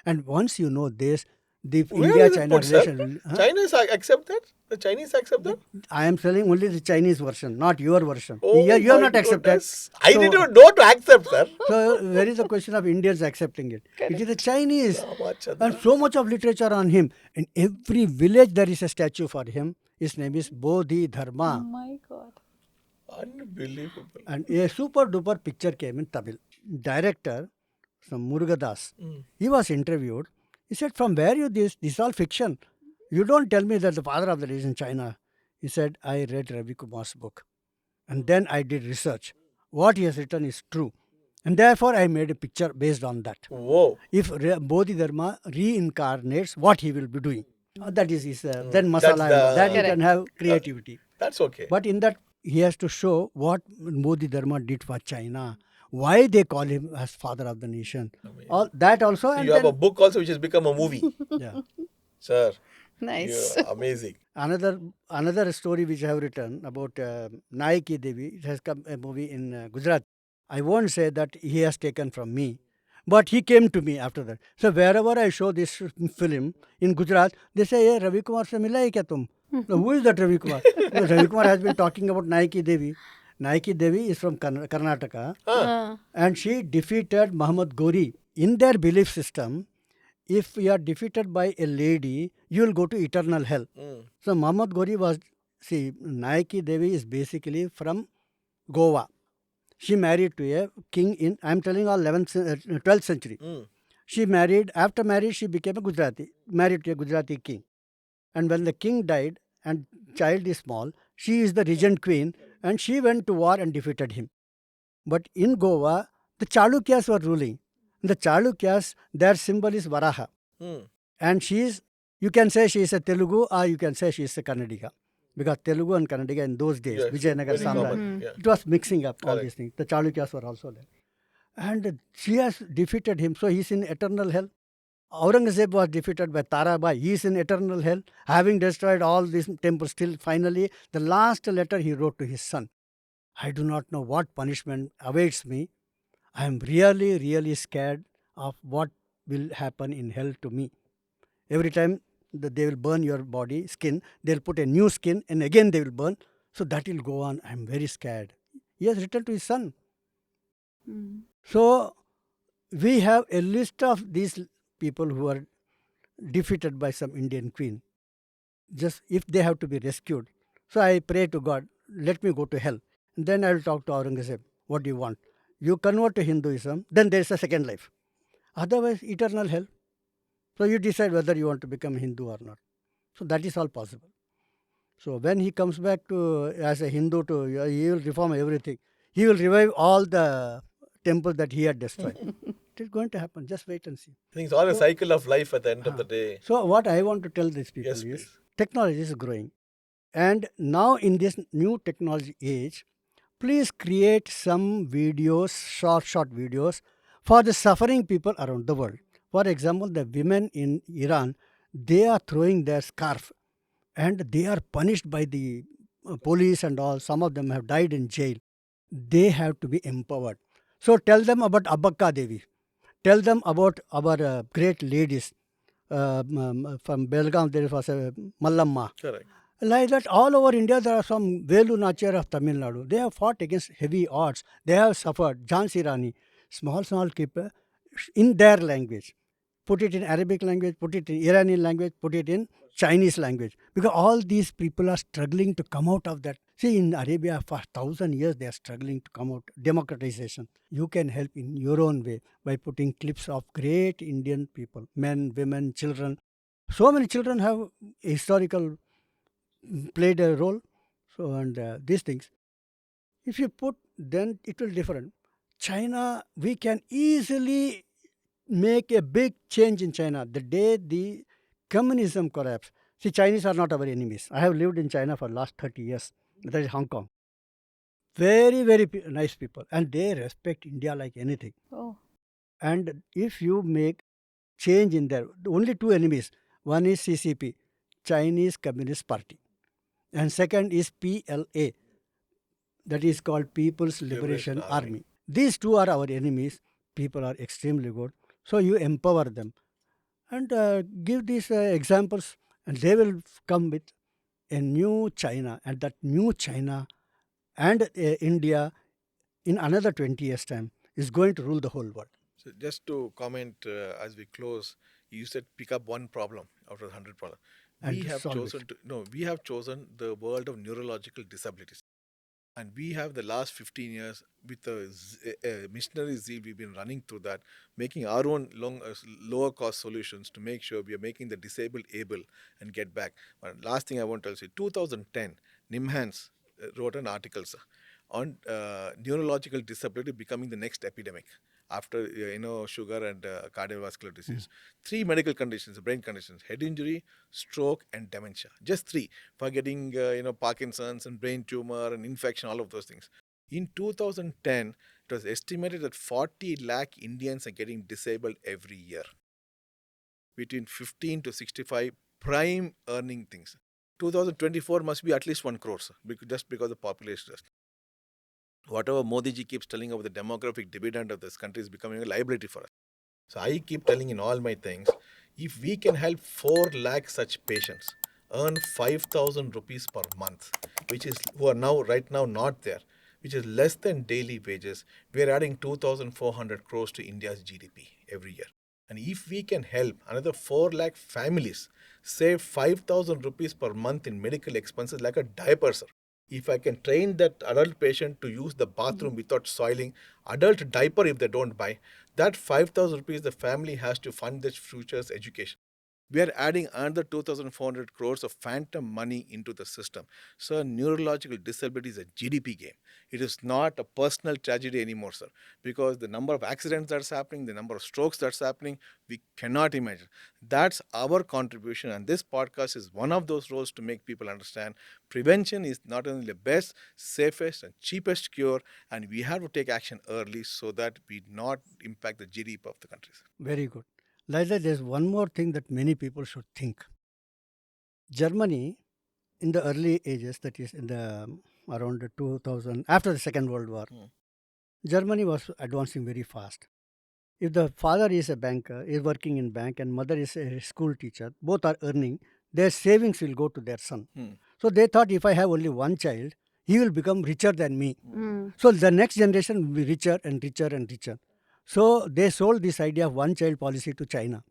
And once you know this, the Where is it India-China put, sir? relation will. Huh? Chinese accept that? The Chinese accept that? I am telling only the Chinese version, not your version. Oh you are my not accepted. goodness. I So- didn't even know to accept, sir. So where is the question of Indians accepting it? It is the Chinese. Ramachandra. And so much of literature on him. In every village there is a statue for him. His name is Bodhi Oh Dharma. my God. Unbelievable. And a super duper picture came in Tamil. Director, some Murugadas, he was interviewed. He said, from where you this? This is all fiction. You don't tell me that the father of the is in China. He said, I read Ravi Kumar's book. And then I did research. What he has written is true. And therefore I made a picture based on that. Whoa. If Bodhidharma reincarnates, what he will be doing. That is his, then masala. the- Then you Correct. can have creativity. That's okay. But in that, he has to show what Bodhidharma did for China. Why they call him as father of the nation. All that also. So And you have then, a book also which has become a movie. yeah. Sir, Nice. you're amazing. Another story which I have written about Nayaki Devi. It has come a movie in Gujarat. I won't say that he has taken from me, but he came to me after that. So wherever I show this film in Gujarat, they say, "Hey, Ravi Kumar se mila hai kya tum?" Now, who is that Ravi Kumar? Because Ravi Kumar has been talking about Nayaki Devi. Nayaki Devi is from Karnataka, and she defeated Muhammad Gori. In their belief system, if you are defeated by a lady, you will go to eternal hell. So Muhammad Gori was, Nayaki Devi is basically from Goa. She married to a king in, I am telling all 12th century. She married, after marriage she became a Gujarati, married to a Gujarati king. And when the king died and child is small, she is the regent queen and she went to war and defeated him. But in Goa, the Chalukyas were ruling. The Chalukyas, their symbol is Varaha. And she is, you can say she is a Telugu or you can say she is a Kannadiga. Because Telugu and Kannadiga in those days, Yes, Vijayanagar very common, Samraj, yeah. it was mixing up all Correct. these things. The Chalukyas were also there. And she has defeated him, so he is in eternal hell. Aurangzeb was defeated by Tarabai. He is in eternal hell, having destroyed all these temples. Still, finally, the last letter he wrote to his son. I do not know what punishment awaits me. I am really, really scared of what will happen in hell to me. Every time they will burn your body, skin, they'll put a new skin and again they will burn. So that will go on. I am very scared. He has written to his son. So we have a list of these people who are defeated by some Indian queen. Just if they have to be rescued. So I pray to God, let me go to hell. And then I will talk to Aurangzeb. What do you want? You convert to Hinduism, then there is a second life. Otherwise, eternal hell. So you decide whether you want to become Hindu or not. So that is all possible. So when he comes back to as a Hindu, he will reform everything. He will revive all the temples that he had destroyed. It is going to happen. Just wait and see. I think it's all a cycle of life at the end of the day. So what I want to tell these people Yes, is please. technology is growing. And now in this new technology age, please create some videos, short videos for the suffering people around the world. For example, the women in Iran, they are throwing their scarf and they are punished by the police and all. Some of them have died in jail. They have to be empowered. So tell them about Abbakka Devi. Tell them about our great ladies. From Belgaum, there was a Mallamma. Correct. Like that, all over India, there are some Velu Nachar of Tamil Nadu. They have fought against heavy odds. They have suffered. Jhansi Rani, small keeper, in their language. Put it in Arabic language, put it in Iranian language, put it in Chinese language. Because all these people are struggling to come out of that. See, in Arabia, for 1,000 years, they are struggling to come out. Democratization. You can help in your own way by putting clips of great Indian people, men, women, children. So many children have historical played a role. So, and these things. If you put, then it will different. China, we can easily make a big change in China. The day the communism collapsed. See, Chinese are not our enemies. I have lived in China for last 30 years. That is Hong Kong. Very, very nice people. And they respect India like anything. Oh. And if you make change in there, only two enemies. One is CCP, Chinese Communist Party. And second is PLA, that is called People's Liberation Army. These two are our enemies. People are extremely good. So you empower them and give these examples, and they will come with a new China. And that new China and India in another 20 years' time is going to rule the whole world. So just to comment as we close, you said pick up one problem out of 100 problems. And We have solve chosen it. to, no, we have chosen the world of neurological disabilities. And we have the last 15 years with the missionary zeal, we've been running through that, making our own lower cost solutions to make sure we are making the disabled able and get back. But last thing I want to say, 2010, Nimhans wrote an article, sir, on neurological disability becoming the next epidemic after sugar and cardiovascular disease. Three medical conditions, brain conditions: head injury, stroke, and dementia. Just three. Forgetting Parkinson's and brain tumor and infection, all of those things. In 2010, it was estimated that 40 lakh Indians are getting disabled every year. Between 15 to 65 prime earning things. 2024 must be at least 1 crore, sir, just because the population is. Whatever Modi ji keeps telling about the demographic dividend of this country is becoming a liability for us. So I keep telling in all my things, if we can help 4 lakh such patients earn 5,000 rupees per month, which is who are now right now not there, which is less than daily wages, we are adding 2,400 crores to India's GDP every year. And if we can help another 4 lakh families save 5,000 rupees per month in medical expenses like a diaper, sir. If I can train that adult patient to use the bathroom without soiling, adult diaper if they don't buy, that 5,000 rupees the family has to fund their future's education. We are adding another 2,400 crores of phantom money into the system. So neurological disability is a GDP game. It is not a personal tragedy anymore, sir, because the number of accidents that's happening, the number of strokes that's happening, we cannot imagine. That's our contribution, and this podcast is one of those roles to make people understand prevention is not only the best, safest, and cheapest cure, and we have to take action early so that we not impact the GDP of the country. Very good. Liza, there's one more thing that many people should think. Germany, in the early ages, that is in the around the 2000, after the Second World War, Germany was advancing very fast. If the father is a banker, is working in bank, and mother is a school teacher, both are earning, their savings will go to their son. So they thought, if I have only one child, he will become richer than me. So the next generation will be richer and richer and richer. So they sold this idea of one child policy to China.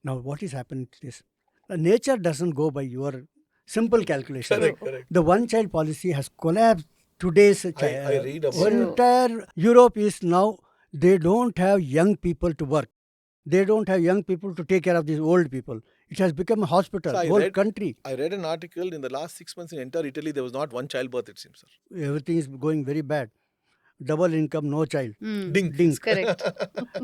Now what is happening to this? Nature doesn't go by your simple calculation. Correct. The one child policy has collapsed. Today's I read about it. entire Europe is now, they don't have young people to work. They don't have young people to take care of these old people. It has become a hospital, whole country. I read an article in the last 6 months in entire Italy, there was not one childbirth, it seems, sir. Everything is going very bad. Double income, no child. Ding. Correct.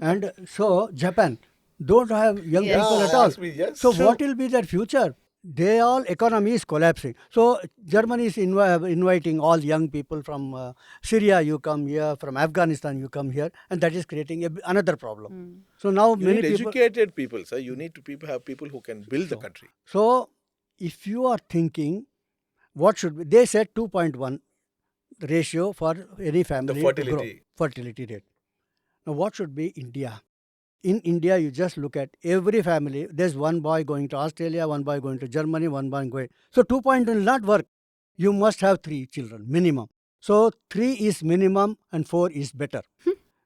And so Japan don't have young Yes. people at all. Ask me, yes. So True. what will be their future? They all economy is collapsing. So Germany is inviting all young people from Syria, you come here, from Afghanistan, you come here, and that is creating another problem. So now You many need people. educated people, sir. You need to have people who can build the country. So if you are thinking, what should be? They said 2.1 ratio for any family. The to grow. fertility. Fertility rate. Now what should be India? In India, you just look at every family. There's one boy going to Australia, one boy going to Germany, one boy going. So 2.1 will not work. You must have 3 children minimum. So 3 is minimum and 4 is better.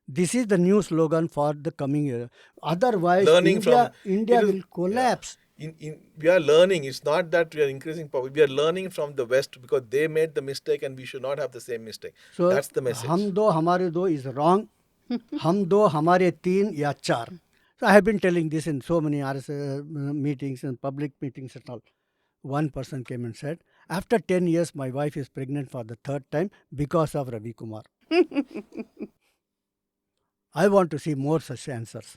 This is the new slogan for the coming year. Otherwise, Learning India it is- will collapse. We are learning. It's not that we are increasing poverty. We are learning from the West because they made the mistake and we should not have the same mistake. So That's the message. हम दो हमारे दो is wrong. हम दो हमारे 3 या 4. So I have been telling this in so many RSS meetings and public meetings and all. One person came and said, after 10 years, my wife is pregnant for the 3rd time because of Ravi Kumar. I want to see more such answers.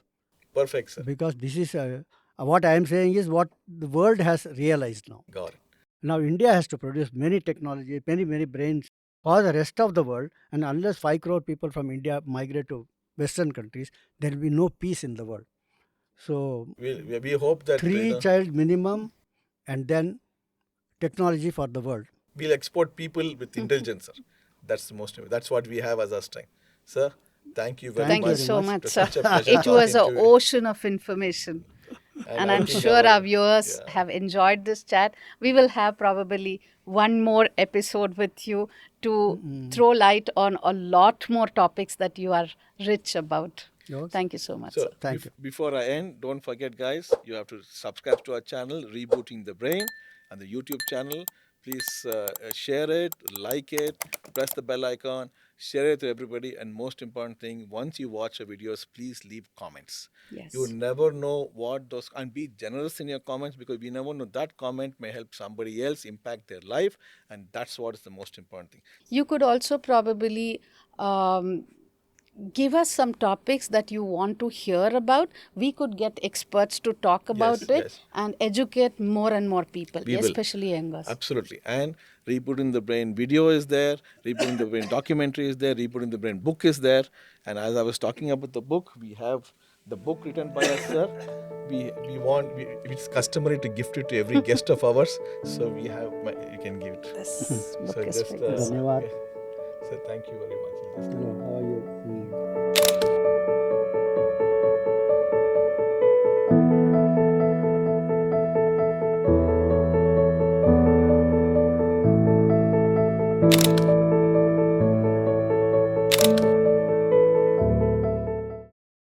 Perfect, sir. Because this is what I am saying is what the world has realized now. Got it. Now India has to produce many technology, many brains for the rest of the world, and unless 5 crore people from India migrate to Western countries, there will be no peace in the world. So We hope that 3-child minimum, and then technology for the world. we'll export people with intelligence, sir. That's the most. That's what we have as our strength, sir. Thank you very Thank much. Thank you so much. much, It was sir. such a pleasure It was talking an to you. ocean of information. And I I'm think sure our viewers yeah. have enjoyed this chat. We will have probably one more episode with you to throw light on a lot more topics that you are rich about. Okay. Thank you so much, So sir. Thank you. Before I end, don't forget, guys, you have to subscribe to our channel, Rebooting the Brain, and the YouTube channel. Please share it, like it, press the bell icon, share it to everybody. And most important thing, once you watch our videos, please leave comments. Yes. You never know what those, and be generous in your comments, because we never know that comment may help somebody else impact their life, and that's what is the most important thing. You could also probably give us some topics that you want to hear about. We could get experts to talk about it yes. and educate more and more people, We will. especially youngers. Absolutely. And Rebooting the Brain video is there, Rebooting the Brain documentary is there, Rebooting the Brain book is there. And as I was talking about the book, we have the book written by us, sir. It's customary to gift it to every guest of ours. So we have, you can give it. This book So is just, famous. Dhanyawad. so thank you very much. Hello, how are you?